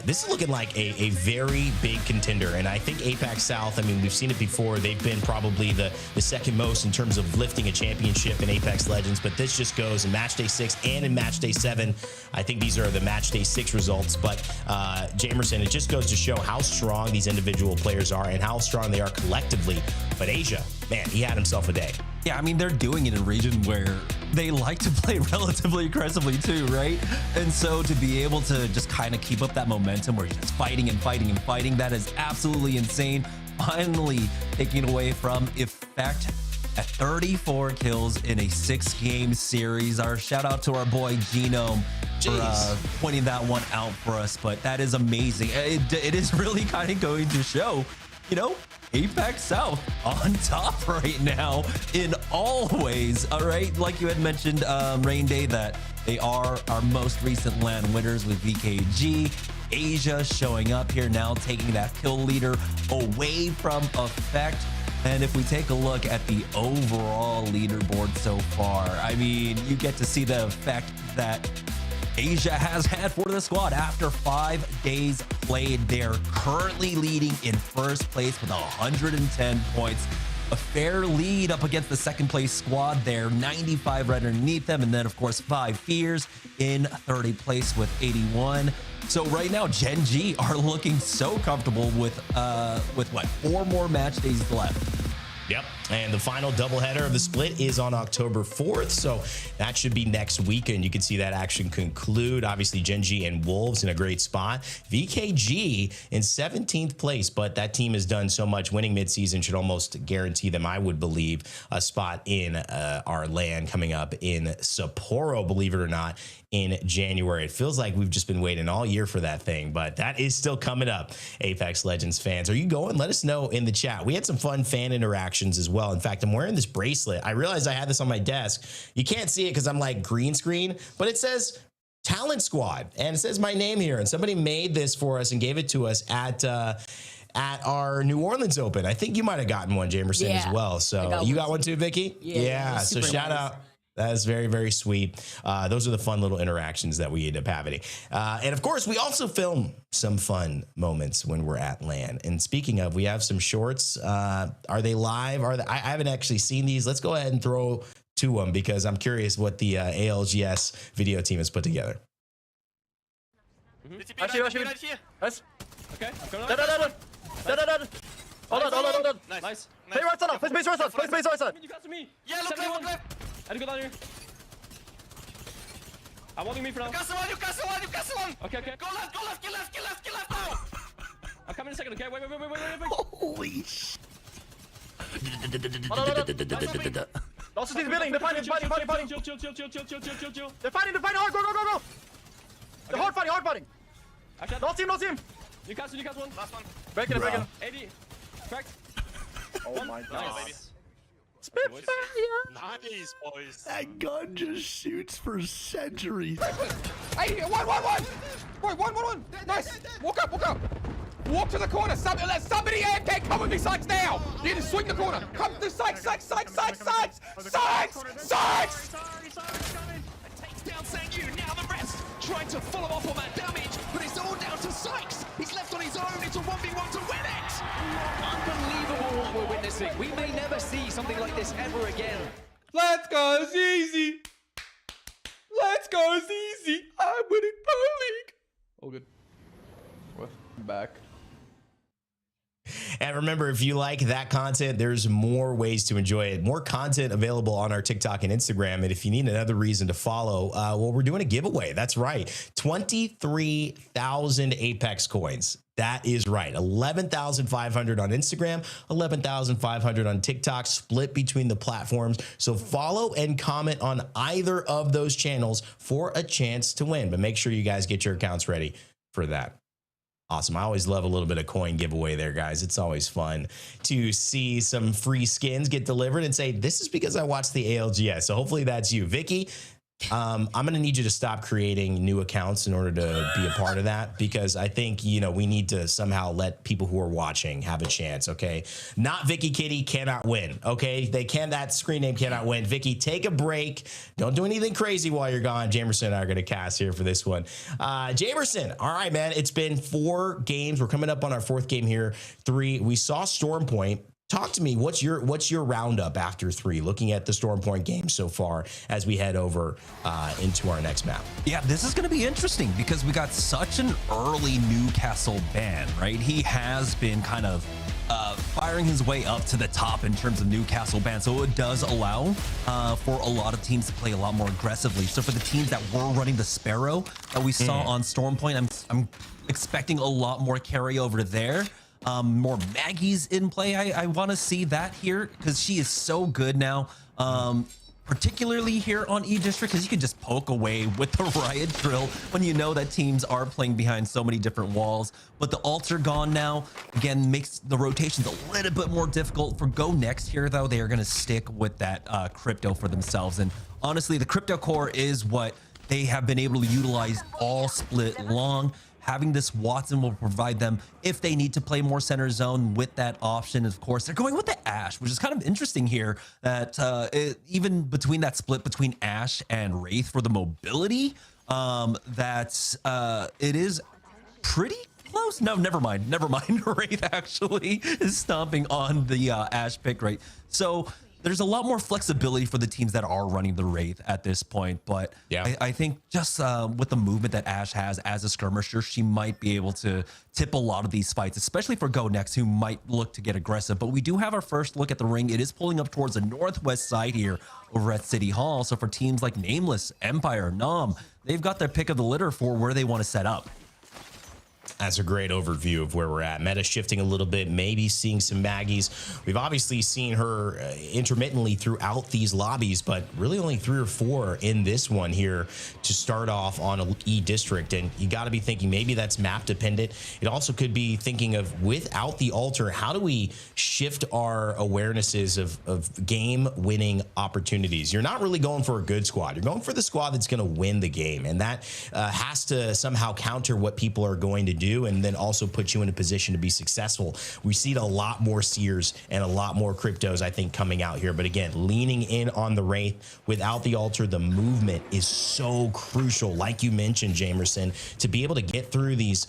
This is looking like a very big contender, and I think APAC South, I mean, we've seen it before. They've been probably the second most in terms of lifting a championship in Apex Legends, but this just goes in Match Day 6 and in Match Day 7. I think these are the Match Day 6 results, but Jamerson, it just goes to show how strong these individual players are and how strong they are collectively. But Asia, man, he had himself a day.
Yeah, I mean, they're doing it in a region where they like to play relatively aggressively too, right? And so to be able to just kind of keep up that momentum where you're just fighting and fighting and fighting, that is absolutely insane. Finally taking away from Effect at 34 kills in a 6-game series. Our shout out to our boy Genome for pointing that one out for us, but that is amazing. It is really kind of going to show, you know, APAC South on top right now in all ways. All right, like you had mentioned, Rain Day, that they are our most recent LAN winners with VKG. Asia showing up here now, taking that kill leader away from Effect. And if we take a look at the overall leaderboard so far, I mean, you get to see the effect that Asia has had for the squad. After 5 days played, they're currently leading in first place with 110 points. A fair lead up against the second place squad there, 95 right underneath them. And then, of course, 5 Fears in 30th place with 81. So right now, Gen G are looking so comfortable with what, 4 more match days left.
Yep, and the final doubleheader of the split is on October 4th, so that should be next weekend. You can see that action conclude. Obviously, Gen G and Wolves in a great spot. VKG in 17th place, but that team has done so much. Winning midseason should almost guarantee them, I would believe, a spot in our LAN coming up in Sapporo, believe it or not, in January. It feels like we've just been waiting all year for that thing, but that is still coming up. Apex Legends fans, are you going? Let us know in the chat. We had some fun fan interactions as well. In fact, I'm wearing this bracelet. I realized I had this on my desk. You can't see it because I'm like green screen, but it says Talent Squad and it says my name here. And somebody made this for us and gave it to us at our New Orleans Open. I think you might have gotten one, Jamerson, as well. So you got one too, Vicky? Yeah. So shout out. That is very, very sweet. Those are the fun little interactions that we end up having. And of course, we also film some fun moments when we're at LAN. And speaking of, we have some shorts. Are they live? I haven't actually seen these. Let's go ahead and throw to them because I'm curious what the ALGS video team has put together.
Okay, hold on. Nice. Play right side. Play space right side. Play space right side. Yeah, look left.
I go down here. I'm walking me for now.
You got someone.
Okay.
Go left now.
I'm coming in a second, okay? Wait.
Holy sh...
Lost the building. They're fighting.
Chill.
They're fighting hard. Go. They're hard fighting. No team.
You cast one.
Last one. Break it.
80. Cracked.
Oh my god.
Nice.
Nice, boys.
That gun just shoots for centuries.
Hey, one. Nice. Walk up. Walk to the corner. Let somebody AFK come with me, Sykes, now. You need to swing the corner. Come to Sykes.
Sorry, coming. Takes down Sangu. Now the rest trying to follow up on that damage, but it's all down to Sykes. He's left on his own. It's a 1v1 to win it. Unbelievable what we're witnessing. We may never see something like this ever again.
Let's go, Zizi. I'm winning Pro League. All good. I'm back.
And remember, if you like that content, there's more ways to enjoy it. More content available on our TikTok and Instagram. And if you need another reason to follow, well, we're doing a giveaway. That's right. 23,000 Apex coins. That is right. 11,500 on Instagram, 11,500 on TikTok, split between the platforms. So follow and comment on either of those channels for a chance to win. But make sure you guys get your accounts ready for that. Awesome. I always love a little bit of coin giveaway there, guys. It's always fun to see some free skins get delivered and say, this is because I watched the ALGS. So hopefully that's you. Vicky, I'm going to need you to stop creating new accounts in order to be a part of that, because I think, we need to somehow let people who are watching have a chance. Okay. Not Vicky Kitty cannot win. Okay. That screen name cannot win. Vicky, take a break. Don't do anything crazy while you're gone. Jamerson and I are going to cast here for this one. Jamerson. All right, man. It's been 4 games. We're coming up on our 4th game here. 3. We saw Storm Point. Talk to me. What's your roundup after 3, looking at the Storm Point game so far as we head over into our next map?
Yeah, this is going to be interesting because we got such an early Newcastle ban, right? He has been kind of firing his way up to the top in terms of Newcastle ban. So it does allow for a lot of teams to play a lot more aggressively. So for the teams that were running the Sparrow that we saw on Storm Point, I'm expecting a lot more carryover there. More Maggie's in play. I want to see that here because she is so good now, particularly here on E District, because you can just poke away with the riot drill when you know that teams are playing behind so many different walls. But the ults are gone now. Again, makes the rotations a little bit more difficult. For GoNext here, though, they are going to stick with that crypto for themselves. And honestly, the crypto core is what they have been able to utilize all split long. Having this Watson will provide them if they need to play more center zone with that option. Of course, they're going with the Ashe, which is kind of interesting here that even between that split between Ashe and Wraith for the mobility, it is pretty close. No, never mind. Wraith actually is stomping on the Ashe pick, right? So there's a lot more flexibility for the teams that are running the Wraith at this point. But yeah, I think just with the movement that Ashe has as a skirmisher, she might be able to tip a lot of these fights, especially for GoNext, who might look to get aggressive. But we do have our first look at the ring. It is pulling up towards the northwest side here over at City Hall. So for teams like Nameless, Empire, Nom, they've got their pick of the litter for where they want to set up.
That's a great overview of where we're at. Meta shifting a little bit, maybe seeing some Maggies. We've obviously seen her intermittently throughout these lobbies, but really only 3 or 4 in this one here to start off on a E District. And you got to be thinking maybe that's map dependent. It also could be thinking of, without the altar, how do we shift our awarenesses of game winning opportunities? You're not really going for a good squad. You're going for the squad that's going to win the game. And that has to somehow counter what people are going to do, and then also put you in a position to be successful. We've seen a lot more Seers and a lot more Cryptos, I think, coming out here. But again, leaning in on the Wraith without the altar, the movement is so crucial, like you mentioned, Jamerson, to be able to get through these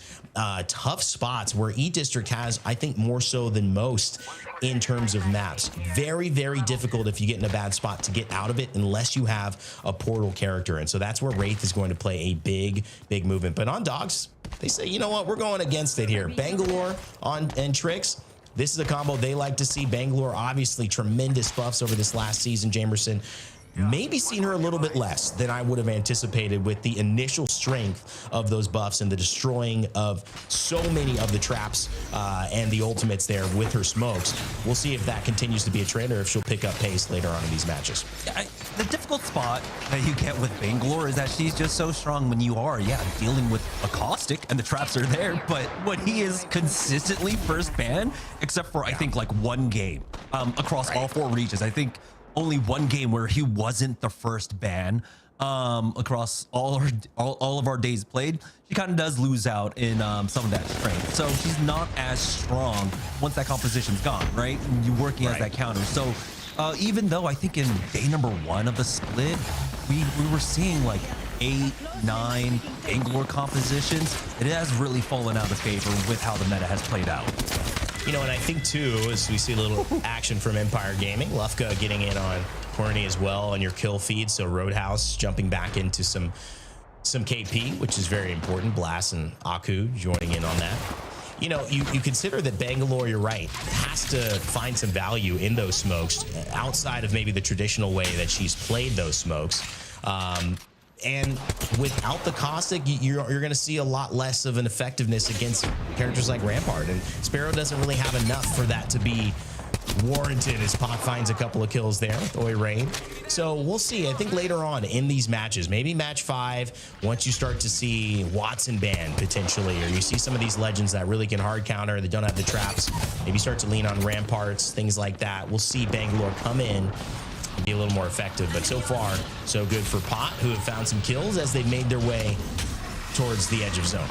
tough spots where E District has, I think, more so than most in terms of maps. Very, very difficult if you get in a bad spot to get out of it unless you have a portal character. And so that's where Wraith is going to play a big, big movement. But on Dogs, they say, you know what, we're going against it here. Bangalore and Tricks, this is a combo they like to see. Bangalore, obviously, tremendous buffs over this last season, Jamerson. maybe seen her a little bit less than I would have anticipated with the initial strength of those buffs and the destroying of so many of the traps and the ultimates there with her smokes. We'll see if that continues to be a trend or if she'll pick up pace later on in these matches.
The difficult spot that you get with Bangalore is that she's just so strong when you are, dealing with a caustic and the traps are there, but when he is consistently first ban, except for I think like one game across all 4 regions. I think only one game where he wasn't the first ban across all of our days played. She kind of does lose out in some of that strength, so she's not as strong once that composition's gone, right? And you're working as that counter. So even though I think in day number 1 of the split, we were seeing like 8, 9 Bangalore compositions, it has really fallen out of favor with how the meta has played out.
You know, and I think too, as we see a little action from Empire Gaming, Lufka getting in on Corny as well on your kill feed. So Roadhouse jumping back into some KP, which is very important. Blast and Aku joining in on that. You know, you consider that Bangalore, you're right, has to find some value in those smokes outside of maybe the traditional way that she's played those smokes. And without the caustic, you're going to see a lot less of an effectiveness against characters like Rampart. And Sparrow doesn't really have enough for that to be warranted as Pot finds a couple of kills there with Oi Rain. So we'll see. I think later on in these matches, maybe match 5, once you start to see Watson banned potentially, or you see some of these legends that really can hard counter, they don't have the traps, maybe start to lean on Ramparts, things like that. We'll see Bangalore come in and be a little more effective. But so far, so good for Pot, who have found some kills as they've made their way towards the edge of zone.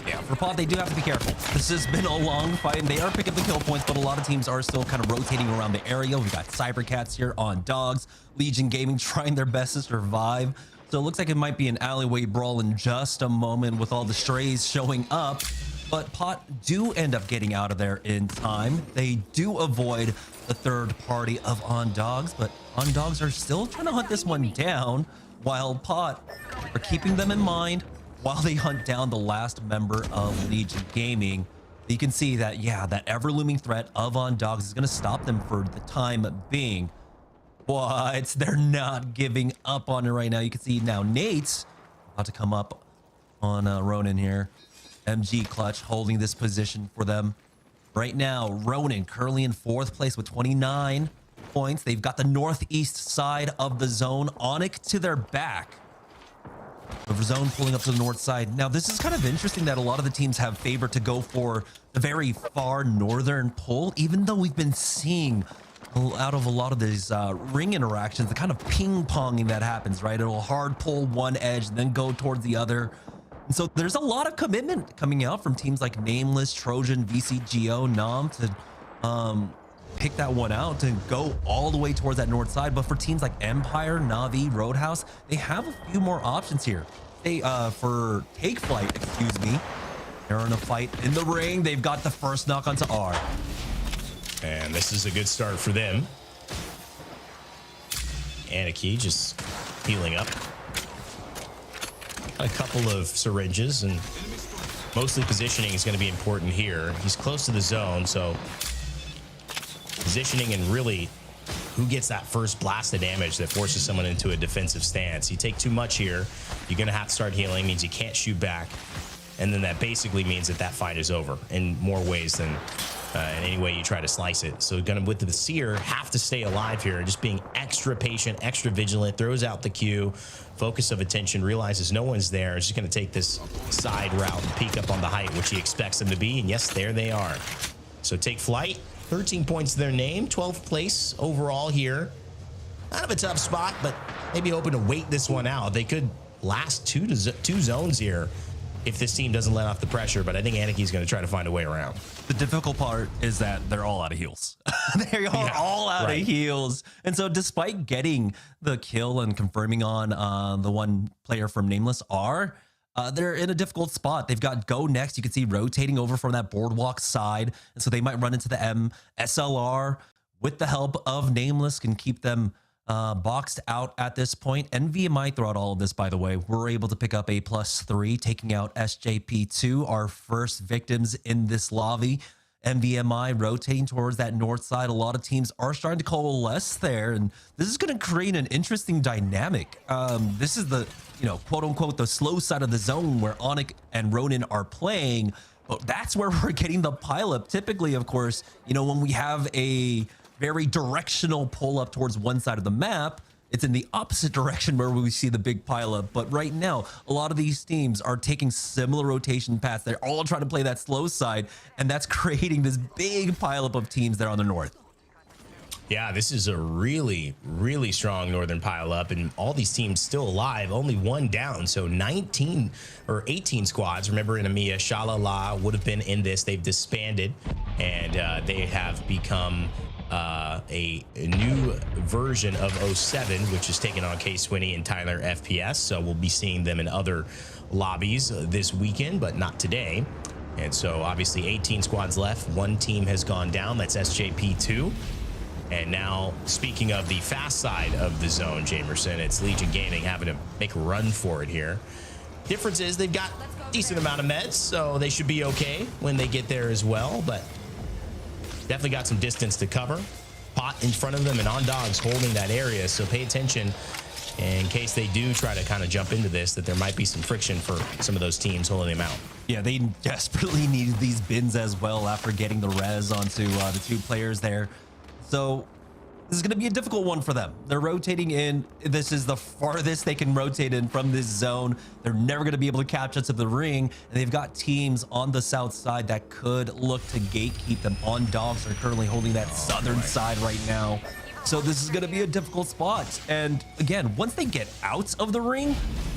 Yeah, for Pot, they do have to be careful. This has been a long fight, and they are picking up the kill points, but a lot of teams are still kind of rotating around the area. We've got cybercats here on dogs. Legion Gaming trying their best to survive. So it looks like it might be an alleyway brawl in just a moment with all the strays showing up. But Pot do end up getting out of there in time. They do avoid the third party of On Dogs, but On Dogs are still trying to hunt this one down, while Pot are keeping them in mind while they hunt down the last member of Legion Gaming. You can see that, that ever-looming threat of On Dogs is going to stop them for the time being. But they're not giving up on it right now. You can see now Nate's about to come up on Ronin here. MG Clutch holding this position for them. Right now, Ronin currently in 4th place with 29 points. They've got the northeast side of the zone. ONIC to their back. The zone pulling up to the north side. Now, this is kind of interesting that a lot of the teams have favored to go for the very far northern pull, even though we've been seeing out of a lot of these ring interactions, the kind of ping-ponging that happens, right? It'll hard pull one edge, then go towards the other. And so there's a lot of commitment coming out from teams like Nameless, Trojan, VCGO, Nam to pick that one out to go all the way towards that north side. But for teams like Empire, Navi, Roadhouse, they have a few more options here. They for Take Flight, excuse me, they're in a fight in the ring. They've got the first knock onto R.
And this is a good start for them. Aniki just healing up. A couple of syringes, and mostly positioning is going to be important here. He's close to the zone, so positioning and really who gets that first blast of damage that forces someone into a defensive stance. You take too much here, you're going to have to start healing, means you can't shoot back, and then that basically means that that fight is over in more ways than in any way you try to slice it. So gonna, with the Seer, have to stay alive here, just being extra patient, extra vigilant, throws out the Q, focus of attention, realizes no one's there, is just gonna take this side route and peek up on the height, which he expects them to be, and yes, there they are. So Take Flight, 13 points to their name, 12th place overall here. Kind of a tough spot, but maybe hoping to wait this one out. They could last two zones here if this team doesn't let off the pressure, but I think Aniki's going to try to find a way around.
The difficult part is that they're all out of heals. They are all out of heals. And so despite getting the kill and confirming on the one player from Nameless R, they're in a difficult spot. They've got GoNext. You can see rotating over from that boardwalk side. And so they might run into the M. SLR, with the help of Nameless, can keep them boxed out at this point. NVMI throughout all of this, by the way, we're able to pick up a +3, taking out SJP2, our first victims in this lobby. NVMI rotating towards that north side. A lot of teams are starting to coalesce there, and this is going to create an interesting dynamic. This is the, quote unquote, the slow side of the zone where ONIC and Ronin are playing. But that's where we're getting the pileup. Typically, of course, when we have a very directional pull up towards one side of the map, it's in the opposite direction where we see the big pileup. But right now, a lot of these teams are taking similar rotation paths. They're all trying to play that slow side, and that's creating this big pileup of teams there on the north.
Yeah, this is a really, really strong northern pileup, and all these teams still alive, only one down. So 19 or 18 squads. Remember, in EMEA, Shalala would have been in this. They've disbanded, and they have become a new version of 07, which is taking on K-Swinny and Tyler FPS. So we'll be seeing them in other lobbies this weekend, but not today. And so obviously 18 squads left. One team has gone down. That's SJP2. And now, speaking of the fast side of the zone, Jamerson, it's Legion Gaming having to make a run for it here. Difference is they've got a decent amount of meds, so they should be okay when they get there as well. But definitely got some distance to cover. Pot in front of them and On Dogs holding that area, so pay attention in case they do try to kind of jump into this, that there might be some friction for some of those teams holding them out.
Yeah, they desperately need these bins as well after getting the res onto the two players there. So this is going to be a difficult one for them. They're rotating in. This is the farthest they can rotate in from this zone. They're never going to be able to catch up to the ring. And they've got teams on the south side that could look to gatekeep them. On Dogs are currently holding that southern side right now. So this is going to be a difficult spot. And again, once they get out of the ring,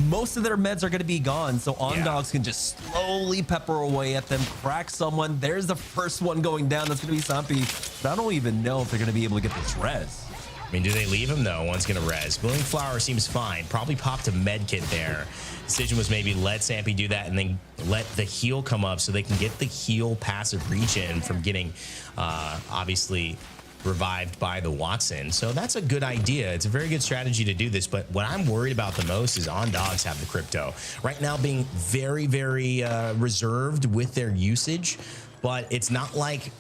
most of their meds are going to be gone. So On Dogs can just slowly pepper away at them, crack someone. There's the first one going down. That's going to be Sampi. But I don't even know if they're going to be able to get this res.
I mean, do they leave him? No, one's going to res. Blooming Flower seems fine. Probably popped a med kit there. Decision was maybe let Sampi do that and then let the heal come up so they can get the heal passive reach in from getting, obviously, revived by the Watson. So that's a good idea. It's a very good strategy to do this, but what I'm worried about the most is On Dogs have the crypto right now, being very, very reserved with their usage. But it's not like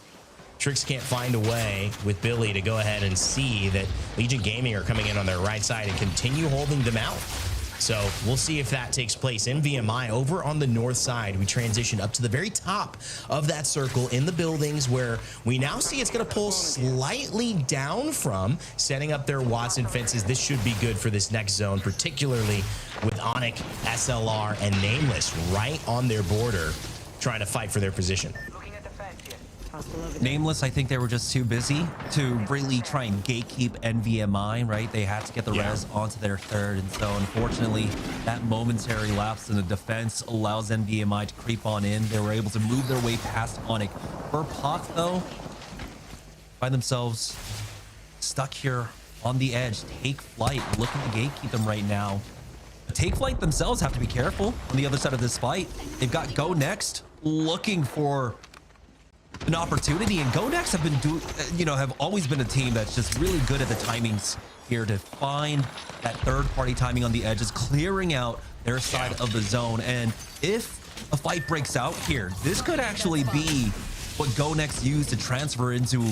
Trix can't find a way with Billy to go ahead and see that Legion Gaming are coming in on their right side and continue holding them out. So we'll see if that takes place. NVMI over on the north side. We transition up to the very top of that circle in the buildings, where we now see it's going to pull slightly down from setting up their Watson fences. This should be good for this next zone, particularly with ONIC, SLR, and Nameless right on their border trying to fight for their position.
Nameless, I think they were just too busy to really try and gatekeep NVMI, right? They had to get the res onto their third, and so unfortunately that momentary lapse in the defense allows NVMI to creep on in. They were able to move their way past ONIC. For Pot, though, find themselves stuck here on the edge. Take Flyte, looking to gatekeep them right now. Take Flyte themselves have to be careful on the other side of this fight. They've got GoNext looking for an opportunity, and GoNext have been have always been a team that's just really good at the timings here to find that third-party timing on the edges, clearing out their side of the zone. And if a fight breaks out here, this could actually be what GoNext use to transfer into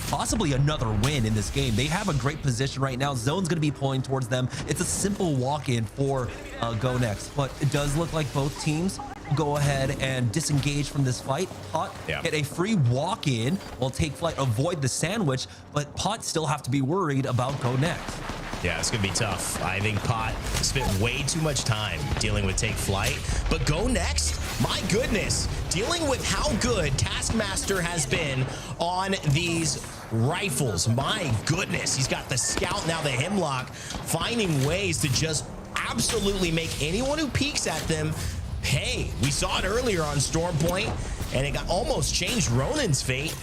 possibly another win in this game. They have a great position right now. Zone's going to be pulling towards them. It's a simple walk-in for GoNext, but it does look like both teams go ahead and disengage from this fight. Pot get a free walk-in while Take Flyte avoid the sandwich, but Pot still have to be worried about GoNext.
Yeah, it's gonna be tough. I think Pot spent way too much time dealing with Take Flyte, but GoNext, my goodness, dealing with how good Taskmaster has been on these rifles. My goodness, he's got the Scout, now the Hemlock, finding ways to just absolutely make anyone who peeks at them pay. We saw it earlier on Stormpoint, and it got almost changed Ronin's fate.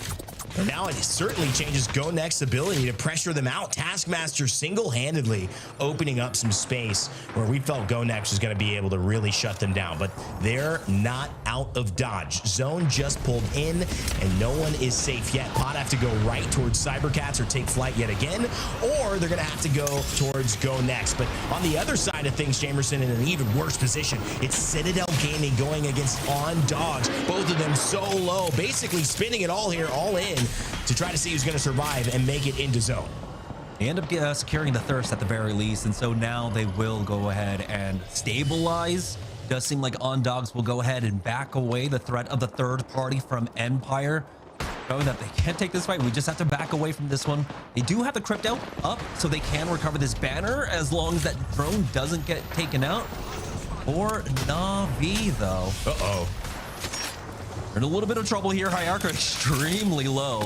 And now it certainly changes GoNext's ability to pressure them out. Taskmaster single-handedly opening up some space where we felt GoNext was going to be able to really shut them down, but they're not out out of dodge. Zone just pulled in, and no one is safe yet. Pod have to go right towards cybercats or take flight yet again, or they're going to have to go towards GoNext. But on the other side of things, Jamerson in an even worse position. It's Citadel Gaming going against On Dogs. Both of them so low, basically spinning it all here, all in, to try to see who's going to survive and make it into zone.
They end up securing the thirst at the very least, and so now they will go ahead and stabilize. Does seem like On Dogs will go ahead and back away the threat of the third party from Empire. Showing that they can't take this fight. We just have to back away from this one. They do have the crypto up, so they can recover this banner as long as that drone doesn't get taken out. For Na'Vi, though.
Uh-oh.
We're in a little bit of trouble here. Hierarchy extremely low.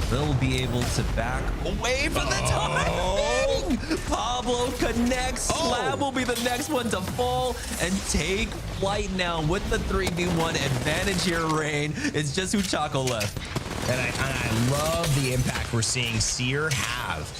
They'll be able to back away from the timing. Pablo connects. Slab will be the next one to fall and take flight now with the 3v1 advantage here, Rain. It's just Uchako left.
And I love the impact we're seeing Seer have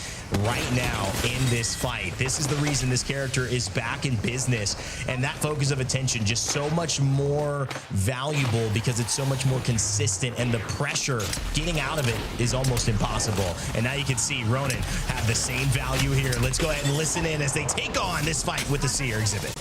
right now in this fight. This is the reason this character is back in business, and that focus of attention just so much more valuable because it's so much more consistent, and the pressure getting out of it is almost impossible. And now you can see Ronan have the same value here. Let's go ahead and listen in as they take on this fight with the Seer exhibit.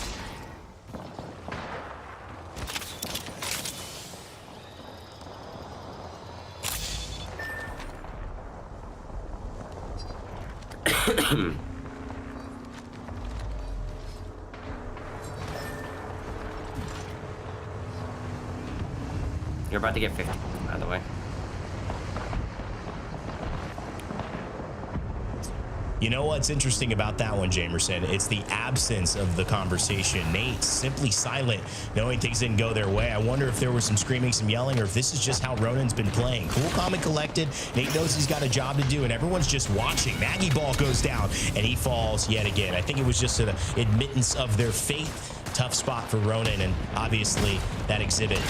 You're about to get 50, by the way.
You know what's interesting about that one, Jamerson? It's the absence of the conversation. Nate's simply silent, knowing things didn't go their way. I wonder if there was some screaming, some yelling, or if this is just how Ronan's been playing. Cool, calm, and collected. Nate knows he's got a job to do, and everyone's just watching. Maggie Ball goes down, and he falls yet again. I think it was just an admittance of their fate. Tough spot for Ronan, and obviously that exhibit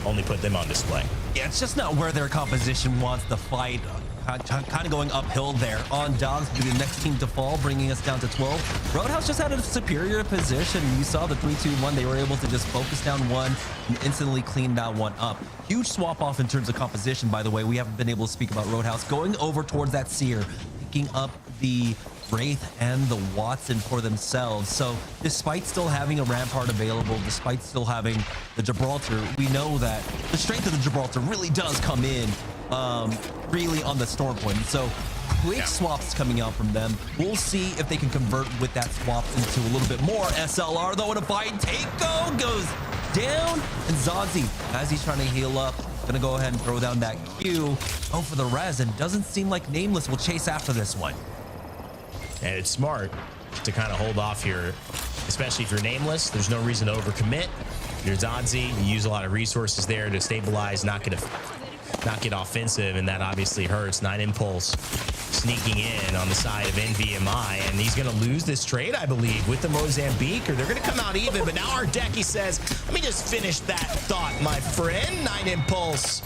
only put them on display.
Yeah, it's just not where their composition wants to fight. Kind of going uphill there. On Dogs will be the next team to fall, bringing us down to 12. Roadhouse just had a superior position. You saw the 3-2-1. They were able to just focus down one and instantly clean that one up. Huge swap off in terms of composition, by the way. We haven't been able to speak about Roadhouse. Going over towards that Seer, picking up the Wraith and the Watson for themselves. So despite still having a Rampart available, despite still having the Gibraltar, we know that the strength of the Gibraltar really does come in really on the storm point. So quick swaps coming out from them. We'll see if they can convert with that swap into a little bit more. SLR though in a fight. Takeo goes down, and Zazi, as he's trying to heal up, gonna go ahead and throw down that Q. Oh, for the res, and doesn't seem like Nameless will chase after this one.
And it's smart to kind of hold off here, especially if you're Nameless. There's no reason to overcommit. You're Zazi, you use a lot of resources there to stabilize, not get offensive, and that obviously hurts. 9 Impulse sneaking in on the side of NVMI, and he's going to lose this trade, I believe, with the Mozambique, or they're going to come out even. But now Ardeki says, let me just finish that thought, my friend. 9 Impulse.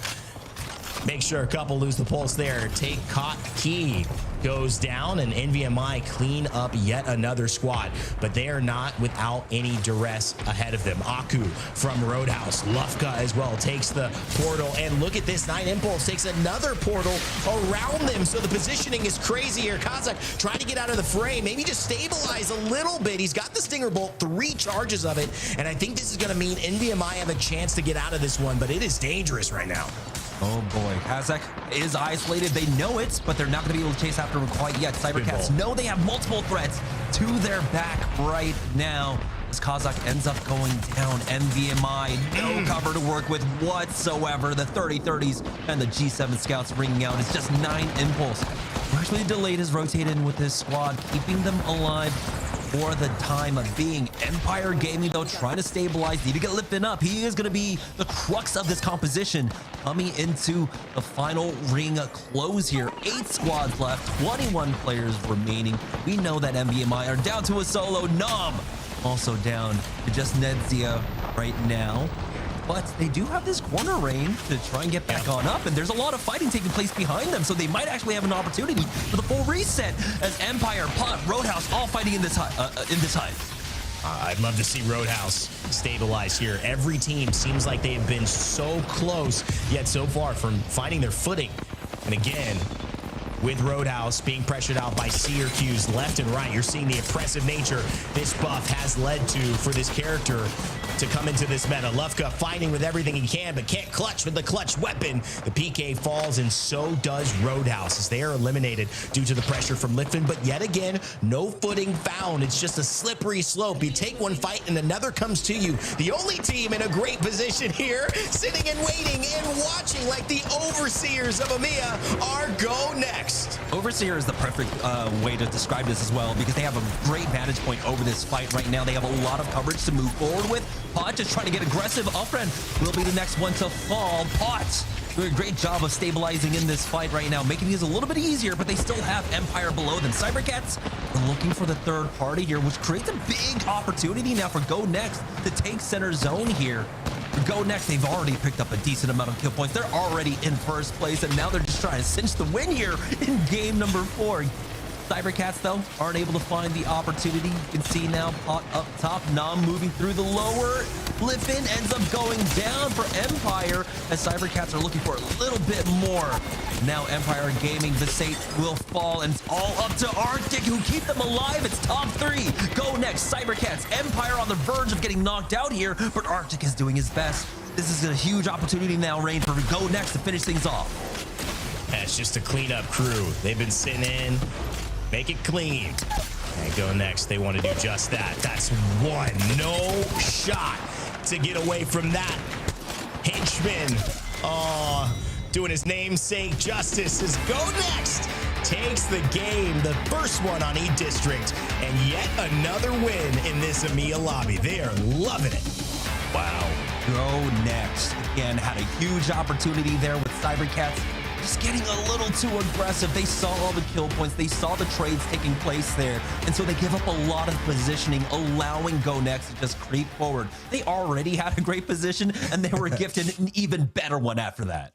Make sure a couple lose the pulse there. Take Caught Key goes down, and NVMI clean up yet another squad, but they are not without any duress ahead of them. Aku from Roadhouse, Lufka as well takes the portal, and look at this, 9 Impulse takes another portal around them, so the positioning is crazy here. Kazakh trying to get out of the fray, maybe just stabilize a little bit. He's got the Stinger Bolt, 3 charges of it, and I think this is going to mean NVMI have a chance to get out of this one, but it is dangerous right now.
Oh boy, Kazakh is isolated. They know it, but they're not going to be able to chase after him quite yet. Cybercats know they have multiple threats to their back right now. As Kazakh ends up going down, NVMI, no cover to work with whatsoever. The 30-30s and the G7 scouts ringing out. It's just 9 Impulse. Actually delayed his rotate in with this squad, keeping them alive for the time of being. Empire Gaming, though, trying to stabilize, need to get lifted up. He is going to be the crux of this composition coming into the final ring close here. 8 squads left, 21 players remaining. We know that NVMI are down to a solo. Nom also down to just Nedzia right now. But they do have this corner range to try and get back on up, and there's a lot of fighting taking place behind them, so they might actually have an opportunity for the full reset as Empire, Pot, Roadhouse all fighting in this hive.
I'd love to see Roadhouse stabilize here. Every team seems like they have been so close, yet so far from finding their footing. And again, with Roadhouse being pressured out by Syracuse left and right, you're seeing the impressive nature this buff has led to for this character to come into this meta. Lufka fighting with everything he can, but can't clutch with the clutch weapon. The PK falls, and so does Roadhouse as they are eliminated due to the pressure from Litfin. But yet again, no footing found. It's just a slippery slope. You take one fight and another comes to you. The only team in a great position here, sitting and waiting and watching like the overseers of EMEA are GoNext.
Overseer is the perfect way to describe this as well, because they have a great vantage point over this fight right now. They have a lot of coverage to move forward with. Pot just trying to get aggressive. Alfred will be the next one to fall. Pot doing a great job of stabilizing in this fight right now, making these a little bit easier, but they still have Empire below them. Cybercats are looking for the third party here, which creates a big opportunity now for GoNext to take center zone here. For GoNext, they've already picked up a decent amount of kill points. They're already in first place, and now they're just trying to cinch the win here in game number 4. Cybercats, though, aren't able to find the opportunity. You can see now Pot up top, Nam moving through the lower. Liffin ends up going down for Empire as Cybercats are looking for a little bit more. Now Empire Gaming, the Sate will fall, and it's all up to Arctic, who keep them alive. It's top 3. GoNext, Cybercats, Empire on the verge of getting knocked out here, but Arctic is doing his best. This is a huge opportunity now, Rain, for GoNext to finish things off.
That's just a cleanup crew. They've been sitting in. Make it clean. And GoNext, they want to do just that. That's one. No shot to get away from that. Henchman, doing his namesake justice as GoNext takes the game, the first one on E-District, and yet another win in this EMEA lobby. They are loving it.
Wow. GoNext, again, had a huge opportunity there with Cybercats. Just getting a little too aggressive. They saw all the kill points. They saw the trades taking place there. And so they give up a lot of positioning, allowing GoNext to just creep forward. They already had a great position, and they were gifted an even better one after that.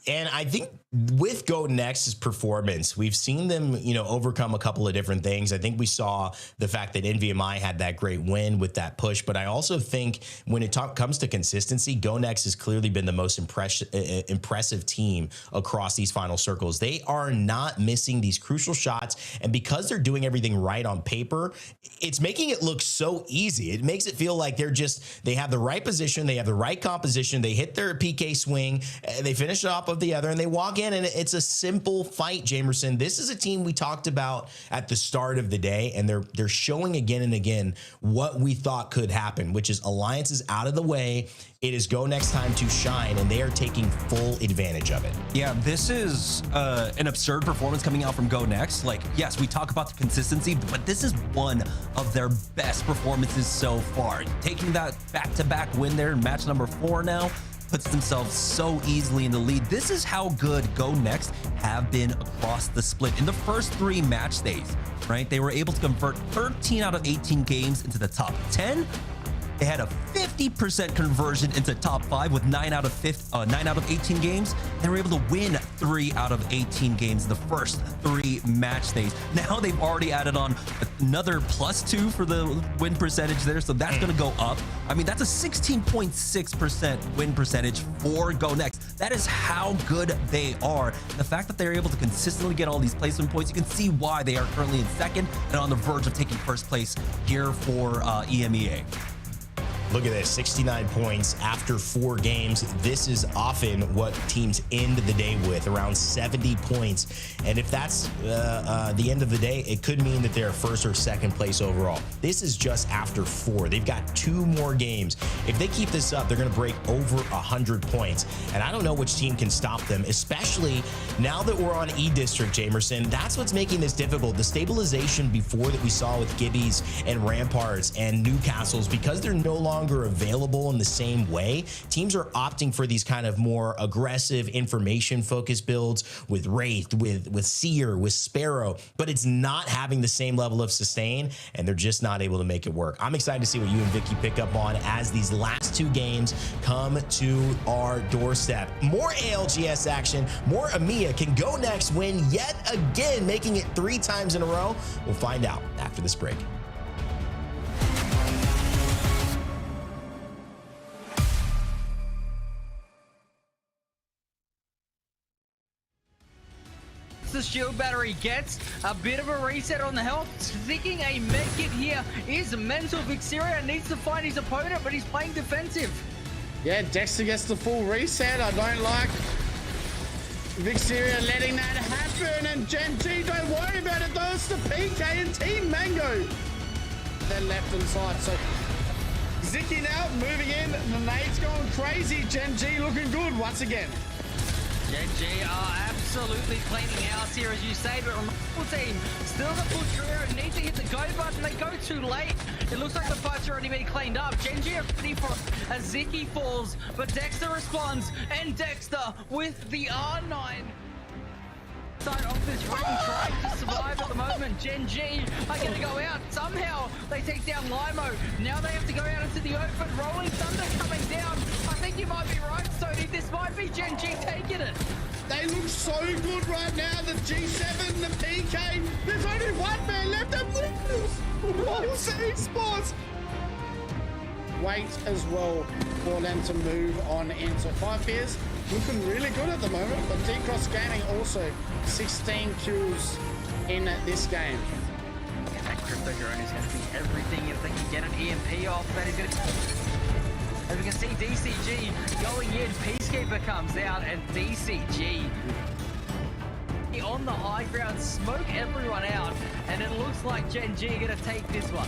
And I think with GoNext's performance, we've seen them, overcome a couple of different things. I think we saw the fact that NVMI had that great win with that push, but I also think when it comes to consistency, GoNext has clearly been the most impressive team across these final circles. They are not missing these crucial shots, and because they're doing everything right on paper, it's making it look so easy. It makes it feel like they have the right position, they have the right composition, they hit their PK swing, they finish it off of the other, and they walk in, and it's a simple fight. Jamerson, this is a team we talked about at the start of the day, and they're showing again and again what we thought could happen, which is Alliance is out of the way. It is GoNext time to shine, and they are taking full advantage of it.
Yeah, this is an absurd performance coming out from GoNext. Like, yes, we talk about the consistency, but this is one of their best performances so far. Taking that back-to-back win there in match number 4 now, puts themselves so easily in the lead. This is how good GoNext have been across the split. In the first 3 match days, right, they were able to convert 13 out of 18 games into the top 10. They had a 50% conversion into top 5 with 9 out of 18 games. They were able to win 3 out of 18 games in the first 3 match days. Now they've already added on another +2 for the win percentage there, so that's going to go up. I mean, that's a 16.6% win percentage for GoNext. That is how good they are. The fact that they're able to consistently get all these placement points, you can see why they are currently in second and on the verge of taking first place here for EMEA.
Look at this, 69 points after 4 games. This is often what teams end the day with, around 70 points. And if that's the end of the day, it could mean that they're first or second place overall. This is just after 4. They've got 2 more games. If they keep this up, they're going to break over 100 points. And I don't know which team can stop them, especially now that we're on E-District, Jamerson. That's what's making this difficult. The stabilization before that we saw with Gibbies and Ramparts and Newcastles, because they're no longer available in the same way, teams are opting for these kind of more aggressive information focused builds with Wraith, with Seer, with Sparrow, but it's not having the same level of sustain, and they're just not able to make it work. I'm excited to see what you and Vicky pick up on as these last 2 games come to our doorstep. More ALGS action, more EMEA. Can GoNext win yet again, making it 3 times in a row? We'll find out after this break.
the shield battery, gets a bit of a reset on the health. Sticking a med kit here is mental. Vixeria needs to find his opponent, but he's playing defensive.
Yeah, Dexter gets the full reset. I don't like Vixeria letting that happen. And Gen G, don't worry about it though. It's the PK and Team Mango. They're left inside. So Zicky now moving in. The nade's going crazy. Gen G looking good once again.
Gen G are absolutely cleaning house here, as you say, but remarkable team still the full career and need to hit the go button. They go too late. It looks like the fight's already been cleaned up. Gen G are ready for as Zicky falls, but Dexter responds, and Dexter with the R9. Side off this ring, trying to survive at the moment. Gen G are going to go out. Somehow they take down Limo. Now they have to go out into the open. Rolling Thunder coming down. I think you might be right, Sony. This might be Gen G taking it.
They look so good right now. The G7, the PK. There's only one man left. And Wolves Esports. Wait as well for them to move on into 5 Fears. Looking really good at the moment, but D-Cross Gaming also 16 kills in this game.
Yeah, that crypto drone is going to be everything if they can get an EMP off. That is going to... As we can see, DCG going in. Peacekeeper comes out, and DCG on the high ground, smoke everyone out, and it looks like Gen G are going to take this one.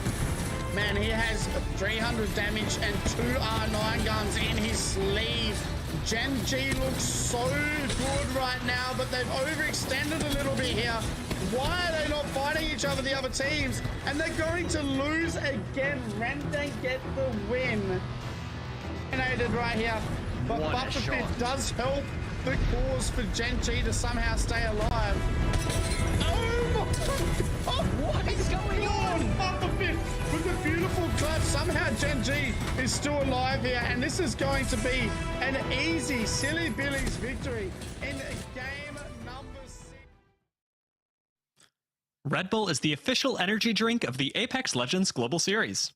Man, he has 300 damage and 2 R9 guns in his sleeve. Gen G looks so good right now, but they've overextended a little bit here. Why are they not fighting each other, the other teams? And they're going to lose again. Renten get the win. Dominated right here, but Bufferfit does help the cause for Gen G to somehow stay alive. Oh my God! What is going on? Bufferfit with a beautiful clutch. Somehow Gen G is still alive here, and this is going to be an easy Silly Billy's victory in game number 6.
Red Bull is the official energy drink of the Apex Legends Global Series.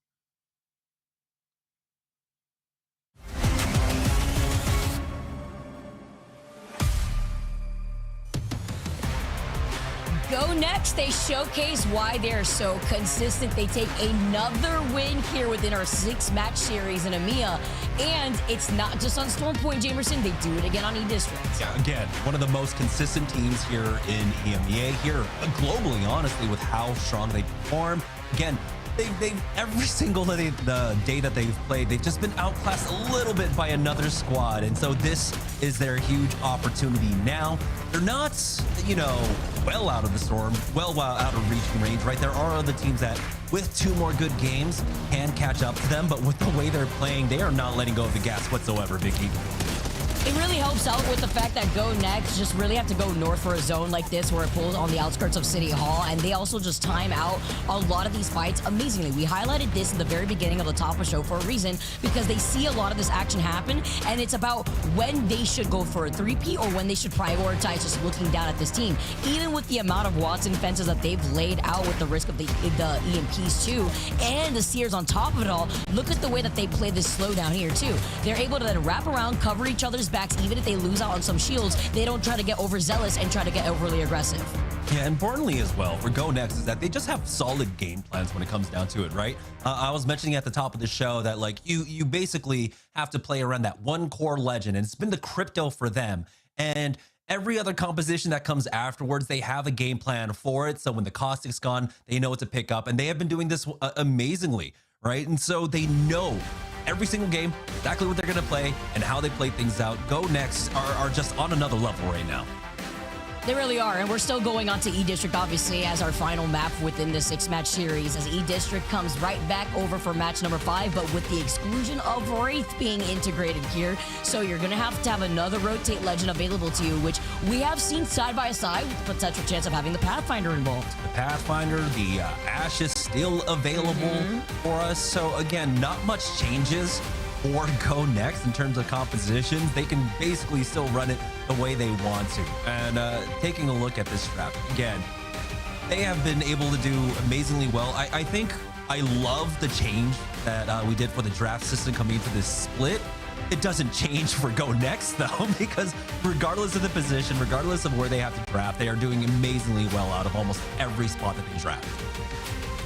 GoNext, they showcase why they're so consistent. They take another win here within our 6-match series in EMEA. And it's not just on Storm Point, Jamerson. They do it again on E-District.
Yeah, again, one of the most consistent teams here in EMEA, here globally, honestly, with how strong they perform. Again, they every single day, the day that they've played, they've just been outclassed a little bit by another squad. And so this is their huge opportunity now. They're not, you know, well out of the storm, well out of reaching range, right? There are other teams that, with 2 more good games, can catch up to them. But with the way they're playing, they are not letting go of the gas whatsoever, Vicky.
It really helps out with the fact that GoNext just really have to go north for a zone like this where it pulls on the outskirts of City Hall, and they also just time out a lot of these fights amazingly. We highlighted this in the very beginning of the top of the show for a reason, because they see a lot of this action happen, and it's about when they should go for a 3P or when they should prioritize just looking down at this team. Even with the amount of Watson fences that they've laid out with the risk of the EMPs too, and the Seers on top of it all, look at the way that they play this slowdown here too. They're able to then wrap around, cover each other's backs. Even if they lose out on some shields, they don't try to get overzealous and try to get overly aggressive.
Yeah, importantly as well for GoNext is that they just have solid game plans when it comes down to it, right? I was mentioning at the top of the show that like you basically have to play around that one core legend, and it's been the crypto for them. And every other composition that comes afterwards, they have a game plan for it. So when the caustic's gone, they know what to pick up, and they have been doing this amazingly, right? And so they know every single game exactly what they're going to play and how they play things out. GoNext are just on another level right now.
They really are, and we're still going on to E-District, obviously, as our final map within the 6-match series, as E-District comes right back over for match number 5, but with the exclusion of Wraith being integrated here. So you're going to have another Rotate Legend available to you, which we have seen side by side with the potential chance of having the Pathfinder involved.
The Pathfinder, the Ash is still available for us. So again, not much changes for GoNext in terms of compositions. They can basically still run it the way they want to. And taking a look at this draft, again, they have been able to do amazingly well. I think I love the change that we did for the draft system coming into this split. It doesn't change for GoNext though, because regardless of the position, regardless of where they have to draft, they are doing amazingly well out of almost every spot that they draft.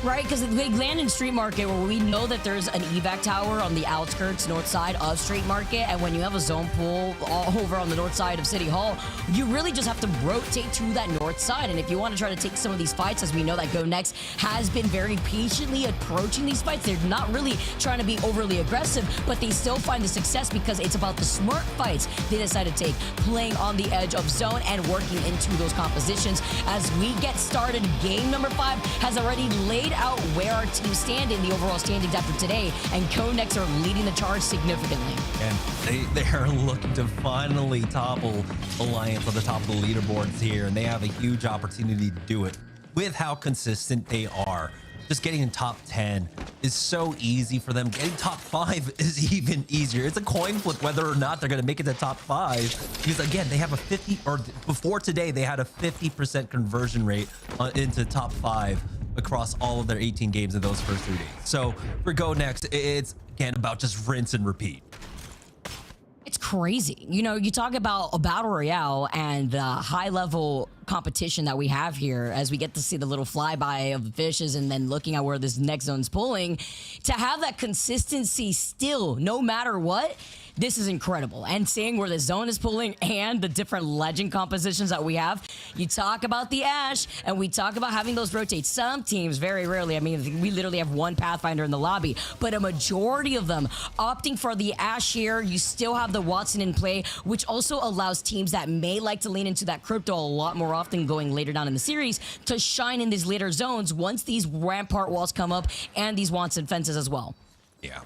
Right, because they land in Street Market where we know that there's an evac tower on the outskirts north side of Street Market, and when you have a zone pool all over on the north side of City Hall, you really just have to rotate to that north side. And if you want to try to take some of these fights, as we know that GoNext has been very patiently approaching these fights, they're not really trying to be overly aggressive, but they still find the success because it's about the smart fights they decide to take, playing on the edge of zone and working into those compositions. As we get started, game number 5 has already laid out where our teams stand in the overall standings after today, and GoNext are leading the charge significantly.
And they are looking to finally topple Alliance on the top of the leaderboards here, and they have a huge opportunity to do it with how consistent they are. Just getting in top 10 is so easy for them. Getting top 5 is even easier. It's a coin flip whether or not they're going to make it to top 5. Because again, they have a 50, or before today, they had a 50% conversion rate into top 5 across all of their 18 games in those first 3 days. So for GoNext, it's again about just rinse and repeat.
It's crazy. You know, you talk about a battle royale and the high level competition that we have here as we get to see the little flyby of the fishes and then looking at where this next zone's pulling. To have that consistency still, no matter what, this is incredible. And seeing where the zone is pulling and the different legend compositions that we have, you talk about the Ash and we talk about having those rotate. Some teams, very rarely, I mean, we literally have one Pathfinder in the lobby, but a majority of them opting for the Ash here. You still have the Watson in play, which also allows teams that may like to lean into that crypto a lot more often going later down in the series to shine in these later zones once these rampart walls come up and these Watson fences as well.
Yeah.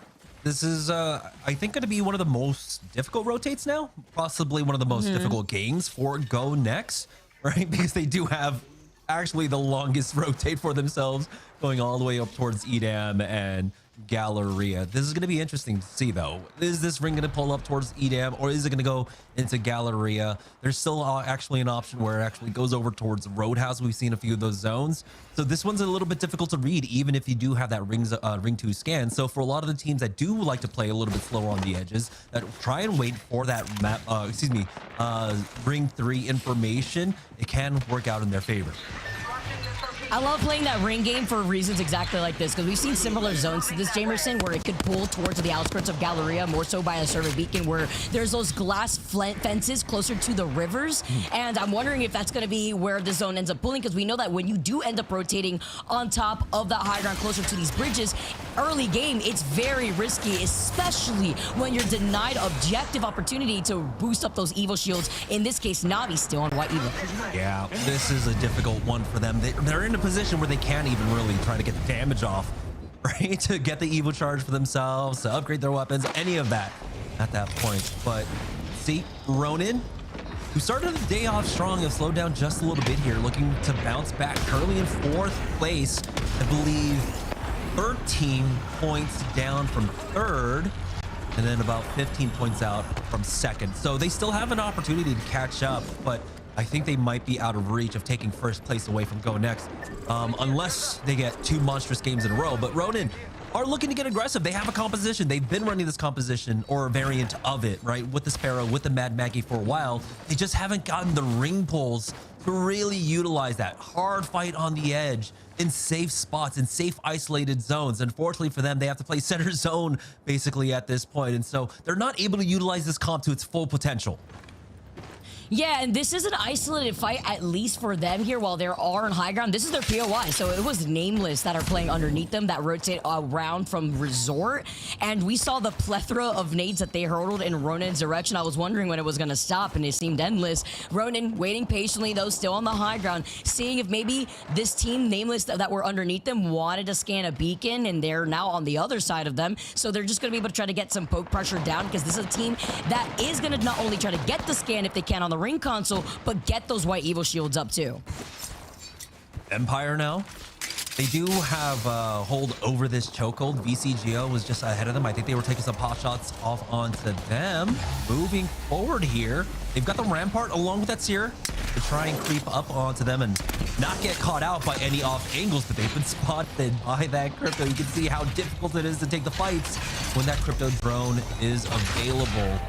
This is, I think, going to be one of the most difficult rotates now. Possibly one of the most difficult games for GoNext, right? Because they do have actually the longest rotate for themselves, going all the way up towards Edam and Galleria. This is going to be interesting to see, though. Is this ring going to pull up towards Edam, or is it going to go into Galleria? There's still actually an option where it actually goes over towards Roadhouse. We've seen a few of those zones. So this one's a little bit difficult to read, even if you do have that ring 2 scan. So for a lot of the teams that do like to play a little bit slower on the edges, that try and wait for that map, ring 3 information, it can work out in their favor.
I love playing that ring game for reasons exactly like this, because we've seen similar zones to this, Jamerson, where it could pull towards the outskirts of Galleria, more so by a server beacon, where there's those glass fences closer to the rivers. And I'm wondering if that's going to be where the zone ends up pulling, because we know that when you do end up rotating on top of that high ground closer to these bridges, early game, it's very risky, especially when you're denied objective opportunity to boost up those Evo shields. In this case, Navi still on white Evo.
Yeah, this is a difficult one for them. They're in a position where they can't even really try to get the damage off, right? To get the Evo charge for themselves, to upgrade their weapons, any of that at that point. But see, Ronin, who started the day off strong, have slowed down just a little bit here, looking to bounce back. Currently in 4th place, I believe 13 points down from 3rd, and then about 15 points out from 2nd. So they still have an opportunity to catch up, but I think they might be out of reach of taking 1st place away from GoNext, unless they get 2 monstrous games in a row. But Ronin are looking to get aggressive. They have a composition. They've been running this composition or a variant of it, right? With the Sparrow, with the Mad Maggie for a while. They just haven't gotten the ring pulls to really utilize that hard fight on the edge in safe spots, in safe isolated zones. Unfortunately for them, they have to play center zone basically at this point. And so they're not able to utilize this comp to its full potential.
Yeah, and this is an isolated fight, at least for them here, while they are on high ground. This is their POI, so it was Nameless that are playing underneath them that rotate around from Resort. And we saw the plethora of nades that they hurled in Ronin's direction. I was wondering when it was going to stop, and it seemed endless. Ronin waiting patiently, though, still on the high ground, seeing if maybe this team, Nameless, that were underneath them, wanted to scan a beacon, and they're now on the other side of them. So they're just going to be able to try to get some poke pressure down, because this is a team that is going to not only try to get the scan if they can on the ring console, but get those white Evo shields up too.
Empire now They do have hold over this chokehold. VCGO was just ahead of them. I think they were taking some pot shots off onto them. Moving forward here, they've got the Rampart along with that Seer to try and creep up onto them and not get caught out by any off angles, but they've been spotted by that crypto. You can see how difficult it is to take the fights when that crypto drone is available.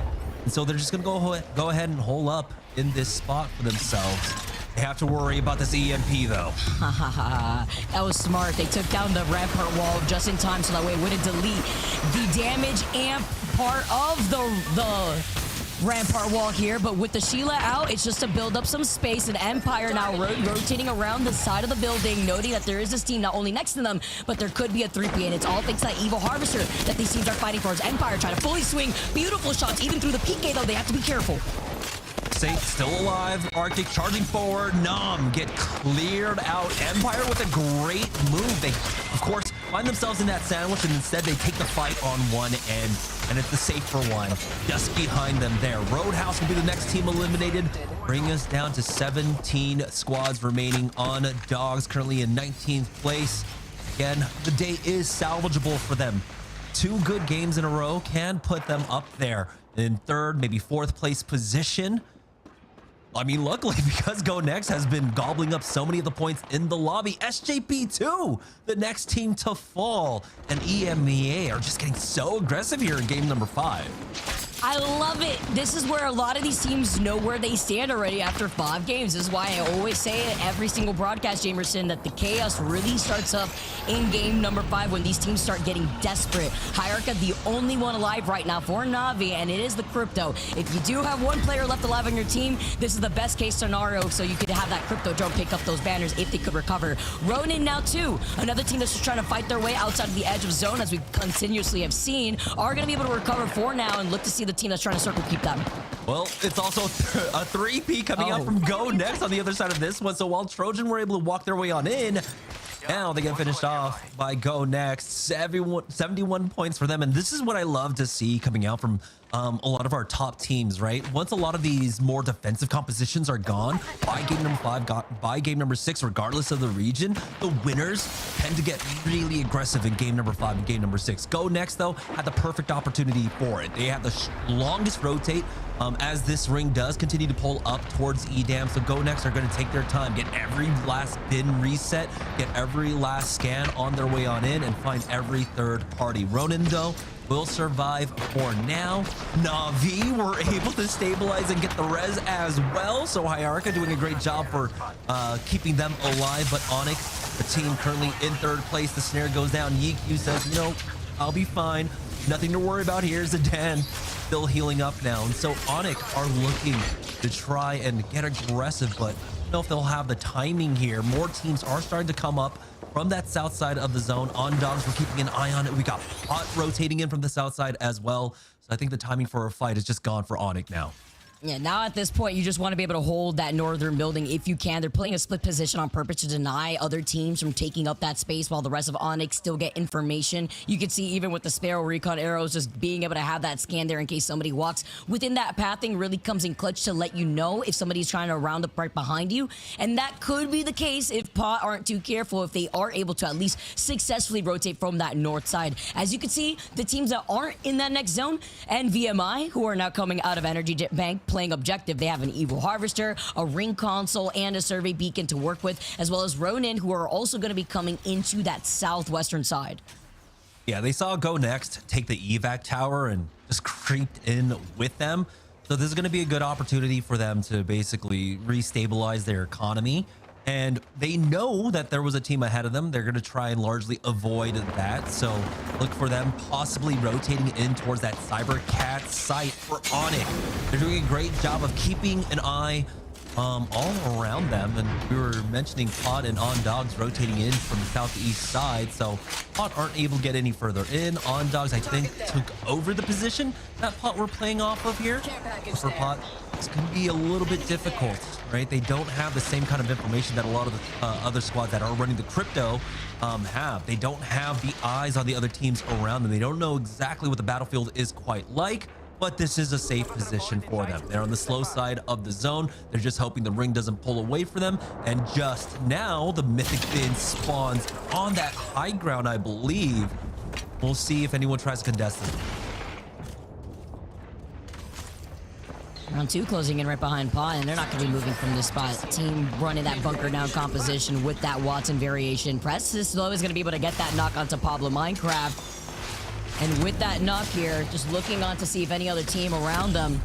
And so they're just gonna go ahead and hole up in this spot for themselves. They have to worry about this EMP though.
That was smart. They took down the Rampart wall just in time so that way it wouldn't delete the damage amp part of the Rampart wall here. But with the Sheila out, it's just to build up some space. And Empire now rotating around the side of the building, noting that there is this team not only next to them, but there could be a 3P. And it's all thanks to that Evo Harvester that these teams are fighting for. As Empire trying to fully swing. Beautiful shots, even through the PK though. They have to be careful.
Saint still alive. Arctic charging forward. Nom get cleared out. Empire with a great move. They, of course, find themselves in that sandwich, and instead they take the fight on one end, and it's the safer one just behind them there. Roadhouse will be the next team eliminated, bringing us down to 17 squads remaining on Dogs, currently in 19th place. Again, the day is salvageable for them. 2 good games in a row can put them up there in 3rd, maybe 4th place position. I mean, luckily, because GoNext has been gobbling up so many of the points in the lobby, SJP2, the next team to fall, and EMEA are just getting so aggressive here in game number 5.
I love it. This is where a lot of these teams know where they stand already after 5 games. This is why I always say it every single broadcast, Jamerson, that the chaos really starts up in game number 5 when these teams start getting desperate. Hierarchy, the only one alive right now for Na'Vi, and it is the Crypto. If you do have one player left alive on your team, this is the best case scenario, so you could have that Crypto drone pick up those banners if they could recover. Ronin now too, another team that's just trying to fight their way outside of the edge of zone, as we continuously have seen, are going to be able to recover 4 now and look to see the team that's trying to circle keep them.
Well, it's also a 3P coming out from GoNext on the other side of this one. So while Trojan were able to walk their way on in, now they get finished off by GoNext. 71 points for them. And this is what I love to see coming out from a lot of our top teams, right? Once a lot of these more defensive compositions are gone by game number 5, by game number 6, regardless of the region, the winners tend to get really aggressive in game number 5 and game number 6. GoNext, though, had the perfect opportunity for it. They have the longest rotate as this ring does continue to pull up towards EDAM. So GoNext are going to take their time, get every last bin reset, get every last scan on their way on in, and find every third party. Ronin, though, will survive for now. Na'Vi were able to stabilize and get the res as well. So Hierarchy doing a great job for keeping them alive. But ONIC, the team currently in 3rd place. The snare goes down. Yiku says, you know, I'll be fine. Nothing to worry about here. Zidane still healing up now. And so ONIC are looking to try and get aggressive, but I don't know if they'll have the timing here. More teams are starting to come up from that south side of the zone. On Dogs, we're keeping an eye on it. We got Pot rotating in from the south side as well. So I think the timing for a fight is just gone for ONIC now.
Yeah, now at this point, you just want to be able to hold that northern building if you can. They're playing a split position on purpose to deny other teams from taking up that space while the rest of ONIC still get information. You can see even with the Sparrow Recon arrows, just being able to have that scan there in case somebody walks within that pathing really comes in clutch to let you know if somebody's trying to round up right behind you. And that could be the case if Pot aren't too careful, if they are able to at least successfully rotate from that north side. As you can see, the teams that aren't in that next zone, NVMI, who are now coming out of Energy Bank, playing objective. They have an Evil Harvester, a Ring Console, and a Survey Beacon to work with, as well as Ronin, who are also going to be coming into that southwestern side.
Yeah, they saw GoNext take the evac tower and just creeped in with them. So this is going to be a good opportunity for them to basically restabilize their economy. And they know that there was a team ahead of them. They're going to try and largely avoid that. So look for them possibly rotating in towards that cybercats site for ONIC. They're doing a great job of keeping an eye all around them. And we were mentioning Pot and On Dogs rotating in from the southeast side. So Pot aren't able to get any further in. On Dogs, I think, took over the position that Pot were playing off of here. For Pot, it's going to be a little bit difficult, right? They don't have the same kind of information that a lot of the other squads that are running the crypto have. They don't have the eyes on the other teams around them. They don't know exactly what the battlefield is quite like. but this is a safe position for them. They're on the slow side of the zone. They're just hoping the ring doesn't pull away for them. And just now, the Mythic Bin spawns on that high ground, I believe. We'll see if anyone tries to contest it.
Round 2 closing in right behind Pa, and they're not going to be moving from this spot. Team running that bunker down composition with that Watson variation. Prestis, though, is going to be able to get that knock onto Pablo Minecraft. And with that knock here, just looking on to see if any other team around them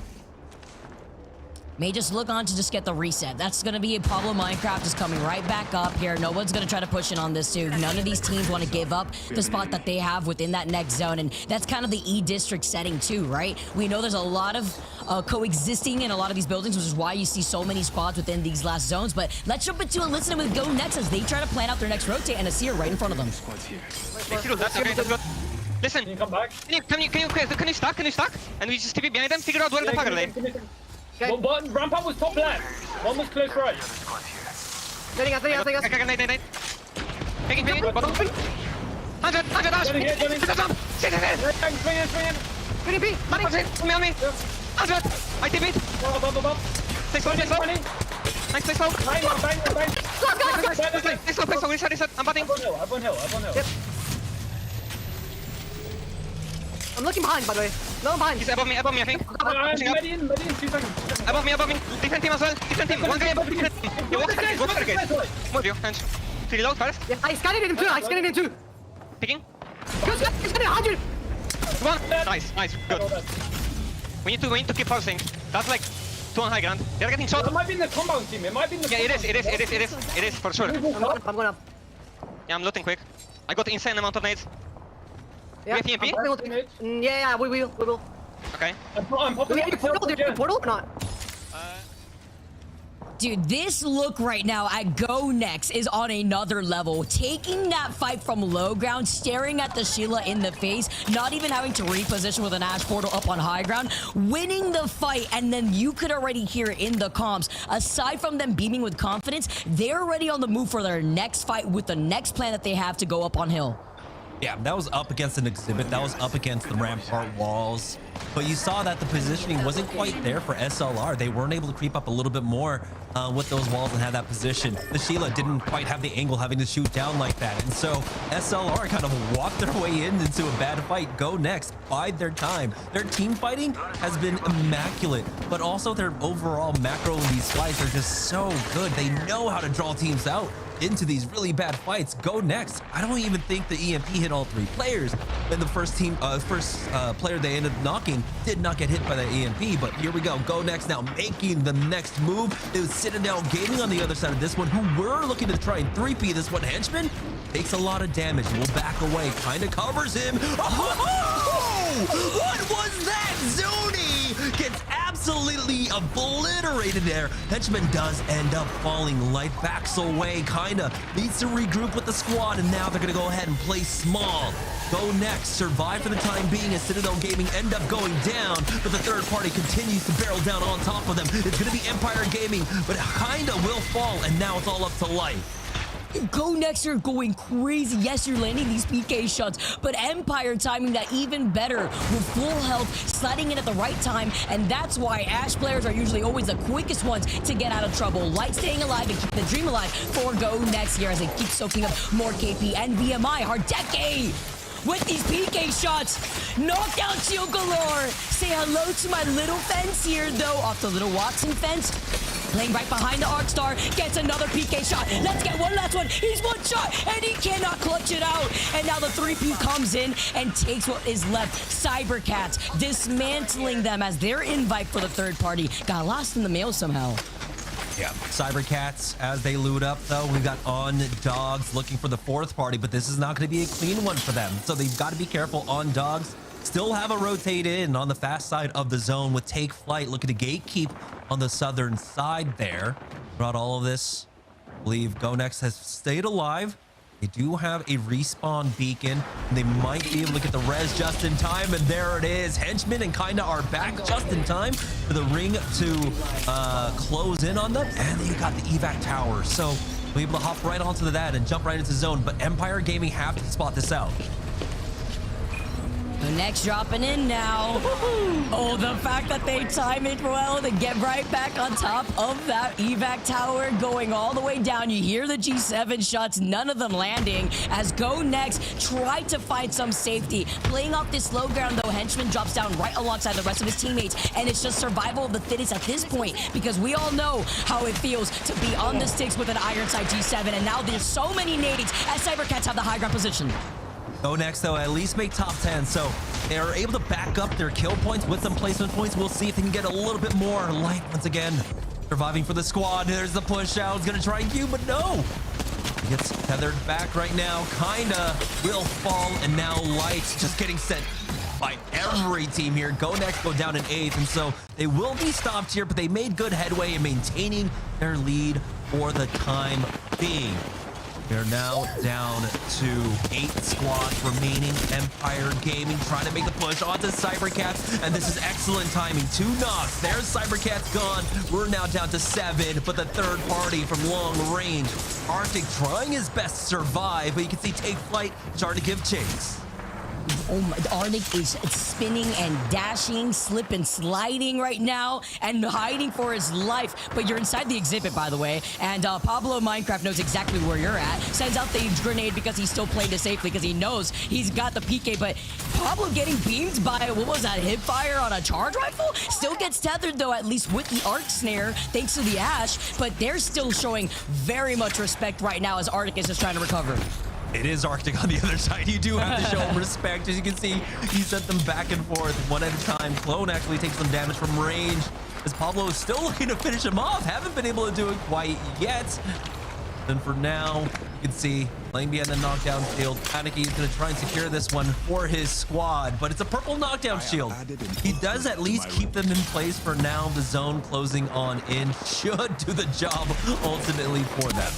may just look on to just get the reset. That's going to be Pablo Minecraft just coming right back up here. No one's going to try to push in on this too. None of these teams want to give up the spot that they have within that next zone. And that's kind of the E district setting too, right? We know there's a lot of coexisting in a lot of these buildings, which is why you see so many spots within these last zones. But let's jump into and listen with GoNext as they try to plan out their next rotate, and Asir right in front of them.
Listen, can you come back? Can you stack? And we just TP behind them, figure out where the fuck are they.
Okay. One button, ramp up was top left. One was close right.
Taking us. Picking. Bottom. 100, dash. Swing in. Swing in. Money. On me. 100. I TP. Above. Stay slow. Nice, stay slow. Bang. Stay slow. Reset. I'm butting.
Up on hill.
Yep.
I'm looking behind, by the way. No, I'm behind.
He's above me, I think.
Ready in 2 seconds.
Above me. Different team as well. One guy above me. You walk the gate. Move you, hands. To reload first.
Yeah, I scanned him too.
Picking.
Good, he's got 100.
One. Nice, good. We need to keep pulsing. That's like 2 on high ground. They're getting shot.
It might be in the compound team.
Yeah, it is for sure.
I'm going up.
Yeah, I'm looting quick. I got insane amount of nades.
Yeah,
we have TMP?
Yeah, we will.
Okay.
I'm popping up.
Portal or not?
Dude, this look right now at GoNext is on another level. Taking that fight from low ground, staring at the Sheila in the face, not even having to reposition with an Ash portal up on high ground, winning the fight, and then you could already hear in the comms, aside from them beaming with confidence, they're already on the move for their next fight with the next plan that they have to go up on hill.
Yeah, that was up against an exhibit. That was up against the rampart walls. But you saw that the positioning wasn't quite there for SLR. They weren't able to creep up a little bit more with those walls and have that position. The Sheila didn't quite have the angle having to shoot down like that. And so SLR kind of walked their way into a bad fight. GoNext bide their time. Their team fighting has been immaculate, but also their overall macro in these fights are just so good. They know how to draw teams out into these really bad fights. GoNext, I don't even think the EMP hit all 3 players. And the first player they ended up knocking did not get hit by the EMP, but here we go. GoNext now making the next move. It was Citadel Gaming on the other side of this one, who were looking to try and 3P this one. Henchman takes a lot of damage, will back away, kind of covers him. Oh! What was that? Zuni gets absolutely obliterated there. Henchman does end up falling. Light backs away, kinda needs to regroup with the squad, and now they're gonna go ahead and play small. GoNext survive for the time being as Citadel Gaming end up going down, but the third party continues to barrel down on top of them. It's gonna be Empire Gaming, but kinda will fall, and now it's all up to Light.
GoNext are going crazy. Yes, you're landing these PK shots, but Empire timing that even better with full health, sliding in at the right time, and that's why Ash players are usually always the quickest ones to get out of trouble. Light staying alive and keep the dream alive for GoNext here as they keep soaking up more KP. NVMI, Hardeke with these PK shots. Knockdown shield galore. Say hello to my little fence here, though, off the little Watson fence. Playing right behind the Arcstar, gets another PK shot. Let's get one last one. He's one shot, and he cannot clutch it out. And now the 3P comes in and takes what is left. Cybercats dismantling them as their invite for the third party got lost in the mail somehow.
Yeah, Cybercats as they loot up, though. We've got On Dogs looking for the 4th party, but this is not going to be a clean one for them. So they've got to be careful. On Dogs still have a rotate in on the fast side of the zone with Take Flight looking to gatekeep on the southern side there. Throughout all of this, I believe GoNext has stayed alive. They do have a respawn beacon, and they might be able to get the res just in time, and there it is. Henchmen and kinda are back just in time for the ring to close in on them, and then you got the evac tower, so we'll be able to hop right onto that and jump right into zone, but Empire Gaming have to spot this out.
GoNext dropping in now. Oh, the fact that they time it well to get right back on top of that evac tower, going all the way down. You hear the G7 shots, none of them landing as GoNext tried to find some safety. Playing off this low ground though, Henchman drops down right alongside the rest of his teammates, and it's just survival of the fittest at this point, because we all know how it feels to be on the sticks with an Ironside G7, and now there's so many nades as cybercats have the high ground position.
GoNext, though, at least make top 10, so they are able to back up their kill points with some placement points. We'll see if they can get a little bit more. Light, once again, surviving for the squad. There's the push out. He's going to try and Q, but no. He gets tethered back right now. Kinda will fall, and now Light's just getting sent by every team here. GoNext go down in 8th, and so they will be stopped here, but they made good headway in maintaining their lead for the time being. They're now down to 8 squads remaining. Empire Gaming trying to make the push onto cybercats, and this is excellent timing. 2 knocks. There's cybercats gone. We're now down to 7, but the third party from long range. Arctic trying his best to survive, but you can see Take Flight trying to give chase.
Oh my, ONIC is spinning and dashing, slip and sliding right now, and hiding for his life. But you're inside the exhibit, by the way, and Pablo Minecraft knows exactly where you're at. Sends out the grenade because he's still playing it safely, because he knows he's got the PK, but Pablo getting beamed by, what was that, hip fire on a charge rifle? Still gets tethered, though, at least with the arc snare, thanks to the Ash, but they're still showing very much respect right now as Arctic is just trying to recover.
It is Arctic on the other side. You do have to show him respect. As you can see, he sent them back and forth one at a time. Clone actually takes some damage from range, as Pablo is still looking to finish him off. Haven't been able to do it quite yet. And for now, you can see playing behind the knockdown shield. Panicky is going to try and secure this one for his squad, but it's a purple knockdown shield. He does at least keep them in place for now. The zone closing on in should do the job ultimately for them.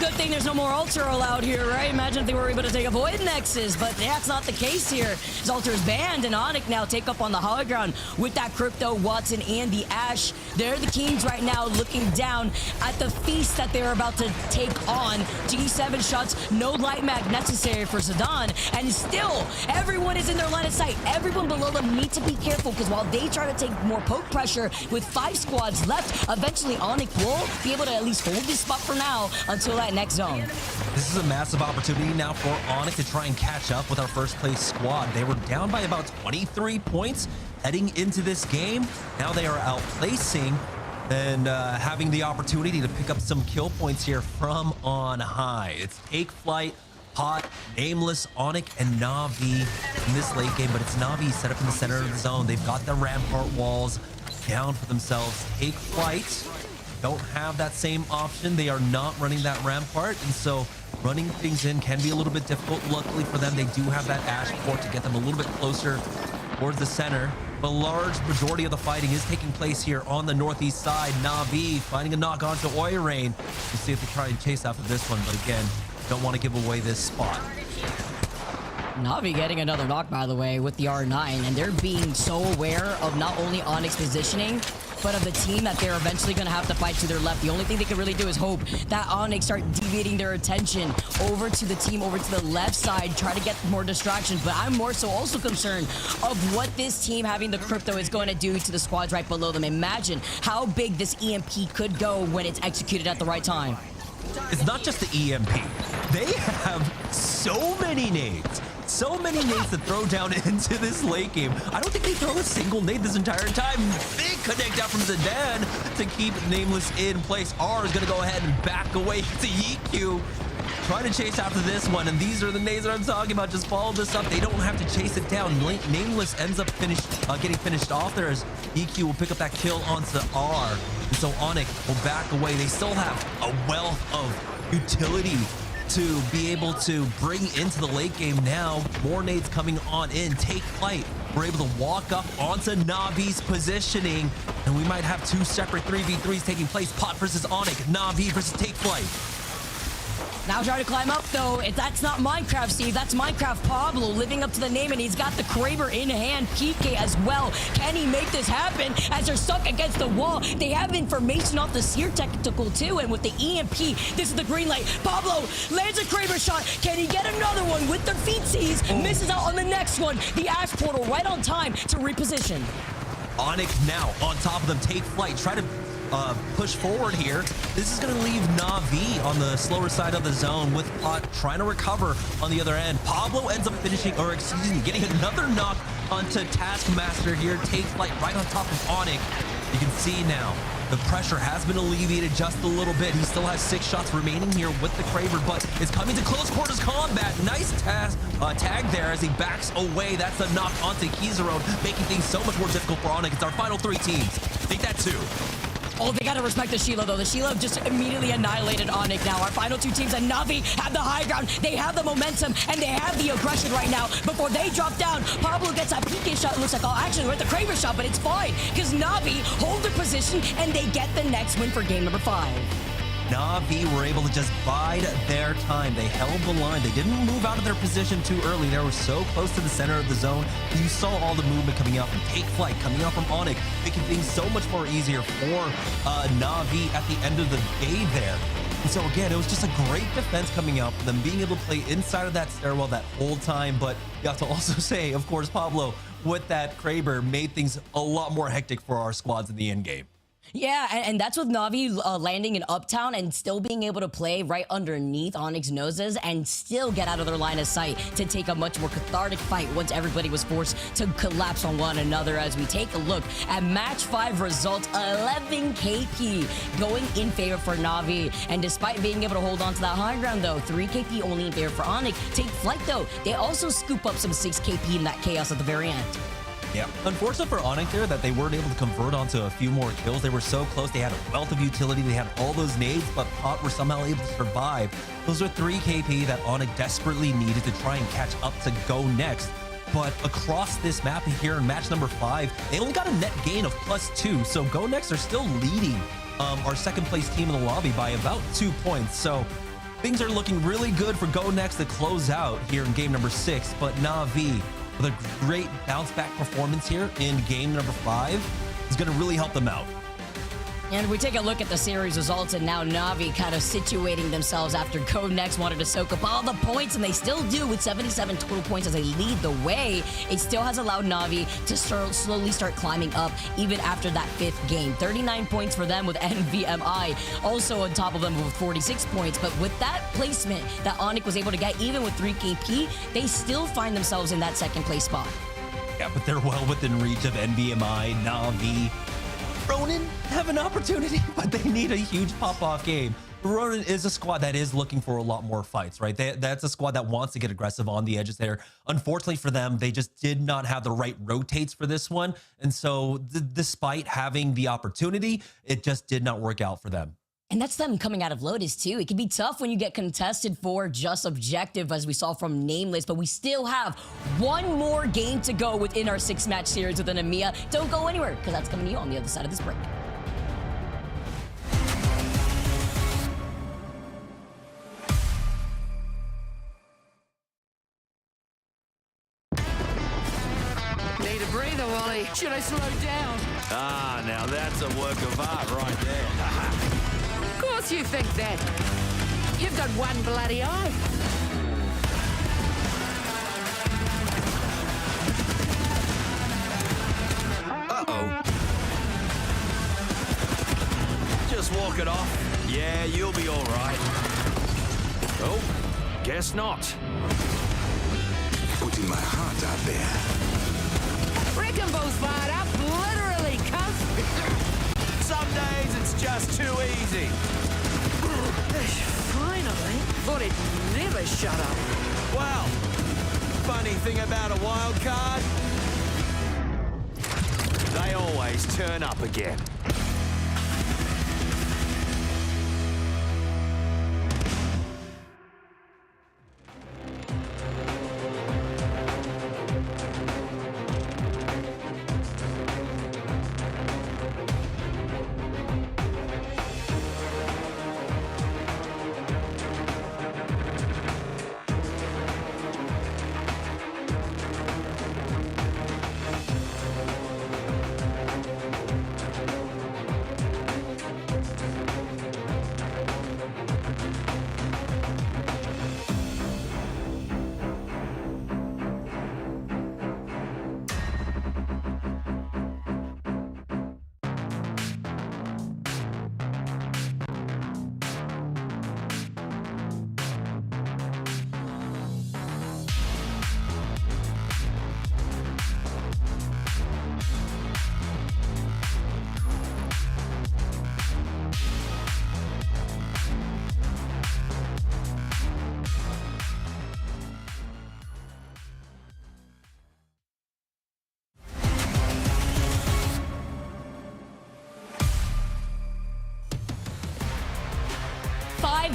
Good thing there's no more Ultra allowed here, right? Imagine if they were able to take a Void Nexus, but that's not the case here. As Ultra is banned, and ONIC now take up on the high ground with that Crypto, Watson, and the Ash. They're the Kings right now looking down at the feast that they're about to take on. G7 shots, no light mag necessary for Zidane, and still, everyone is in their line of sight. Everyone below them need to be careful, because while they try to take more poke pressure with 5 squads left, eventually ONIC will be able to at least hold this spot for now until that next zone.
This is a massive opportunity now for ONIC to try and catch up with our first place squad. They were down by about 23 points heading into this game. Now they are outplacing and having the opportunity to pick up some kill points here from on high. It's Take Flight, Pot, Nameless, ONIC, and Na'Vi in this late game, but it's Na'Vi set up in the center of the zone. They've got the rampart walls down for themselves. Take Flight don't have that same option. They are not running that rampart, and so running things in can be a little bit difficult. Luckily for them, they do have that Ash port to get them a little bit closer towards the center. The large majority of the fighting is taking place here on the northeast side. Na'Vi finding a knock onto Oirain. We'll see if they try and chase after this one, but again, don't want to give away this spot.
Na'Vi getting another knock, by the way, with the R9, and they're being so aware of not only ONIC's positioning, but of the team that they're eventually going to have to fight to their left. The only thing they can really do is hope that ONIC start deviating their attention over to the team, over to the left side, try to get more distractions. But I'm more so also concerned of what this team having the Crypto is going to do to the squads right below them. Imagine how big this EMP could go when it's executed at the right time.
It's not just the EMP. They have so many nades. So many nades to throw down into this late game. I don't think they throw a single nade this entire time. Big connect out from Zidane to keep Nameless in place. R is going to go ahead and back away to EQ. Trying to chase after this one, and these are the nades that I'm talking about. Just follow this up. They don't have to chase it down. Nameless ends up getting finished off there as EQ will pick up that kill onto R. And so ONIC will back away. They still have a wealth of utility to be able to bring into the late game now. More nades coming on in. Take Flight. We're able to walk up onto Na'Vi's positioning, and we might have 2 separate 3v3s taking place. Pot versus ONIC, Na'Vi versus Take Flight.
Now trying to climb up, though. That's not Minecraft, Steve. That's Minecraft Pablo living up to the name, and he's got the Kraber in hand. PK as well. Can he make this happen as they're stuck against the wall? They have information off the Seer Tactical, too, and with the EMP, this is the green light. Pablo lands a Kraber shot. Can he get another one with their feetsies? Misses out on the next one. The Ash Portal right on time to reposition.
ONIC now on top of them. Take flight. Try to push forward here. This is going to leave Na'Vi on the slower side of the zone with Pot trying to recover on the other end. Pablo ends up finishing, or excuse me, getting another knock onto Taskmaster here. Take flight right on top of ONIC. You can see now the pressure has been alleviated just a little bit. He still has 6 shots remaining here with the Kraber, but it's coming to close quarters combat. Nice tag there as he backs away. That's a knock onto Kizero, making things so much more difficult for ONIC. It's our final 3 teams. Take that too.
Oh, they gotta respect the Sheila, though. The Sheila just immediately annihilated ONIC now. Our final 2 teams, and Na'Vi have the high ground. They have the momentum, and they have the aggression right now. Before they drop down, Pablo gets that PK shot. It looks like, oh, actually, we're at the Kraber shot, but it's fine, because Na'Vi hold their position, and they get the next win for game number 5.
Na'Vi were able to just bide their time. They held the line. They didn't move out of their position too early. They were so close to the center of the zone. You saw all the movement coming out from Take Flight, coming out from ONIC, making things so much more easier for Na'Vi at the end of the day there. And so again, it was just a great defense coming out from them, being able to play inside of that stairwell that whole time. But you have to also say, of course, Pablo, with that Kraber, made things a lot more hectic for our squads in the end game.
Yeah, and that's with Na'Vi landing in Uptown and still being able to play right underneath ONIC's noses and still get out of their line of sight to take a much more cathartic fight once everybody was forced to collapse on one another. As we take a look at match 5 results, 11 KP going in favor for Na'Vi. And despite being able to hold on to that high ground, though, 3 KP only in favor for ONIC. Take Flight, though, they also scoop up some 6 KP in that chaos at the very end.
Yeah, unfortunate for ONIC there that they weren't able to convert onto a few more kills. They were so close. They had a wealth of utility. They had all those nades, but Pot were somehow able to survive. Those are 3 KP that ONIC desperately needed to try and catch up to GoNext. But across this map here in match number 5, they only got a net gain of +2. So GoNext are still leading our second place team in the lobby by about 2 points. So things are looking really good for GoNext to close out here in game number 6. But Na'Vi, with a great bounce back performance here in game number 5, is going to really help them out.
And we take a look at the series results, and now Na'Vi kind of situating themselves after GoNext wanted to soak up all the points, and they still do with 77 total points as they lead the way. It still has allowed Na'Vi to slowly start climbing up even after that 5th game. 39 points for them with NVMI, also on top of them with 46 points. But with that placement that ONIC was able to get, even with 3 KP, they still find themselves in that 2nd place spot.
Yeah, but they're well within reach of NVMI, Na'Vi. Ronin have an opportunity, but they need a huge pop-off game. Ronin is a squad that is looking for a lot more fights, right? That's a squad that wants to get aggressive on the edges there. Unfortunately for them, they just did not have the right rotates for this one. And so despite having the opportunity, it just did not work out for them.
And that's them coming out of Lotus, too. It can be tough when you get contested for just objective, as we saw from Nameless, but we still have one more game to go within our 6-match series within EMEA. Don't go anywhere, because that's coming to you on the other side of this break.
Need a breather, Wally. Should I slow down?
Ah, now that's a work of art right there.
Of course you think that. You've got one bloody eye.
Uh-oh. Just walk it off. Yeah, you'll be all right. Oh, guess not.
Putting my heart out there.
Wrecking ball's fired up, literally, cuz.
Some days it's just too easy.
Finally. Thought it'd never shut up.
Well, funny thing about a wild card, they always turn up again.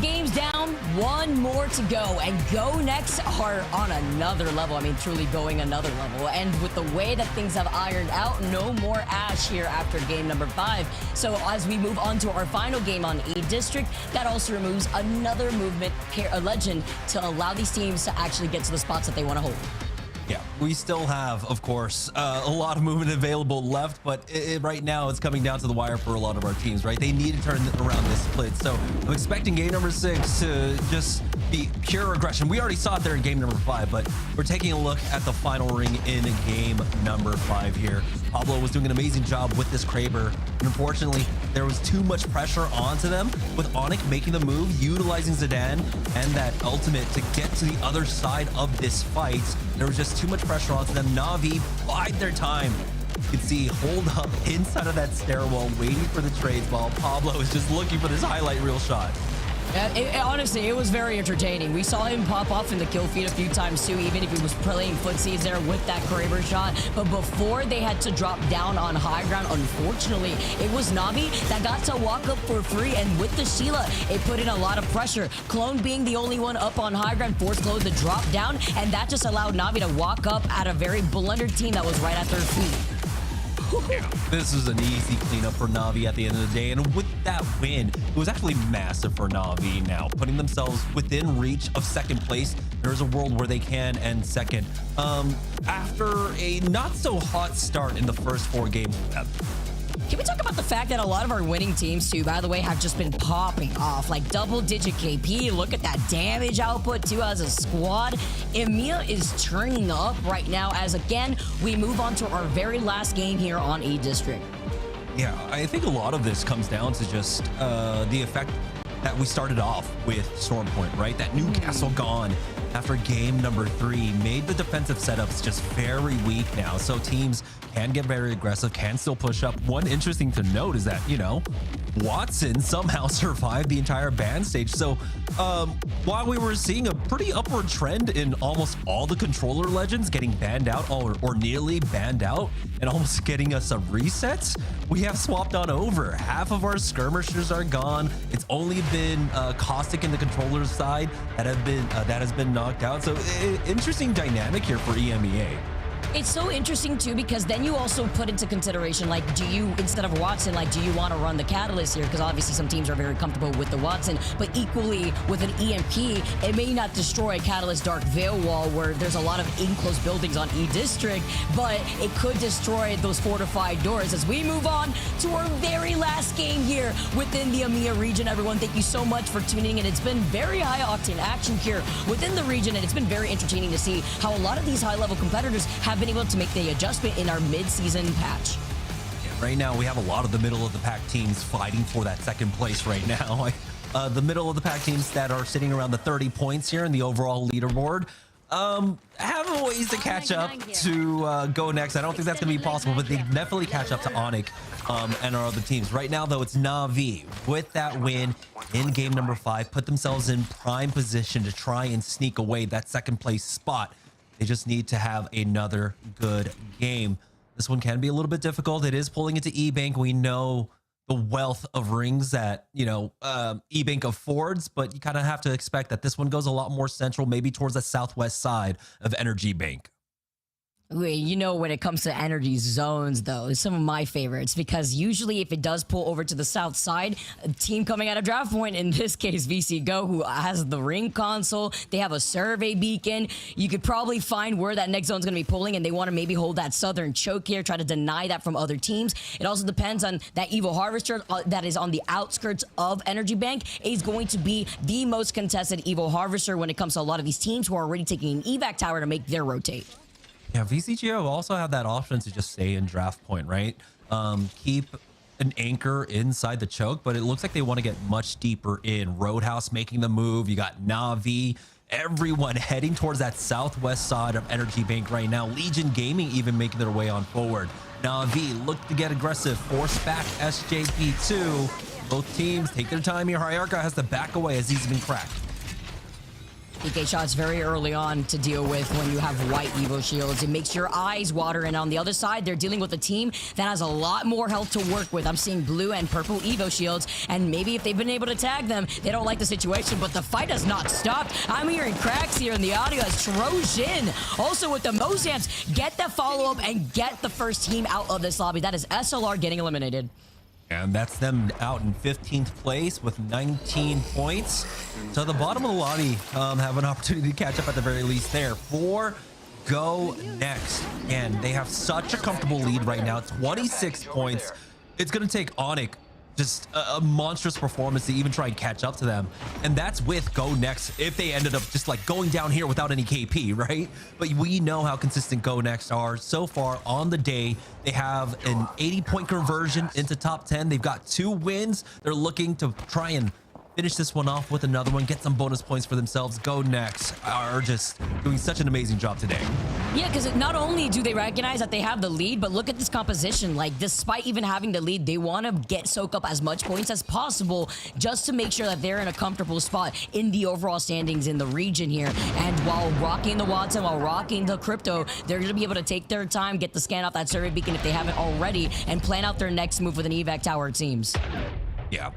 games down, one more to go, and GoNext are on another level. I mean, truly going another level. And with the way that things have ironed out, no more Ash here after game number 5. So as we move on to our final game on E District, that also removes another movement legend to allow these teams to actually get to the spots that they want to hold.
Yeah, we still have, of course, a lot of movement available left, but right now it's coming down to the wire for a lot of our teams, right? They need to turn around this split. So I'm expecting game number 6 to just be pure aggression. We already saw it there in game number 5, but we're taking a look at the final ring in game number 5 here. Pablo was doing an amazing job with this Kraber, and unfortunately, there was too much pressure onto them with ONIC making the move, utilizing Zidane and that ultimate to get to the other side of this fight. There was just too much pressure onto them. Na'Vi bide their time. You can see hold up inside of that stairwell, waiting for the trades while Pablo is just looking for this highlight reel shot.
Honestly, it was very entertaining. We saw him pop off in the kill feed a few times too, even if he was playing footsies there with that Kraber shot. But before they had to drop down on high ground, unfortunately, it was Na'Vi that got to walk up for free. And with the Sheila, it put in a lot of pressure. Clone being the only one up on high ground forced Clone to drop down, and that just allowed Na'Vi to walk up at a very blundered team that was right at their feet.
This is an easy cleanup for Na'Vi at the end of the day, and with that win, it was actually massive for Na'Vi now, putting themselves within reach of second place. There's a world where they can end second. After a not so hot start in the first 4 games.
Can we talk about the fact that a lot of our winning teams, too, by the way, have just been popping off, like double-digit KP. Look at that damage output, too, as a squad. EMEA is turning up right now as, again, we move on to our very last game here on E District.
Yeah, I think a lot of this comes down to just the effect that we started off with Stormpoint, right? That Newcastle gone after game number 3 made the defensive setups just very weak now. So teams can get very aggressive, can still push up. One interesting to note is that, you know, Watson somehow survived the entire ban stage. So while we were seeing a pretty upward trend in almost all the controller legends getting banned out or nearly banned out and almost getting us a reset, we have swapped on over. Half of our skirmishers are gone. It's only been Caustic in the controller side that has been knocked out. So interesting dynamic here for EMEA.
It's so interesting, too, because then you also put into consideration, like, do you, instead of Watson, like, do you want to run the Catalyst here? Because obviously some teams are very comfortable with the Watson, but equally with an EMP, it may not destroy Catalyst Dark Veil Wall where there's a lot of enclosed buildings on E District, but it could destroy those fortified doors. As we move on to our very last game here within the EMEA region, everyone, thank you so much for tuning in. It's been very high-octane action here within the region, and it's been very entertaining to see how a lot of these high-level competitors have been able to make the adjustment in our mid-season patch.
Yeah, right now we have a lot of the middle of the pack teams fighting for that second place right now. The middle of the pack teams that are sitting around the 30 points here in the overall leaderboard have a ways to catch up to GoNext. I don't think that's going to be possible, but they definitely catch up to ONIC and our other teams. Right now, though, it's Na'Vi with that win in game number 5, put themselves in prime position to try and sneak away that second place spot. They just need to have another good game. This one can be a little bit difficult. It is pulling into E-Bank. We know the wealth of rings that, you know, E-Bank affords, but you kind of have to expect that this one goes a lot more central, maybe towards the southwest side of Energy Bank.
You know, when it comes to energy zones, though, it's some of my favorites, because usually if it does pull over to the south side, a team coming out of draft point, in this case VC Go, who has the ring console, they have a survey beacon, you could probably find where that next zone is going to be pulling, and they want to maybe hold that southern choke here, try to deny that from other teams. It also depends on that Evo Harvester that is on the outskirts of Energy Bank. Is going to be the most contested Evo Harvester when it comes to a lot of these teams who are already taking an evac tower to make their rotate.
Yeah, VCGO also have that option to just stay in draft point, right? Keep an anchor inside the choke, but it looks like they want to get much deeper in. Roadhouse making the move. You got Na'Vi, everyone heading towards that southwest side of Energy Bank right now. Legion Gaming even making their way on forward. Na'Vi look to get aggressive, force back SJP2. Both teams take their time here. Hierarcha has to back away as he's been cracked.
PK shots very early on to deal with when you have white Evo shields. It makes your eyes water, and on the other side, they're dealing with a team that has a lot more health to work with. I'm seeing blue and purple Evo shields, and maybe if they've been able to tag them, they don't like the situation, but the fight has not stopped. I'm hearing cracks here in the audio as Trojan, also with the Mozamps, get the follow-up and get the first team out of this lobby. That is SLR getting eliminated.
And that's them out in 15th place with 19 points. So the bottom of the lobby have an opportunity to catch up at the very least there for GoNext. And they have such a comfortable lead right now, 26 points. It's going to take ONIC just a monstrous performance to even try and catch up to them. And that's with GoNext if they ended up just like going down here without any KP, right? But we know how consistent GoNext are. So far on the day, they have an 80-point conversion into top 10. They've got 2 wins. They're looking to try and finish this one off with another one, get some bonus points for themselves. GoNext are just doing such an amazing job today.
Yeah, because not only do they recognize that they have the lead, but look at this composition. Like, despite even having the lead, they want to soak up as much points as possible just to make sure that they're in a comfortable spot in the overall standings in the region here. And while rocking the Watson, while rocking the crypto, they're going to be able to take their time, get the scan off that survey beacon if they haven't already, and plan out their next move with an evac tower, it seems.
Yeah,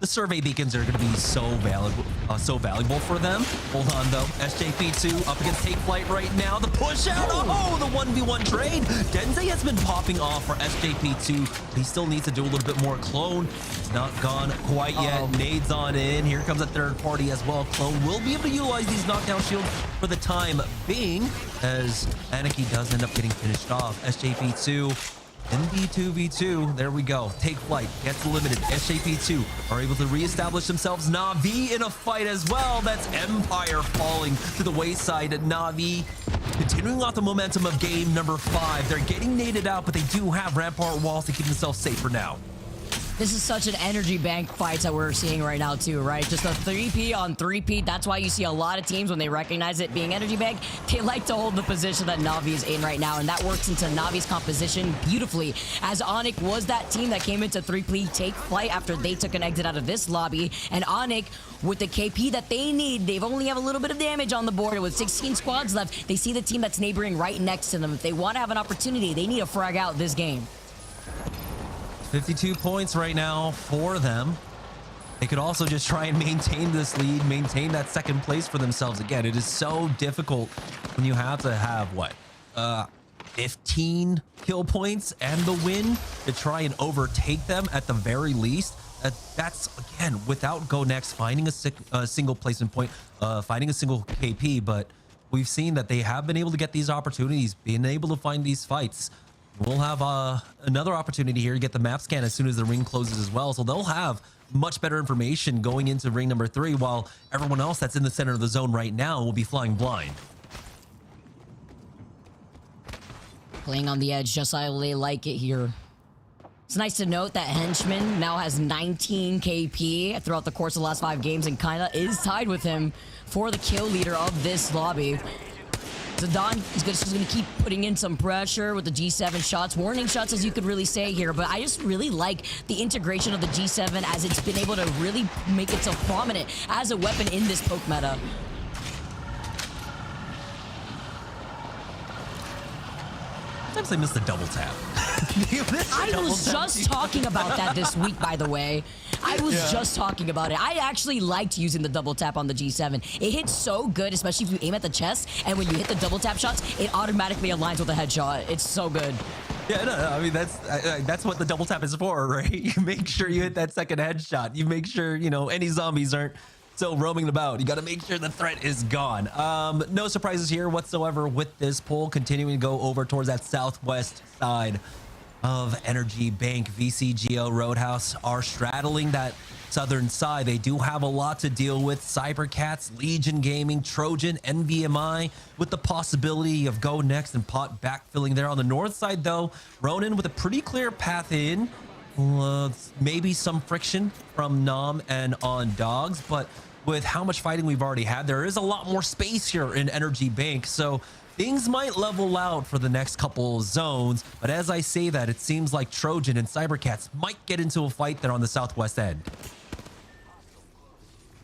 the survey beacons are going to be so valuable for them. Hold on, though. SJP2 up against Take Flight right now. The push out. Oh, the 1v1 trade. Denze has been popping off for SJP2. He still needs to do a little bit more. Clone is not gone quite yet. Nades on in. Here comes a third party as well. Clone will be able to utilize these knockdown shields for the time being, as Anarchy does end up getting finished off. SJP2 in V2v2, there we go. Take Flight gets limited. SJP2 are able to reestablish themselves. Na'Vi in a fight as well. That's Empire falling to the wayside. Na'Vi continuing off the momentum of game number 5. They're getting naded out, but they do have rampart walls to keep themselves safe for now.
This is such an energy bank fights that we're seeing right now too, right? Just a 3P on 3P. That's why you see a lot of teams when they recognize it being energy bank, they like to hold the position that Na'Vi is in right now, and that works into Na'Vi's composition beautifully, as ONIC was that team that came into 3P Take Flight after they took an exit out of this lobby, and ONIC with the KP that they need, they've only have a little bit of damage on the board with 16 squads left. They see the team that's neighboring right next to them. If they want to have an opportunity, they need to frag out this game.
52 points right now for them. They could also just try and maintain this lead, maintain that second place for themselves. Again, it is so difficult when you have to have, what, 15 kill points and the win to try and overtake them at the very least. That's, again, without GoNext finding a single placement point, finding a single KP, but we've seen that they have been able to get these opportunities, being able to find these fights. We'll have another opportunity here to get the map scan as soon as the ring closes as well. So they'll have much better information going into ring number 3, while everyone else that's in the center of the zone right now will be flying blind.
Playing on the edge just how they like it here. It's nice to note that Henchman now has 19 KP throughout the course of the last 5 games and kinda is tied with him for the kill leader of this lobby. Zidane is just going to keep putting in some pressure with the G7 shots, warning shots as you could really say here, but I just really like the integration of the G7 as it's been able to really make itself prominent as a weapon in this poke meta.
Sometimes I miss the double tap.
I was just talking about that this week, by the way. I was just talking about it. I actually liked using the double tap on the G7. It hits so good, especially if you aim at the chest, and when you hit the double tap shots, it automatically aligns with a headshot. It's so good.
Yeah, no, I mean, that's what the double tap is for, right? You make sure you hit that second headshot. You make sure, you know, any zombies aren't still roaming about. You got to make sure the threat is gone. No surprises here whatsoever with this pull, continuing to go over towards that southwest side of Energy Bank. VCGO Roadhouse are straddling that southern side. They do have a lot to deal with. Cybercats, Legion Gaming, Trojan, NVMI, with the possibility of GoNext and Pot backfilling there. On the north side, though, Ronin with a pretty clear path in. Maybe some friction from Nam and on Dogs, but with how much fighting we've already had, there is a lot more space here in Energy Bank, so things might level out for the next couple zones. But as I say that, it seems like Trojan and Cybercats might get into a fight there on the southwest end.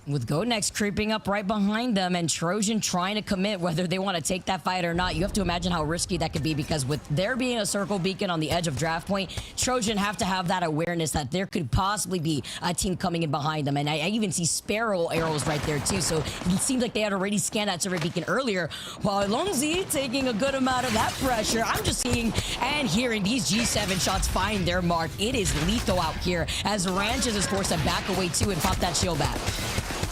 With GoNext creeping up right behind them and Trojan trying to commit whether they want to take that fight or not. You have to imagine how risky that could be, because with there being a circle beacon on the edge of draft point, Trojan have to have that awareness that there could possibly be a team coming in behind them. And I even see Sparrow arrows right there too. So it seems like they had already scanned that server beacon earlier, while Longzi taking a good amount of that pressure. I'm just seeing and hearing these G7 shots find their mark. It is lethal out here as Ranches is forced to back away too and pop that shield back.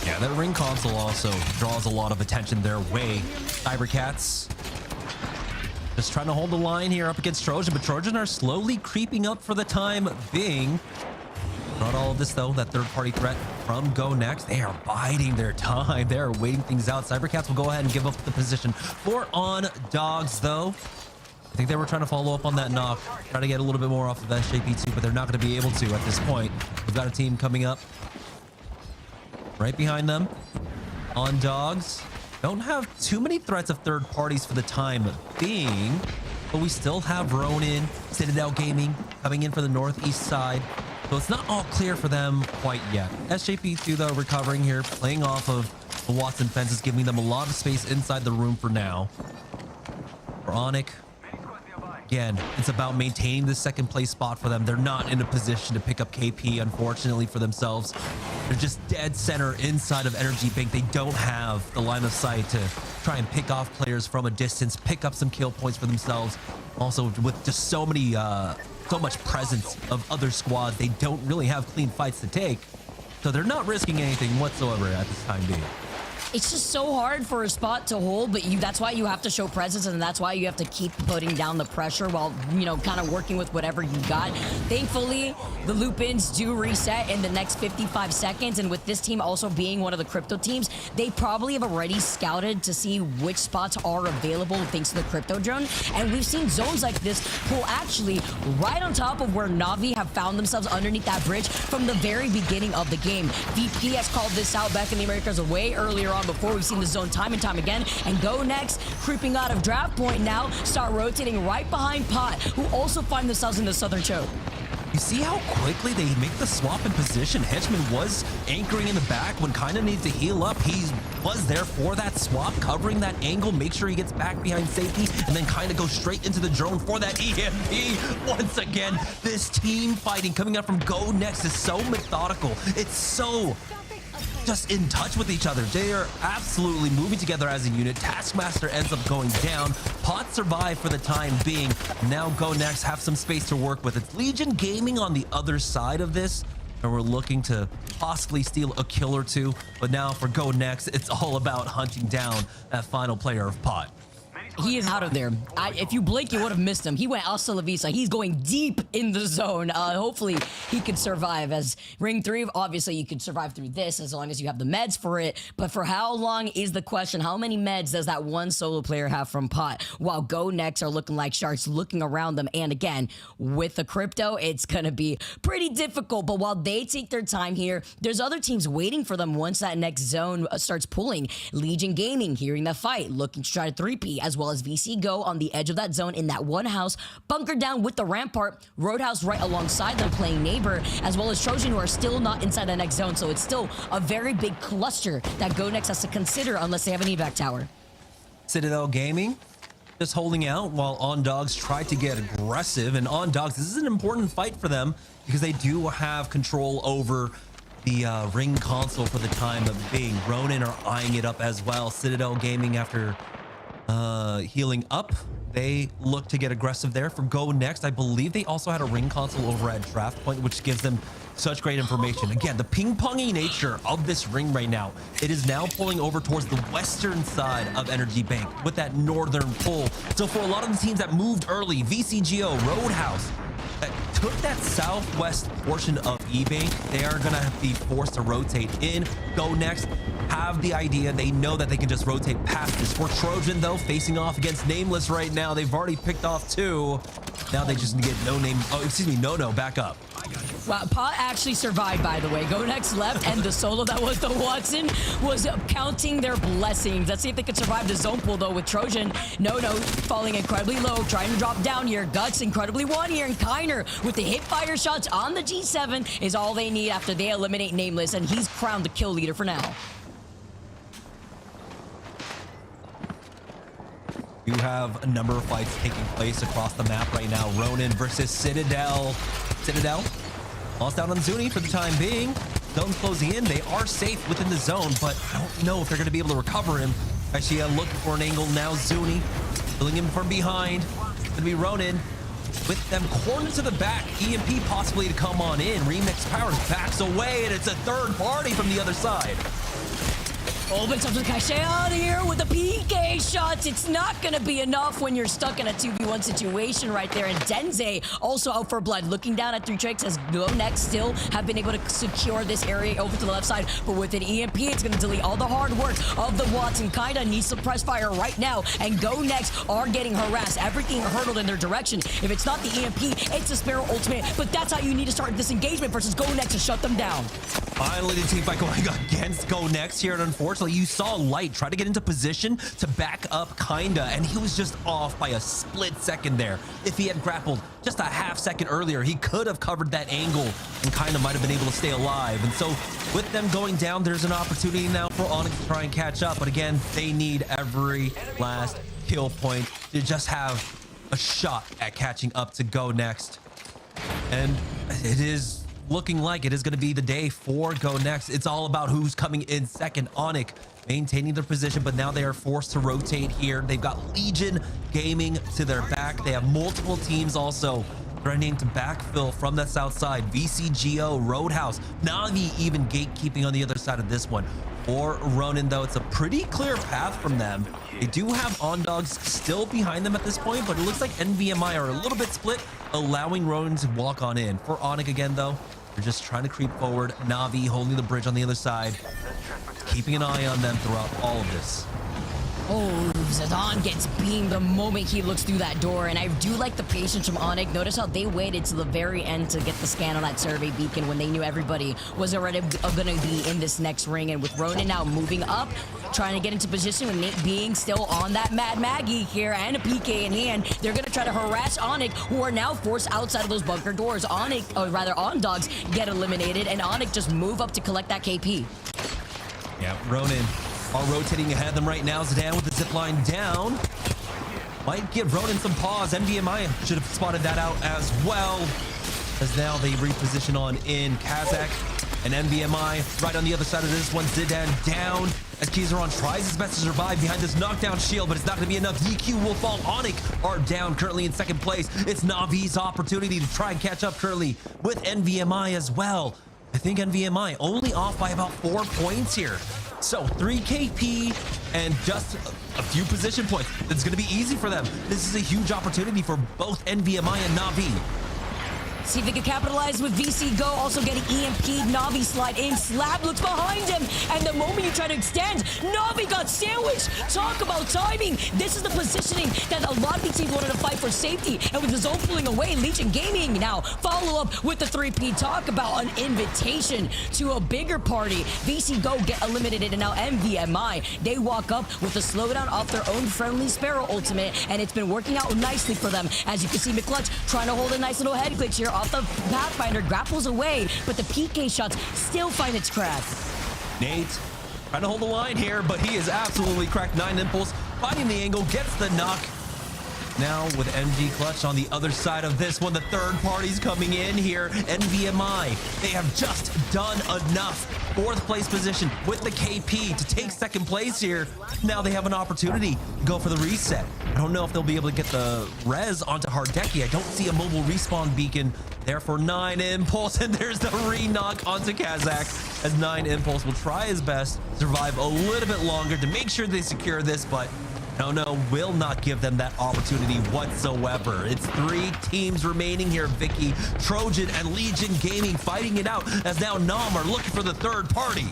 Yeah, that ring console also draws a lot of attention their way. Cybercats just trying to hold the line here up against Trojan, but Trojan are slowly creeping up for the time being. Not all of this though, that third-party threat from GoNext. They are biding their time. They are waiting things out. Cybercats will go ahead and give up the position for On Dogs though. I think they were trying to follow up on that knock, try to get a little bit more off of SJP2, but they're not going to be able to at this point. We've got a team coming up right behind them. On Dogs don't have too many threats of third parties for the time being, but we still have Ronin, Citadel Gaming coming in for the northeast side, so it's not all clear for them quite yet. SJP2 though recovering here, playing off of the Watson fences, giving them a lot of space inside the room for now. For ONIC, again, it's about maintaining the second place spot for them. They're not in a position to pick up KP, unfortunately for themselves. They're just dead center inside of Energy Bank. They don't have the line of sight to try and pick off players from a distance, pick up some kill points for themselves. Also, with just so much presence of other squads, they don't really have clean fights to take. So they're not risking anything whatsoever at this time being.
It's just so hard for a spot to hold, but that's why you have to show presence, and that's why you have to keep putting down the pressure while, you know, kind of working with whatever you got. Thankfully, the loop-ins do reset in the next 55 seconds, and with this team also being one of the crypto teams, they probably have already scouted to see which spots are available thanks to the crypto drone, and we've seen zones like this pull actually right on top of where Na'Vi have found themselves underneath that bridge from the very beginning of the game. VP has called this out back in the Americas way earlier on before. We've seen the zone time and time again, and GoNext creeping out of draft point now, start rotating right behind Pot, who also find themselves in the southern choke.
You see how quickly they make the swap in position? Henchman was anchoring in the back when kind of needed to heal up. He was there for that swap, covering that angle, make sure he gets back behind safety, and then kind of go straight into the drone for that EMP. Once again, this team fighting coming out from GoNext is so methodical. It's so just in touch with each other. They are absolutely moving together as a unit. Taskmaster ends up going down. Pot survive for the time being. Now GoNext have some space to work with. It's Legion Gaming on the other side of this, and we're looking to possibly steal a kill or two. But now for GoNext, it's all about hunting down that final player of Pot.
He is out of there. If you blink, you would have missed him. He went hasta la vista. He's going deep in the zone. Hopefully, he could survive. As Ring 3, obviously, you could survive through this as long as you have the meds for it. But for how long is the question? How many meds does that one solo player have from Pot? While GoNext are looking like sharks, looking around them. And again, with the crypto, it's going to be pretty difficult. But while they take their time here, there's other teams waiting for them once that next zone starts pulling. Legion Gaming, hearing the fight, looking to try to 3P, as well as VC Go on the edge of that zone in that one house, bunkered down with the rampart. Roadhouse right alongside them playing neighbor, as well as Trojan, who are still not inside the next zone. So it's still a very big cluster that GoNext has to consider unless they have an evac tower.
Citadel Gaming just holding out while On Dogs try to get aggressive. And On Dogs, this is an important fight for them because they do have control over the ring console for the time of being. Ronin are eyeing it up as well. Citadel Gaming, after healing up, they look to get aggressive there. For GoNext, I believe they also had a ring console over at draft point, which gives them such great information. Again, the ping-pongy nature of this ring right now, it is now pulling over towards the western side of Energy Bank with that northern pull. So for a lot of the teams that moved early, VCGO, Roadhouse, that took that southwest portion of E-Bank, they are gonna be forced to rotate in. GoNext have the idea, they know that they can just rotate past this. For Trojan though, facing off against Nameless right now, they've already picked off 2. Now they just get No back up.
Wow, Pot actually survived, by the way. GoNext left, and the solo that was the Watson was counting their blessings. Let's see if they could survive the zone pull, though, with Trojan. No, falling incredibly low, trying to drop down here. Guts incredibly one here, and Kiner with with the hip fire shots on the G7 is all they need after they eliminate Nameless, and he's crowned the kill leader for now.
You have a number of fights taking place across the map right now. Ronin versus Citadel. Citadel lost out on Zuni for the time being. Zone's closing in. They are safe within the zone, but I don't know if they're going to be able to recover him. Actually, looking for an angle now. Zuni killing him from behind. It's going to be Ronin with them cornered to the back. EMP possibly to come on in. Remix Powers backs away, and it's a third party from the other side.
Opens up to Kaishe out here with the PK shots. It's not going to be enough when you're stuck in a 2v1 situation right there. And Denze also out for blood. Looking down at 3 tricks as GoNext still have been able to secure this area over to the left side. But with an EMP, it's going to delete all the hard work of the Watson. Kinda needs to press fire right now. And GoNext are getting harassed. Everything hurdled in their direction. If it's not the EMP, it's a Sparrow ultimate. But that's how you need to start this engagement versus GoNext to shut them down.
Finally, the team fight going against GoNext here, and unfortunately, you saw Light try to get into position to back up Kinda, and he was just off by a split second there. If he had grappled just a half second earlier, he could have covered that angle and Kinda might have been able to stay alive. And so with them going down, there's an opportunity now for ONIC to try and catch up. But again, they need every last kill point to just have a shot at catching up to GoNext. And it is looking like it is going to be the day for GoNext. It's all about who's coming in second. ONIC maintaining their position, but now they are forced to rotate here. They've got Legion Gaming to their back. They have multiple teams also threatening to backfill from the south side. VCGO, Roadhouse, Navi even gatekeeping on the other side of this one. For Ronin, though, it's a pretty clear path from them. They do have Ondogs still behind them at this point, but it looks like NVMI are a little bit split, allowing Ronin to walk on in. For ONIC again, though, they're just trying to creep forward. Navi holding the bridge on the other side, keeping an eye on them throughout all of this.
Oh, Zidane gets beamed the moment he looks through that door, and I do like the patience from ONIC. Notice how they waited to the very end to get the scan on that survey beacon when they knew everybody was already going to be in this next ring. And with Ronin now moving up, trying to get into position with Nate being still on that Mad Maggie here and a PK in hand, they're going to try to harass ONIC, who are now forced outside of those bunker doors. ONIC, or rather Ondogs, get eliminated, and ONIC just move up to collect that KP.
Yeah, Ronin are rotating ahead of them right now. Zidane with the zip line down. Might give Ronin some pause. NVMI should have spotted that out as well, as now they reposition on in. Kazakh and NVMI right on the other side of this one. Zidane down as Kizaron tries his best to survive behind this knockdown shield, but it's not going to be enough. DQ will fall. ONIC are down currently in second place. It's Navi's opportunity to try and catch up currently with NVMI as well. I think NVMI only off by about 4 points here. So 3 KP and just a few position points. It's going to be easy for them. This is a huge opportunity for both NVMI and Navi.
See if they can capitalize with VC Go, also getting EMP. Navi slide in, Slab looks behind him, and the moment you try to extend, Navi got sandwiched. Talk about timing. This is the positioning that a lot of these teams wanted to fight for safety, and with the zone pulling away, Legion Gaming now follow up with the 3P. Talk about an invitation to a bigger party. VC Go get eliminated, and now NVMI, they walk up with a slowdown off their own friendly Sparrow ultimate, and it's been working out nicely for them. As you can see, McClutch trying to hold a nice little head glitch here off the Pathfinder, grapples away, but the PK shots still find its craft.
Nate trying to hold the line here, but he is absolutely cracked. 9 Impulse finding the angle, gets the knock. Now with MG Clutch on the other side of this one, the third party's coming in here. NVMI, they have just done enough. 4th place position with the KP to take 2nd place here. Now they have an opportunity to go for the reset. I don't know if they'll be able to get the res onto Hardeki. I don't see a mobile respawn beacon there for 9 Impulse, and there's the re-knock onto Kazakh, as 9 Impulse will try his best to survive a little bit longer to make sure they secure this, but no, will not give them that opportunity whatsoever. It's 3 teams remaining here, Vicky. Trojan and Legion Gaming fighting it out, as now Nam are looking for the third party.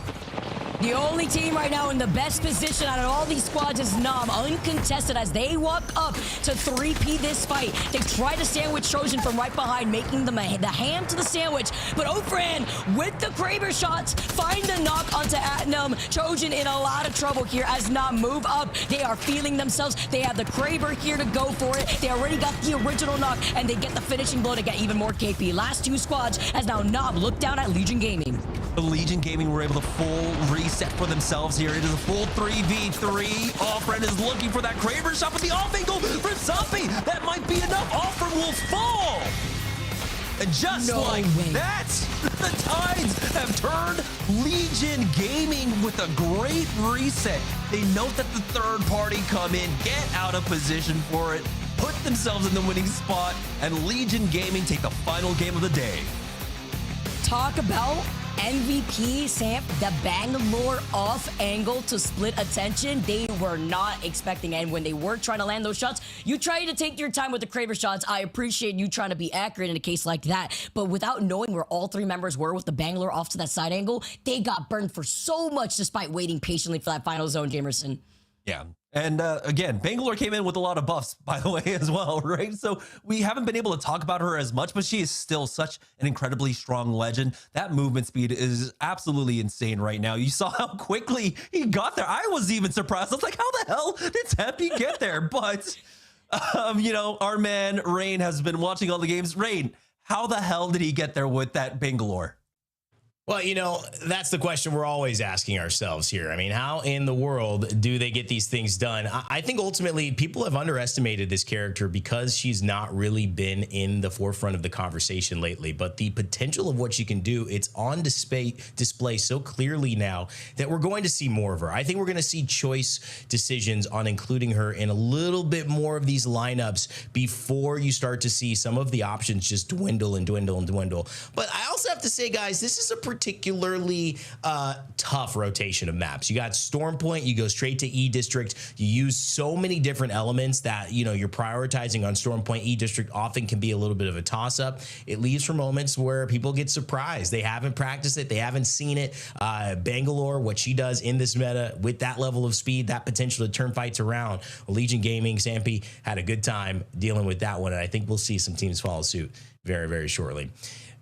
The only team right now in the best position out of all these squads is Nom, uncontested as they walk up to 3P this fight. They try to sandwich Trojan from right behind, making them the ham to the sandwich. But Ofran with the Kraber shots find the knock onto Atnum. Trojan in a lot of trouble here as Nom move up. They are feeling themselves. They have the Kraber here to go for it. They already got the original knock and they get the finishing blow to get even more KP. Last two squads as now Nom look down at Legion Gaming.
The Legion Gaming were able to full reset for themselves here. It is a full 3v3. Offred is looking for that Kraber shot, but the off angle for Zumpy. That might be enough. Offred will fall. And just that, the tides have turned. Legion Gaming with a great reset. They note that the third party come in, get out of position for it, put themselves in the winning spot, and Legion Gaming take the final game of the day.
Talk about MVP, Sam, the Bangalore off angle to split attention. They were not expecting, and when they were trying to land those shots, you try to take your time with the Kraber shots. I appreciate you trying to be accurate in a case like that, but without knowing where all three members were with the Bangalore off to that side angle, they got burned for so much despite waiting patiently for that final zone, Jamerson.
Yeah. And again, Bangalore came in with a lot of buffs, by the way, as well, right? So we haven't been able to talk about her as much, but she is still such an incredibly strong legend. That movement speed is absolutely insane right now. You saw how quickly he got there. I was even surprised. I was like, how the hell did Tempe get there? But, you know, our man Rain has been watching all the games. Rain, how the hell did he get there with that Bangalore?
Well, you know, that's the question we're always asking ourselves here. I mean, how in the world do they get these things done? I think ultimately people have underestimated this character because she's not really been in the forefront of the conversation lately. But the potential of what she can do, it's on display so clearly now that we're going to see more of her. I think we're going to see choice decisions on including her in a little bit more of these lineups before you start to see some of the options just dwindle and dwindle and dwindle. But I also have to say, guys, this is a particularly tough rotation of maps. You got Storm Point, you go straight to E District. You use so many different elements that, you know, you're prioritizing on Storm Point. E District often can be a little bit of a toss up. It leaves for moments where people get surprised. They haven't practiced it. They haven't seen it. Bangalore, what she does in this meta with that level of speed, that potential to turn fights around. Legion Gaming, Sampi had a good time dealing with that one. And I think we'll see some teams follow suit very, very shortly.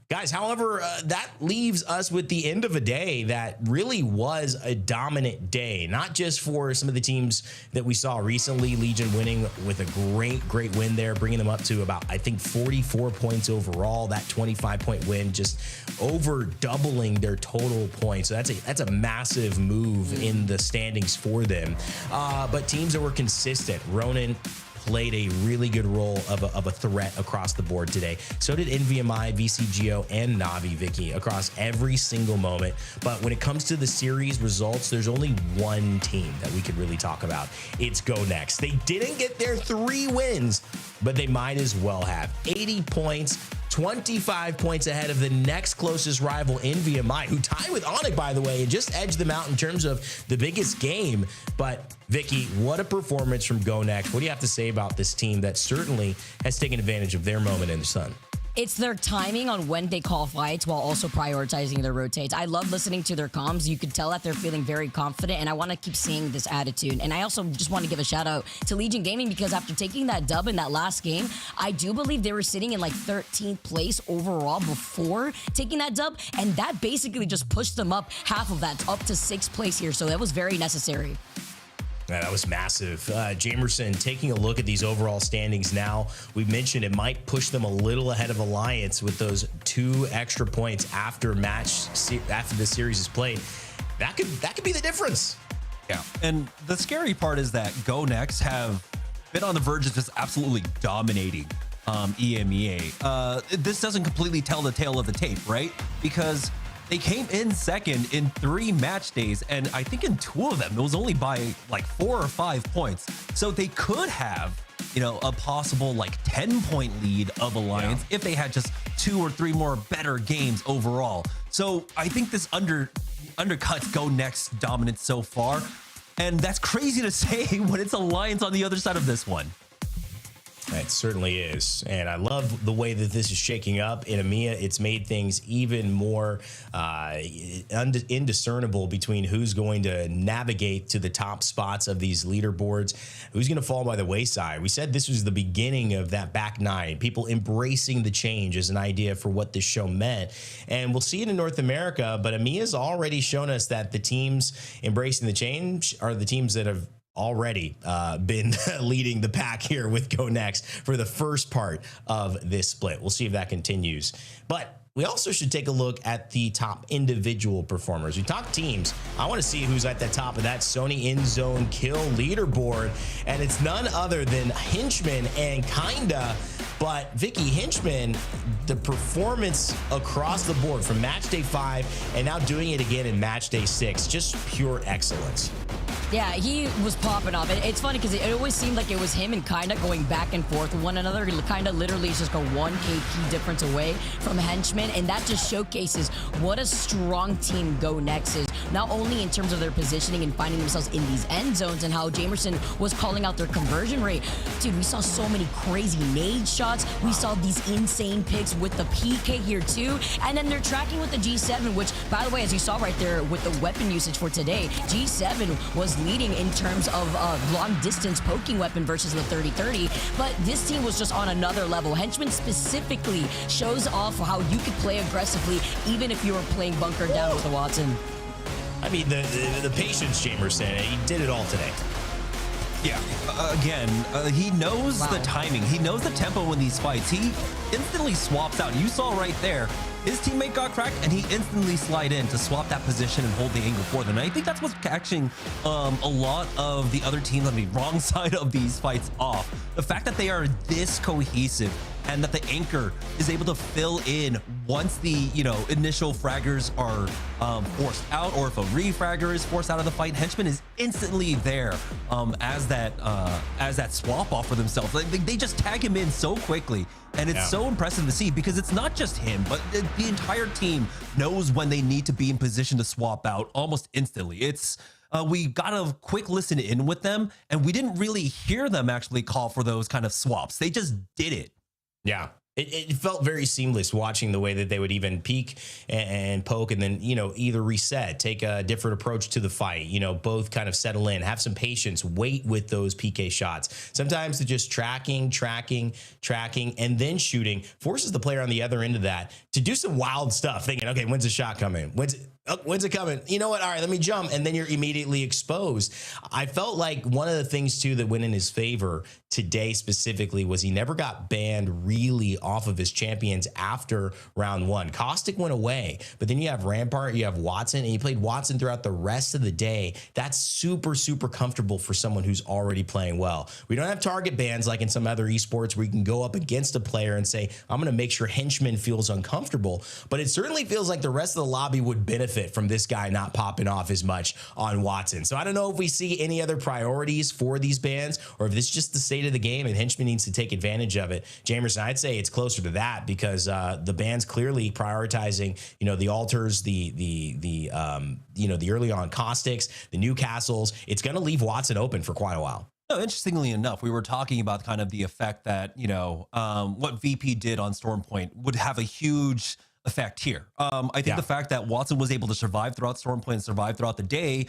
Guys, however, that leaves us with the end of a day that really was a dominant day, not just for some of the teams that we saw recently. Legion winning with a great win there, bringing them up to about, I think, 44 points overall. That 25-point win, just over doubling their total points. So that's a massive move in the standings for them. But teams that were consistent, Ronin played a really good role of a threat across the board today. So did NVMI, VCGO, and Navi, Vicky, across every single moment. But when it comes to the series results, there's only one team that we could really talk about. It's GoNext. They didn't get their 3 wins, but they might as well have. 80 points, 25 points ahead of the next closest rival, NVMI, who tied with ONIC, by the way, and just edged them out in terms of the biggest game. But Vicky, what a performance from GoNext. What do you have to say about this team that certainly has taken advantage of their moment in the sun?
It's their timing on when they call fights while also prioritizing their rotates. I love listening to their comms. You could tell that they're feeling very confident, and I want to keep seeing this attitude. And I also just want to give a shout out to Legion Gaming because after taking that dub in that last game, I do believe they were sitting in like 13th place overall before taking that dub, and that basically just pushed them up half of that up to 6th place here. So that was very necessary.
Yeah, that was massive. Jamerson, taking a look at these overall standings now, we mentioned it might push them a little ahead of Alliance with those 2 extra points after the series is played. That could be the difference.
Yeah, and the scary part is that GoNext have been on the verge of just absolutely dominating EMEA. This doesn't completely tell the tale of the tape, right? Because they came in second in 3 match days, and I think in 2 of them, it was only by like 4 or 5 points. So they could have, you know, a possible like 10-point lead of Alliance if they had just 2 or 3 more better games overall. So I think this undercuts GoNext's dominance so far. And that's crazy to say when it's Alliance on the other side of this one.
It certainly is. And I love the way that this is shaking up in EMEA. It's made things even more indiscernible between who's going to navigate to the top spots of these leaderboards, who's going to fall by the wayside. We said this was the beginning of that back nine, people embracing the change as an idea for what this show meant. And we'll see it in North America, but EMEA's already shown us that the teams embracing the change are the teams that have already been leading the pack here with GoNext for the first part of this split. We'll see if that continues. But we also should take a look at the top individual performers. We talk teams. I want to see who's at the top of that Sony in-zone kill leaderboard. And it's none other than Henchman and Kinda. But Vicky, Henchman, the performance across the board from match day 5 and now doing it again in match day 6, just pure excellence.
Yeah, he was popping off. It's funny because it always seemed like it was him and Kinda going back and forth with one another. Kinda literally is just a 1 KP difference away from Henchman, and that just showcases what a strong team GoNext is, not only in terms of their positioning and finding themselves in these end zones and how Jamerson was calling out their conversion rate. Dude, we saw so many crazy nade shots. We saw these insane picks with the PK here too, and then they're tracking with the G7, which, by the way, as you saw right there with the weapon usage for today, G7 was leading in terms of long distance poking weapon versus the 30-30, but this team was just on another level. Henchman specifically shows off how you could play aggressively even if you were playing bunker down with the Watson.
I mean, the patience, Jamerson, he did it all today.
Yeah, again, he knows the timing. He knows the tempo in these fights. He instantly swaps out. You saw right there, his teammate got cracked, and he instantly slid in to swap that position and hold the angle for them. And I think that's what's catching a lot of the other teams on the wrong side of these fights off. The fact that they are this cohesive and that the anchor is able to fill in once the initial fraggers are forced out, or if a refragger is forced out of the fight, Henchman is instantly there as that swap off for themselves. They just tag him in so quickly, and it's so impressive to see, because it's not just him, but the entire team knows when they need to be in position to swap out almost instantly. It's we got a quick listen in with them, and we didn't really hear them actually call for those kind of swaps. They just did it.
Yeah. It felt very seamless watching the way that they would even peek and poke and then, either reset, take a different approach to the fight, both kind of settle in, have some patience, wait with those PK shots. Sometimes they're just tracking, and then shooting forces the player on the other end of that to do some wild stuff, thinking, okay, when's the shot coming? When's it coming? You know what? All right, let me jump. And then you're immediately exposed. I felt like one of the things, too, that went in his favor today specifically was he never got banned really off of his champions after round 1. Caustic went away, but then you have Rampart, you have Watson, and you played Watson throughout the rest of the day. That's super, super comfortable for someone who's already playing well. We don't have target bans like in some other esports where you can go up against a player and say, I'm going to make sure Henchman feels uncomfortable. But it certainly feels like the rest of the lobby would benefit from this guy not popping off as much on Watson. So I don't know if we see any other priorities for these bans, or if this is just the state of the game and Henchman needs to take advantage of it. Jamerson, I'd say it's closer to that, because the ban's clearly prioritizing, the altars, the early on caustics, the Newcastles. It's going to leave Watson open for quite a while.
No, interestingly enough, we were talking about kind of the effect that, what VP did on Stormpoint would have a huge effect here. I think the fact that Watson was able to survive throughout Stormpoint and survive throughout the day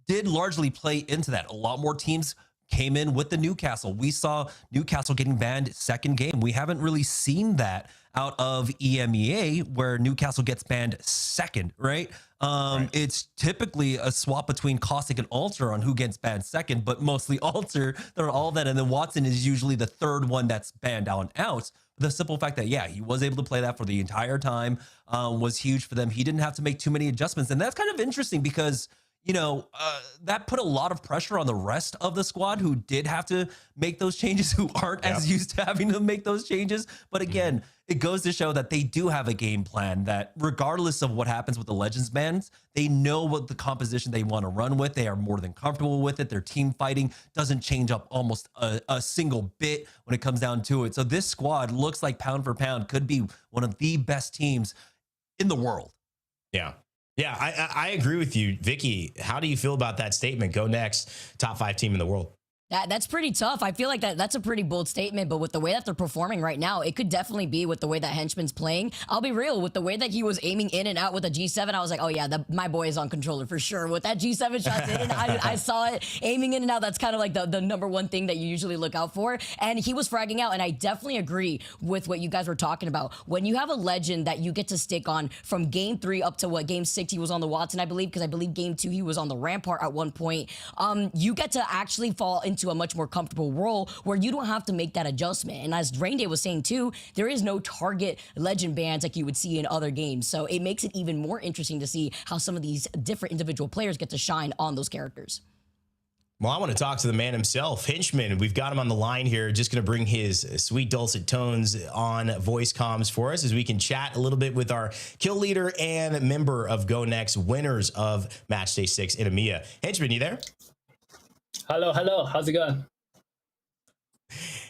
did largely play into that. A lot more teams came in with the Newcastle. We saw Newcastle getting banned second game. We haven't really seen that out of EMEA, where Newcastle gets banned second, right? It's typically a swap between Caustic and Alter on who gets banned second, but mostly Alter. They're all that, and then Watson is usually the third one that's banned out. The simple fact that, he was able to play that for the entire time was huge for them. He didn't have to make too many adjustments, and that's kind of interesting because that put a lot of pressure on the rest of the squad who did have to make those changes, who aren't as used to having to make those changes. But again, it goes to show that they do have a game plan, that regardless of what happens with the Legends bans, they know what the composition they want to run with. They are more than comfortable with it. Their team fighting doesn't change up almost a single bit when it comes down to it. So this squad looks like pound for pound could be one of the best teams in the world.
Yeah, I agree with you, Vicky. How do you feel about that statement? GoNext, top 5 team in the world.
That's pretty tough. I feel like that's a pretty bold statement, but with the way that they're performing right now, it could definitely be with the way that Henchman's playing. I'll be real, with the way that he was aiming in and out with a G7, I was like, oh yeah, my boy is on controller for sure. With that G7 shots in, I saw it aiming in and out. That's kind of like the number one thing that you usually look out for. And he was fragging out, and I definitely agree with what you guys were talking about. When you have a legend that you get to stick on from game 3 up to game 6, he was on the Watson, I believe, because I believe game 2 he was on the Rampart at one point. You get to actually fall into a much more comfortable role where you don't have to make that adjustment. And as Rainday was saying too, there is no target legend bans like you would see in other games. So it makes it even more interesting to see how some of these different individual players get to shine on those characters.
Well, I want to talk to the man himself, Henchman. We've got him on the line here, just going to bring his sweet dulcet tones on voice comms for us as we can chat a little bit with our kill leader and member of GoNext, winners of Match Day 6 in EMEA. Henchman, you there?
Hello. How's it going?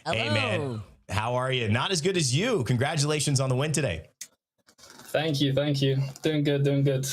Hello.
Hey, man. How are you? Not as good as you. Congratulations on the win today.
Thank you. Doing good.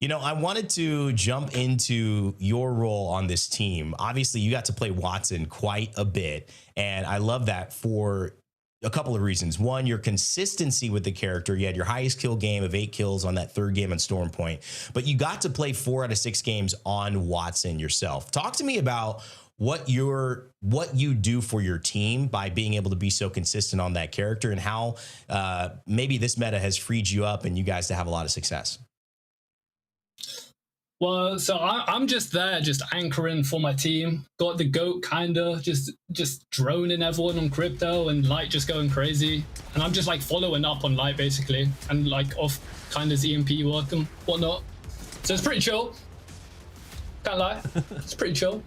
You know, I wanted to jump into your role on this team. Obviously, you got to play Watson quite a bit, and I love that for a couple of reasons. One, your consistency with the character. You had your highest kill game of 8 kills on that 3rd game on Storm Point, but you got to play 4 out of 6 games on Watson yourself. Talk to me about what you do for your team by being able to be so consistent on that character, and how maybe this meta has freed you up and you guys to have a lot of success.
Well, so I'm just there, just anchoring for my team. Got the GOAT kinda just droning everyone on crypto, and Light just going crazy. And I'm just like following up on Light basically, and like off kind of EMP work and whatnot. So it's pretty chill. Can't lie, it's pretty chill.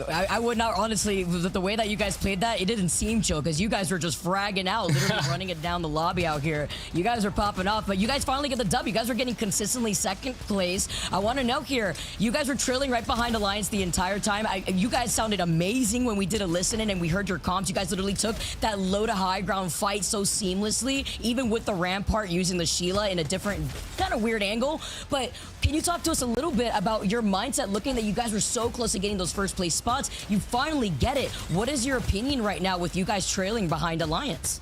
I would not, honestly, with the way that you guys played that, it didn't seem chill, because you guys were just fragging out, literally running it down the lobby out here. You guys are popping off, but you guys finally get the dub. You guys were getting consistently 2nd place. I want to know here, you guys were trailing right behind Alliance the entire time. You guys sounded amazing when we did a listen-in and we heard your comps. You guys literally took that low to high ground fight so seamlessly, even with the Rampart using the Sheila in a different kind of weird angle. But can you talk to us a little bit about your mindset, looking that you guys were so close to getting those first place spots? You finally get it. What is your opinion right now with you guys trailing behind Alliance?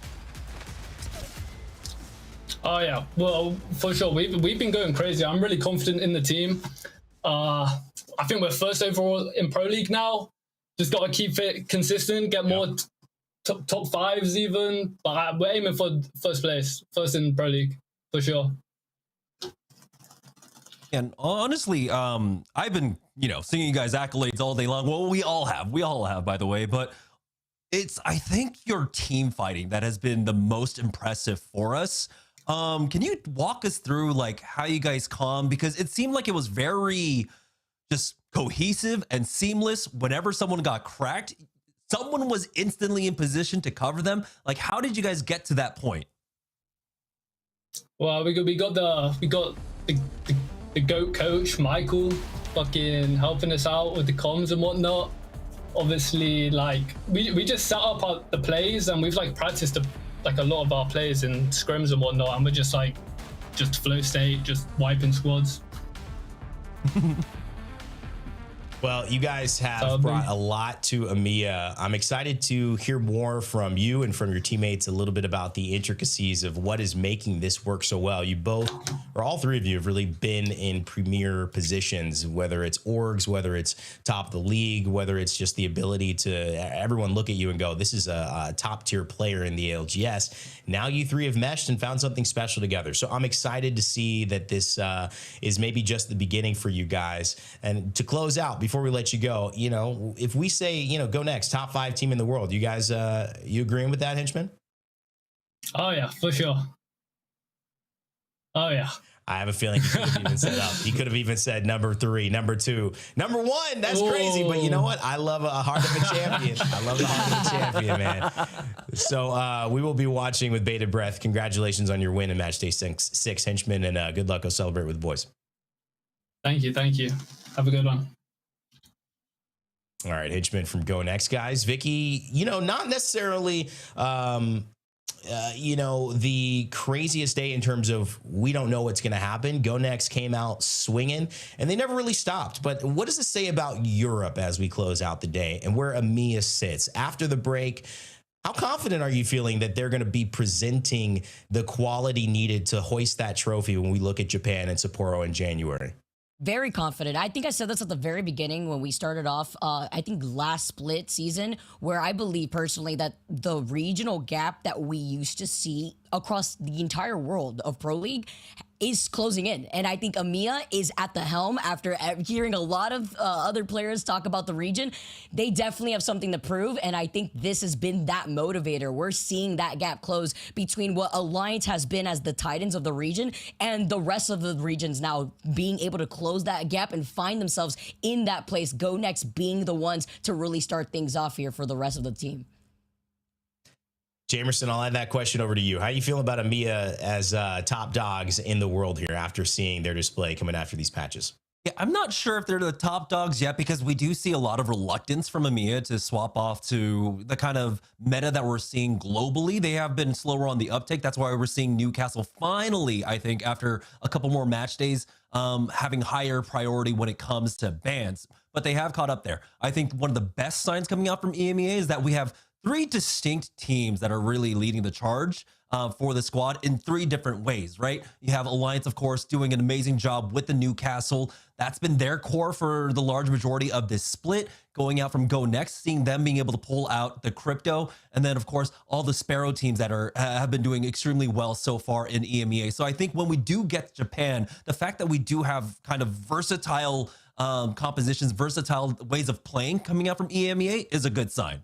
Oh yeah, well, for sure, we've been going crazy. I'm really confident in the team. I think we're 1st overall in Pro League now. Just got to keep it consistent, get more top 5s even. But we're aiming for 1st place, 1st in Pro League, for sure.
And honestly, I've been, singing you guys accolades all day long. Well, we all have, by the way, but it's, I think, your team fighting that has been the most impressive for us. Can you walk us through like how you guys calm? Because it seemed like it was very just cohesive and seamless. Whenever someone got cracked, someone was instantly in position to cover them. Like, how did you guys get to that point?
Well, we got the GOAT coach, Michael, fucking helping us out with the comms and whatnot. Obviously, like, we just set up the plays, and we've like practiced like a lot of our plays in scrims and whatnot, and we're just flow state, just wiping squads.
Well, you guys have brought a lot to EMEA. I'm excited to hear more from you and from your teammates a little bit about the intricacies of what is making this work so well. You both, or all 3 of you, have really been in premier positions, whether it's orgs, whether it's top of the league, whether it's just the ability to everyone look at you and go, this is a top tier player in the ALGS. Now you 3 have meshed and found something special together. So I'm excited to see that this is maybe just the beginning for you guys. And to close out, before we let you go, if we say, GoNext, top 5 team in the world, you guys, you agreeing with that, Henchman?
Oh yeah, for sure. Oh yeah.
I have a feeling he could have even said up. He could have even said number 3, number 2, number 1. That's crazy. But you know what? I love a heart of a champion. I love the heart of a champion, man. So we will be watching with bated breath. Congratulations on your win in Match Day 6, Henchman, and good luck. Go celebrate with the boys.
Thank you. Have a good one.
All right, Henchman from GoNext, guys. Vicky, not necessarily you know, the craziest day in terms of we don't know what's going to happen. GoNext came out swinging, and they never really stopped. But what does this say about Europe as we close out the day and where EMEA sits? After the break, how confident are you feeling that they're going to be presenting the quality needed to hoist that trophy when we look at Japan and Sapporo in January?
Very confident. I think I said this at the very beginning when we started off, I think last split season, where I believe personally that the regional gap that we used to see across the entire world of Pro League is closing in. And I think EMEA is at the helm after hearing a lot of other players talk about the region. They definitely have something to prove. And I think this has been that motivator. We're seeing that gap close between what Alliance has been as the Titans of the region and the rest of the regions now being able to close that gap and find themselves in that place. GoNext being the ones to really start things off here for the rest of the team.
Jamerson, I'll add that question over to you. How do you feel about EMEA as top dogs in the world here after seeing their display coming after these patches?
Yeah, I'm not sure if they're the top dogs yet, because we do see a lot of reluctance from EMEA to swap off to the kind of meta that we're seeing globally. They have been slower on the uptake. That's why we're seeing Newcastle finally, I think, after a couple more match days, having higher priority when it comes to bans. But they have caught up there. I think one of the best signs coming out from EMEA is that we have 3 distinct teams that are really leading the charge for the squad in 3 different ways, right? You have Alliance, of course, doing an amazing job with the Newcastle. That's been their core for the large majority of this split, going out from GoNext, seeing them being able to pull out the crypto. And then, of course, all the Sparrow teams that have been doing extremely well so far in EMEA. So I think when we do get Japan, the fact that we do have kind of versatile compositions, versatile ways of playing coming out from EMEA is a good sign.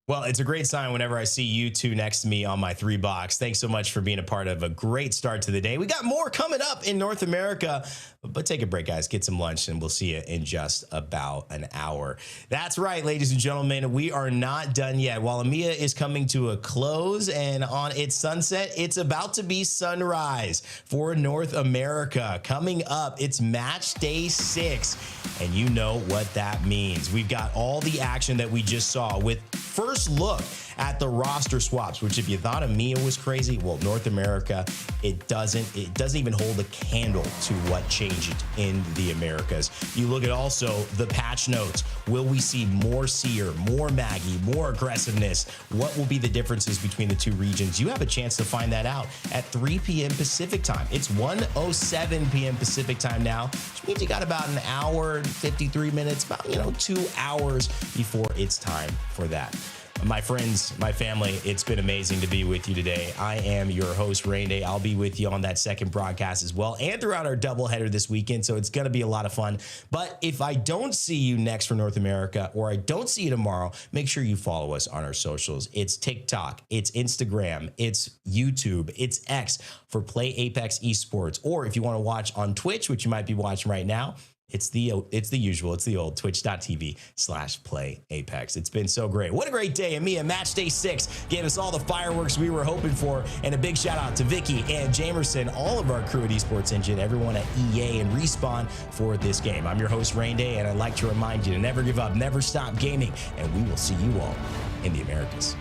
Well, it's a great sign whenever I see you two next to me on my 3 box. Thanks so much for being a part of a great start to the day. We got more coming up in North America, but take a break, guys. Get some lunch, and we'll see you in just about an hour. That's right, ladies and gentlemen. We are not done yet. While EMEA is coming to a close and on its sunset, it's about to be sunrise for North America. Coming up, it's match day 6, and you know what that means. We've got all the action that we just saw with first look at the roster swaps, which if you thought EMEA was crazy, well, North America, it doesn't even hold a candle to what changed in the Americas. You look at also the patch notes. Will we see more Seer, more Maggie, more aggressiveness? What will be the differences between the 2 regions? You have a chance to find that out at 3 p.m. Pacific time. It's 1:07 p.m. Pacific time now, which means you got about an hour and 53 minutes, about 2 hours before it's time for that. My friends, my family, it's been amazing to be with you today. I am your host, Rain Day. I'll be with you on that second broadcast as well and throughout our doubleheader this weekend, so it's going to be a lot of fun. But if I don't see you next for North America, or I don't see you tomorrow, make sure you follow us on our socials. It's TikTok, it's Instagram, it's YouTube, it's X for Play Apex Esports. Or if you want to watch on Twitch, which you might be watching right now, it's the usual. It's the old twitch.tv/playapex. It's been so great. What a great day. EMEA match day 6 gave us all the fireworks we were hoping for. And a big shout out to Vicky and Jamerson, all of our crew at Esports Engine, everyone at EA and Respawn for this game. I'm your host, Rain Day, and I'd like to remind you to never give up, never stop gaming, and we will see you all in the Americas.